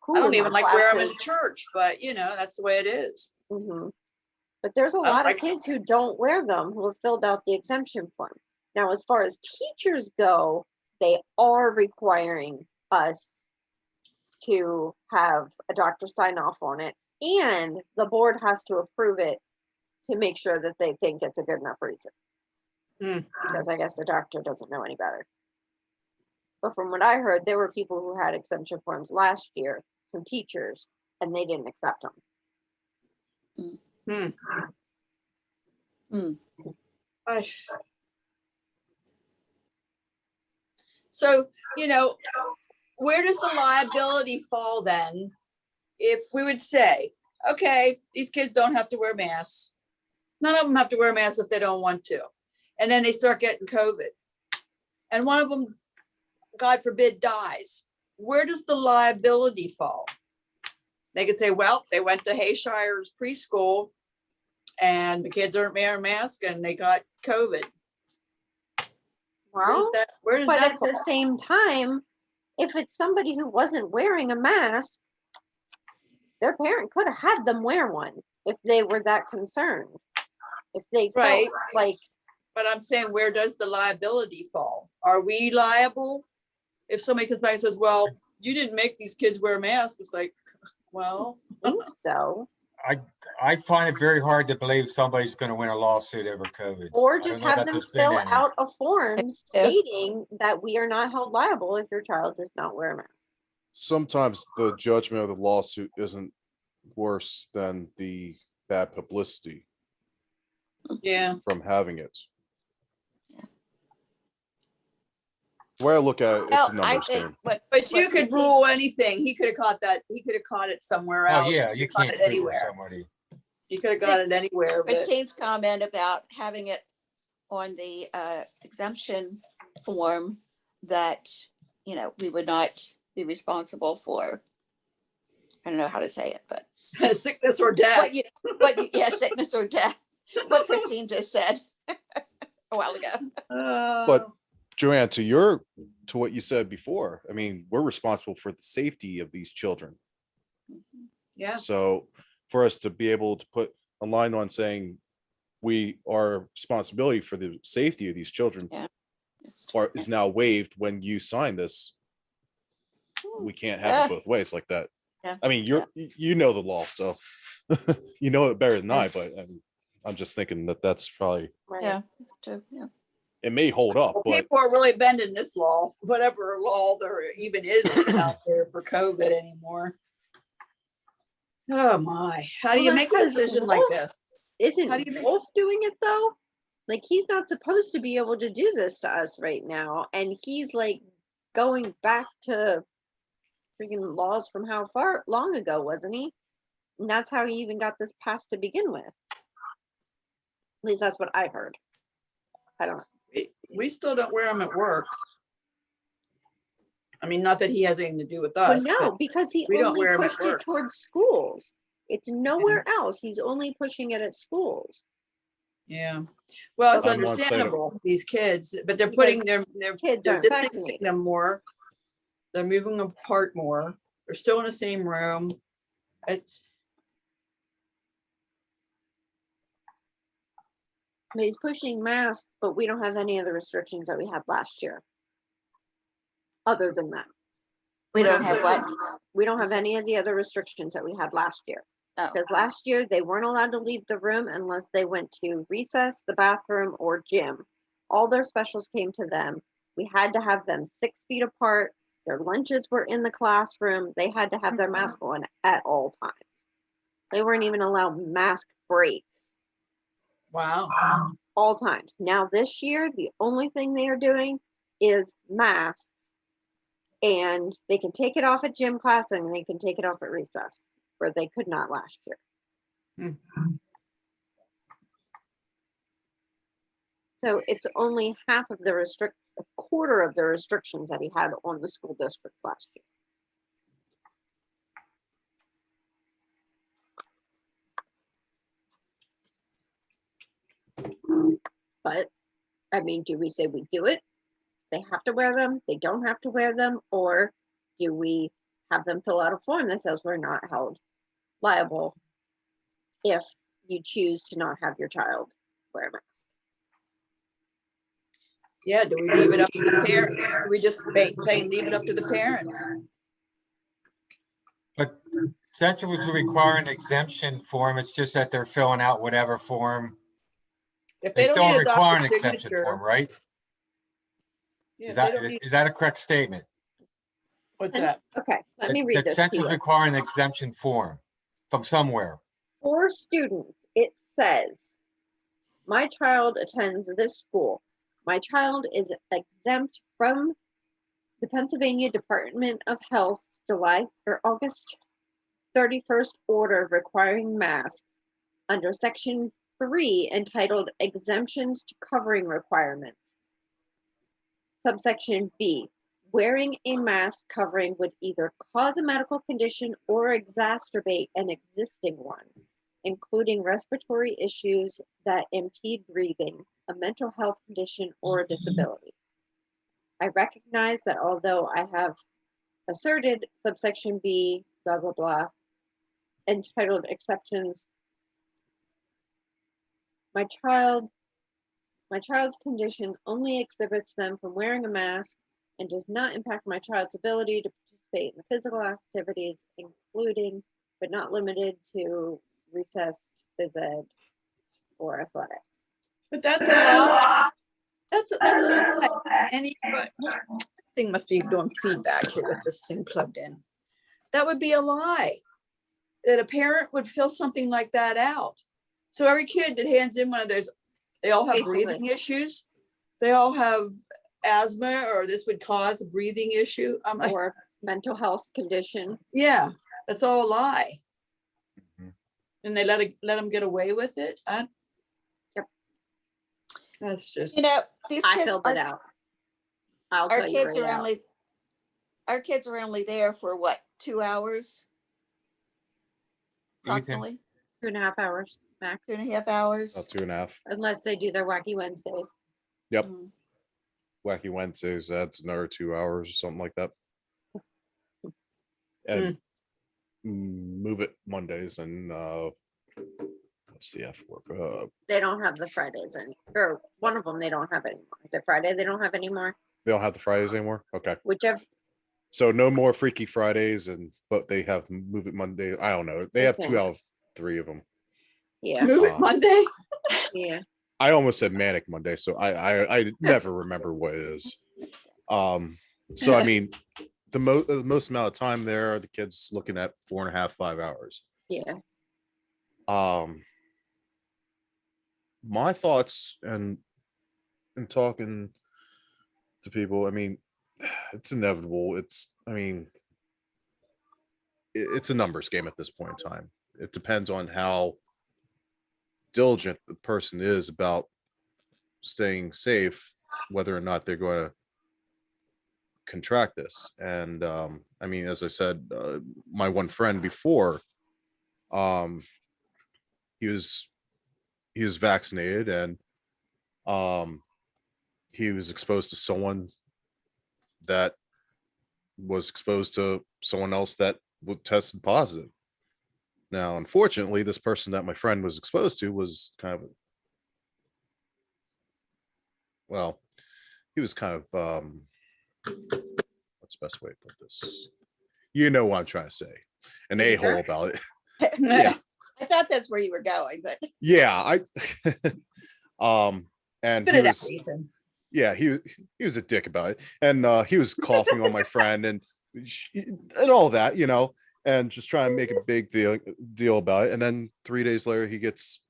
who I don't in even my like wear them in classes. church, but that's the way it is. But there's a I don't lot of like- kids who don't wear them who have filled out the exemption form. Now, as far as teachers go, they are requiring us to have a doctor sign off on it, and the board has to approve it to make sure that they think it's a good enough reason. Because I guess the doctor doesn't know any better. But from what I heard, there were people who had exemption forms last year from teachers, and they didn't accept them. I- So, where does the liability fall then? If we would say, okay, these kids don't have to wear masks. None of them have to wear masks if they don't want to. And then they start getting COVID. And one of them, God forbid, dies. Where does the liability fall? They could say, well, they went to Hayshire's preschool and the kids aren't wearing masks and they got COVID. Well, Where does but that at fall? the same time, if it's somebody who wasn't wearing a mask, their parent could have had them wear one if they were that concerned. If they felt Right. like, But I'm saying, where does the liability fall? Are we liable? If somebody comes back and says, well, you didn't make these kids wear masks, it's like, well, I think so. I find it very hard to believe somebody's gonna win a lawsuit over COVID. Or I don't just know have that them there's been fill any. out a form Yeah. stating that we are not held liable if your child does not wear a mask. Sometimes the judgment of the lawsuit isn't worse than the bad publicity yeah. from having it. The way I look at it, it's a Well, I numbers think game. But you could Christine- rule anything. He could have caught that. He could have caught it somewhere Oh, else. yeah, He you could have caught can't it prove anywhere. somebody. He could have got it anywhere. But Christine's comment about having it on the exemption form that, we would not be responsible for. I don't know how to say it, but sickness or death. yeah, sickness or death. What Christine just said a while ago. But Joanne, to what you said before, I mean, we're responsible for the safety of these children. yeah. So for us to be able to put a line on saying we are responsibility for the safety of these children Yeah. is now waived when you sign this. We can't have Yeah. it both ways like that. Yeah. I mean, you know the law, so you know it better than I, but I'm just thinking that's probably, Right? Yeah, it's true. Yeah. it may hold up, Well, but people are really bending this law, whatever law there even is out there for COVID anymore. Oh my! How do you Well, make a because decision like Wolf- this? Isn't How do you make- Wolf doing it though? Like, he's not supposed to be able to do this to us right now, and he's like going back to freaking laws from how far long ago, wasn't he? And that's how he even got this passed to begin with. At least that's what I heard. I don't know. We still don't wear them at work. I mean, not that he has anything to do with But us. no, but because he we don't only wear 'em at pushed it work. towards schools. It's nowhere else. He's only pushing it at schools. Yeah. Well, it's On one side of- understandable, these kids, but they're putting Because they're kids they're aren't distancing vaccinated. them more. They're moving them apart more. They're still in the same room. It's I mean, he's pushing masks, but we don't have any of the restrictions that we had last year. Other than that, We We're don't not have pushing- what? we don't have any of the other restrictions that we had last year. Oh. Because last year they weren't allowed to leave the room unless they went to recess, the bathroom, or gym. All their specials came to them. We had to have them 6 feet apart. Their lunches were in the classroom. They had to have their mask on at all times. They weren't even allowed mask breaks. wow. All times. Now this year, the only thing they are doing is masks, and they can take it off at gym class and they can take it off at recess, where they could not last year. So it's only half of the a quarter of the restrictions that he had on the school district last year. But, I mean, do we say we do it? They have to wear them, they don't have to wear them, or do we have them fill out a form that says we're not held liable if you choose to not have your child wear a mask? Yeah, do we leave it up to the parent? Do we just say leave it up to the parents? But since it was to require an exemption form, it's just that they're filling out whatever form. If They they don't still need a require an doctor's exemption form, signature. right? Yeah, Is if they don't need, that a correct statement? what's that? Okay, let me That read this to census you. require an exemption form from somewhere. For students, it says, my child attends this school. My child is exempt from the Pennsylvania Department of Health July or August 31st order requiring masks under section 3 entitled exemptions to covering requirements. Subsection B, wearing a mask covering would either cause a medical condition or exacerbate an existing one, including respiratory issues that impede breathing, a mental health condition, or a disability. I recognize that although I have asserted subsection B, blah, blah, blah, entitled exceptions, my child's condition only exhibits them from wearing a mask and does not impact my child's ability to participate in the physical activities, including but not limited to recess, phys ed, or athletics. But that's a lie. That's a lie. This thing must be doing feedback here with this thing plugged in. That would be a lie. That a parent would fill something like that out. So every kid that hands in one of those, they all have Basically. breathing issues. They all have asthma, or this would cause a breathing issue. I'm like, Or mental health condition. yeah, that's all a lie. Mhm. And they let them get away with it. Yep. That's just. You know, these I kids, filled it out. I'll our tell you kids right are now. our kids are only there for what, 2 hours? Approximately 2.5 hours max, 2.5 hours. About 2.5. unless they do their wacky Wednesdays. Yep. Mm. Wacky Wednesdays, that's another 2 hours or something like that. And move it Mondays and what's the F word? They don't have the Fridays or one of them they don't have anymore. The Friday they don't have anymore. They don't have the Fridays anymore. Okay, Whichever. so no more Freaky Fridays, but they have Move It Monday. I don't know. They have Okay. 2 out of 3 of them. Yeah. Move it Monday. Yeah. I almost said Manic Monday, so I never remember what it is. So I mean, the most amount of time there, the kids looking at 4.5, 5 hours. Yeah. My thoughts and talking to people, I mean, it's inevitable. I mean, it's a numbers game at this point in time. It depends on how diligent the person is about staying safe, whether or not they're going to contract this. And I mean, as I said, my one friend before, he was vaccinated, and he was exposed to someone that was exposed to someone else that tested positive. Now, unfortunately, this person that my friend was exposed to was kind of, well, he was kind of what's the best way to put this? You know what I'm trying to say. An He's a a-hole jerk? about it. Yeah. I thought that's where you were going, but Yeah, and Good he at that, was, Ethan. yeah, he was a dick about it, and he was coughing on my friend and all that, and just trying to make a big deal about it. And then 3 days later, he gets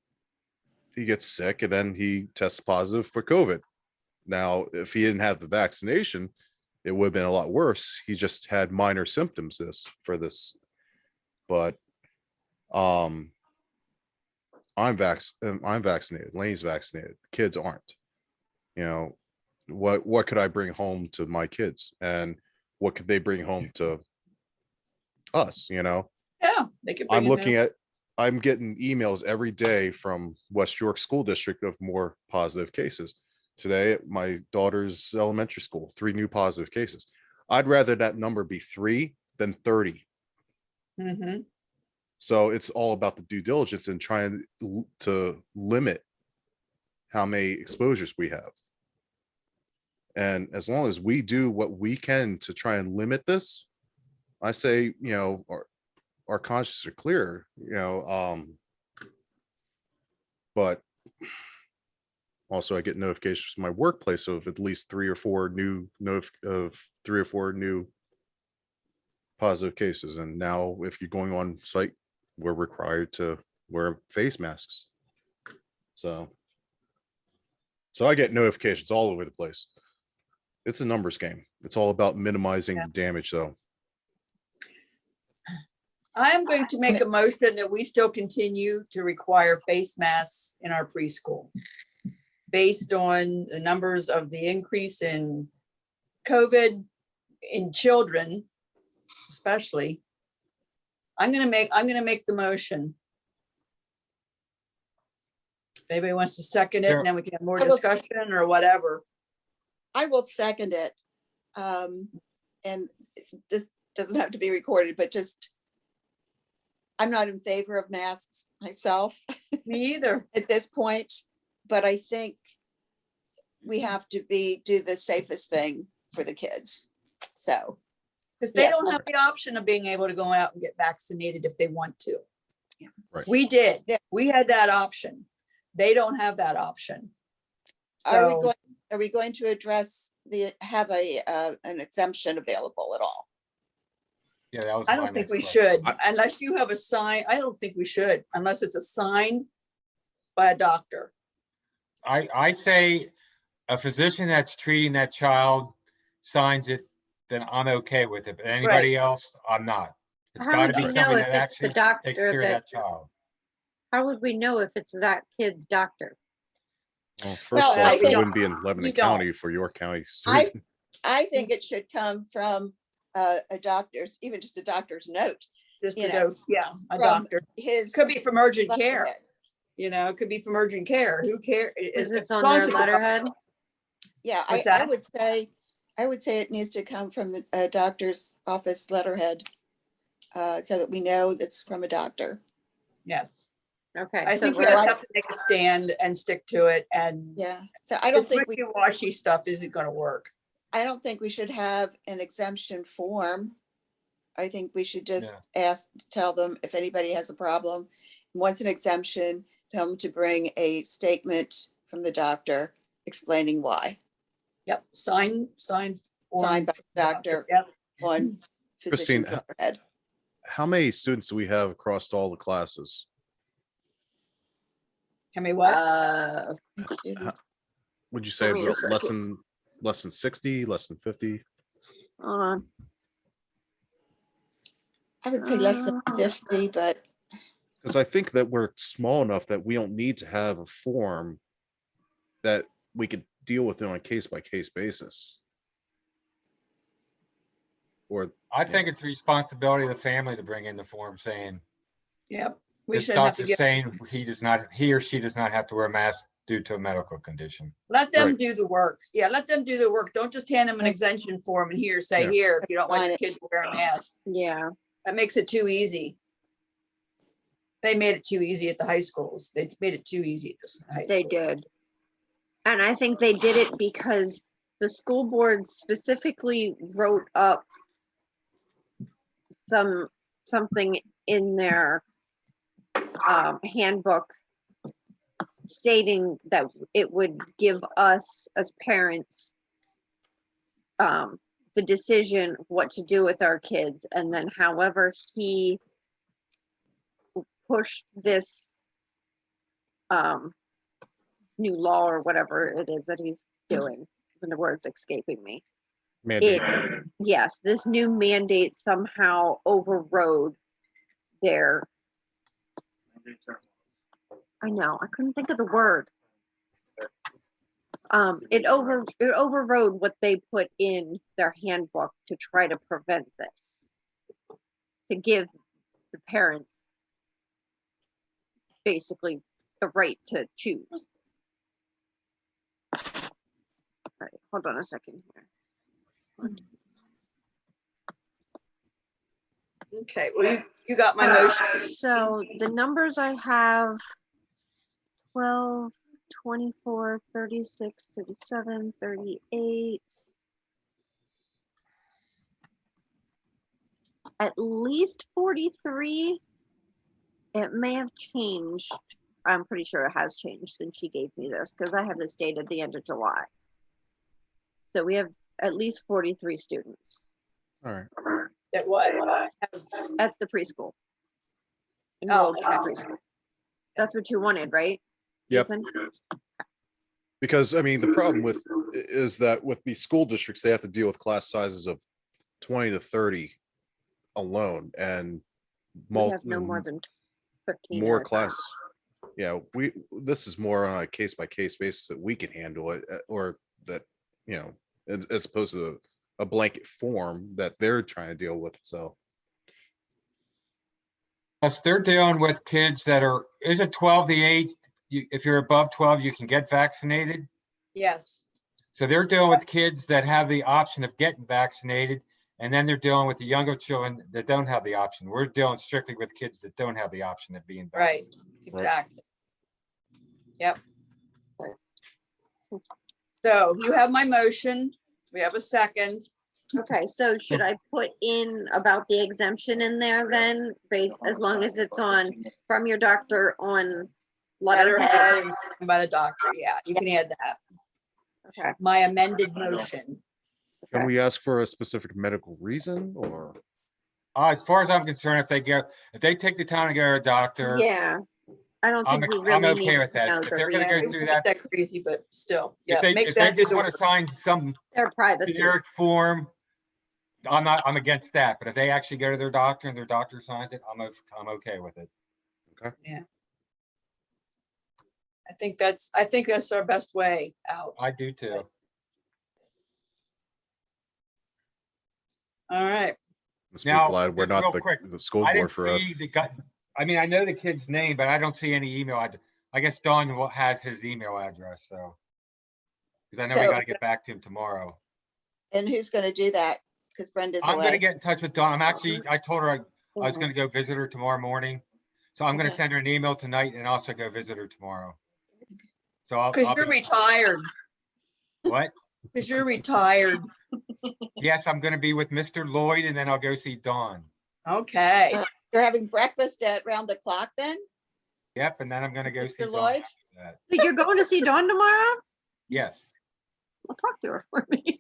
sick, and then he tests positive for COVID. Now, if he didn't have the vaccination, it would have been a lot worse. He just had minor symptoms for this, but I'm vaccinated. Lane's vaccinated. Kids aren't. What could I bring home to my kids, and what could they bring home to us? Yeah, they could. I'm looking at I'm getting emails every day from West York School District of more positive cases. Today at my daughter's elementary school, 3 new positive cases. I'd rather that number be 3 than 30. Mhm. So it's all about the due diligence and trying to limit how many exposures we have. And as long as we do what we can to try and limit this, I say, our consciences are clear, but also I get notifications from my workplace of at least 3 or 4 new positive cases. And now if you're going on site, we're required to wear face masks. So I get notifications all over the place. It's a numbers game. It's all about minimizing the damage though. I am going to make a motion that we still continue to require face masks in our preschool. Based on the numbers of the increase in COVID in children, especially. I'm gonna make the motion. If anybody wants to second it, Sure. and then we can have more I will discussion or whatever. I will second it. And this doesn't have to be recorded, but just, I'm not in favor of masks myself Me either. at this point, but I think we have to do the safest thing for the kids. So, Because they Yes. don't have the option of being able to go out and get vaccinated if they want to. Yeah. Right. We did. Yeah. We had that option. They don't have that option. are we going to have an exemption available at all? Yeah, that was I my don't think next we question. should, unless you have a sign. I don't think we should, unless it's a sign by a doctor. I say a physician that's treating that child signs it, then I'm okay with it, but anybody else, I'm not. It's How gotta would be we know somebody if that it's the actually takes doctor care of that, that child. how would we know if it's that kid's doctor? Well, first Well, off, I it think- wouldn't be in Lebanon You don't. County for York County. I think it should come from a doctor's, even just a doctor's note, Just You to know, go, yeah, a from doctor. his. Could be from urgent care, letterhead. it could be from urgent care. Who cares? Is this on their letterhead? Yeah, What's I that? would say it needs to come from the doctor's office letterhead, so that we know that's from a doctor. Yes, Okay. I so think we we're- just have to make a stand and stick to it, and Yeah, so I don't this think wishy-washy stuff isn't gonna work. I don't think we should have an exemption form. I think we should just tell them if anybody has a problem, wants an exemption, tell them to bring a statement from the doctor explaining why, Yep, sign. signed form by the doctor Yep. on physician's Christine, letterhead. How many students do we have across all the classes? Tell me what? Would you say Give me a about second. less than 60, less than 50? Hold on. I would say less than 50, but Because I think that we're small enough that we don't need to have a form that we could deal with it on a case by case basis. Or I think it's the responsibility of the family to bring in the form saying, Yep, we this shouldn't have to doctor's get, saying he or she does not have to wear a mask due to a medical condition. let them Right. do the work. Yeah, let them do the work. Don't just hand them an exemption form and say, Yeah. here, if you don't want Sign your it. kid to wear a mask. Yeah, That makes it too easy. They made it too easy at the high schools. They made it too easy at the high they schools. did. And I think they did it because the school board specifically wrote up something in their handbook stating that it would give us as parents the decision what to do with our kids. And then however he pushed this new law or whatever it is that he's doing, and the word's escaping me. mandate. Yes, this new mandate somehow overrode their, I know, I couldn't think of the word. It overrode what they put in their handbook to try to prevent this. To give the parents basically the right to choose. All right, hold on a second here. Okay, well, you got my motion. So the numbers I have, 12, 24, 36, 37, 38. At least 43. It may have changed. I'm pretty sure it has changed since she gave me this, because I have this date at the end of July. So we have at least 43 students All right. That what? at the preschool. Enrolled in the okay. preschool. That's what you wanted, right? Yep. Ethan? Because I mean, the problem with is that with these school districts, they have to deal with class sizes of 20 to 30 alone, and We have no more than 15. more at a time. class. Yeah, this is more on a case by case basis that we can handle it, or that, you know, as opposed to a blanket form that they're trying to deal with. So Plus, they're dealing with kids that are, is it 12 the age? If you're above 12, you can get vaccinated. Yes, So they're dealing with kids that have the option of getting vaccinated, and then they're dealing with the younger children that don't have the option. We're dealing strictly with kids that don't have the option of being right, vaccinated. exactly. Yep. So you have my motion. We have a second. Okay, so should I put in about the exemption in there then, based, as long as it's on, from your doctor on letterhead? Letterhead and signed by the doctor. Yeah, you can add that. Okay, My amended motion. can we ask for a specific medical reason, or? As far as I'm concerned, if they take the time to go to a doctor, yeah, I don't I'm think we really okay need with to that. know If the they're gonna reason. go It's through not that, that crazy, but still, if yeah, they make if they that do just the want to work. sign some Their privacy. generic form, I'm against that. But if they actually go to their doctor and their doctor signs it, I'm okay with it. I think that's our best way out. I do too. All right. Let's be Now, glad we're just not real quick, the school I board didn't for us. see the guy. I mean, I know the kid's name, but I don't see any email. I guess Don has his email address, so. Because I know we So- got to get back to him tomorrow. And who's going to do that? Because Brenda's I'm gonna away. get in touch with Dawn. I told her I was gonna go visit her tomorrow morning. So I'm gonna Okay. send her an email tonight and also go visit her tomorrow. So I'll Because you're retired. what? Because you're retired. Yes, I'm gonna be with Mr. Lloyd and then I'll go see Dawn. Okay. You're having breakfast at round the clock then, Yep, and then I'm gonna go see Mr. Dawn. Lloyd? after that. So you're going to see Dawn tomorrow? Yes. Well, talk to her for me.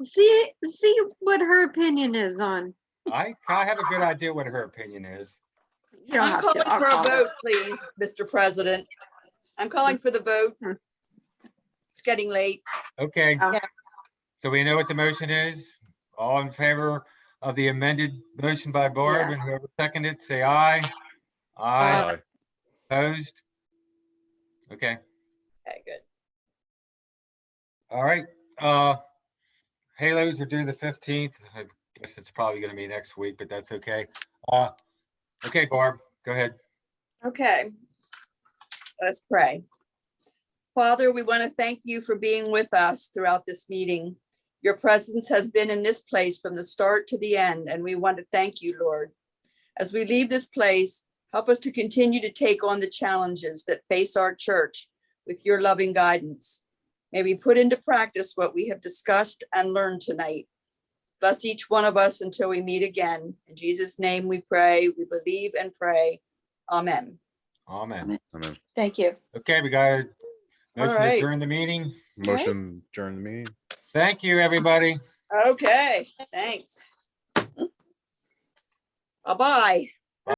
See what her opinion is on. I have a good idea what her opinion is. You don't I'm have calling to. I'll for a call her. vote, please, Mr. President. I'm calling for the vote. It's getting late. Okay. Oh. Yeah. So we know what the motion is. All in favor of the amended motion by Barb, Yeah. and whoever seconded, say aye. Aye. Opposed? Okay. Okay, good. All right, Halos are due the 15th. I guess it's probably gonna be next week, but that's okay. Okay, Barb, go ahead. Okay. Let's pray. Father, we want to thank you for being with us throughout this meeting. Your presence has been in this place from the start to the end, and we want to thank you, Lord. As we leave this place, help us to continue to take on the challenges that face our church with your loving guidance. May we put into practice what we have discussed and learned tonight. Bless each one of us until we meet again. In Jesus' name we pray, we believe and pray. Amen. Amen. Thank you. Okay, we got a motion to right. adjourn the meeting. Motion during the meeting. Thank you, everybody. Okay, thanks. Bye-bye.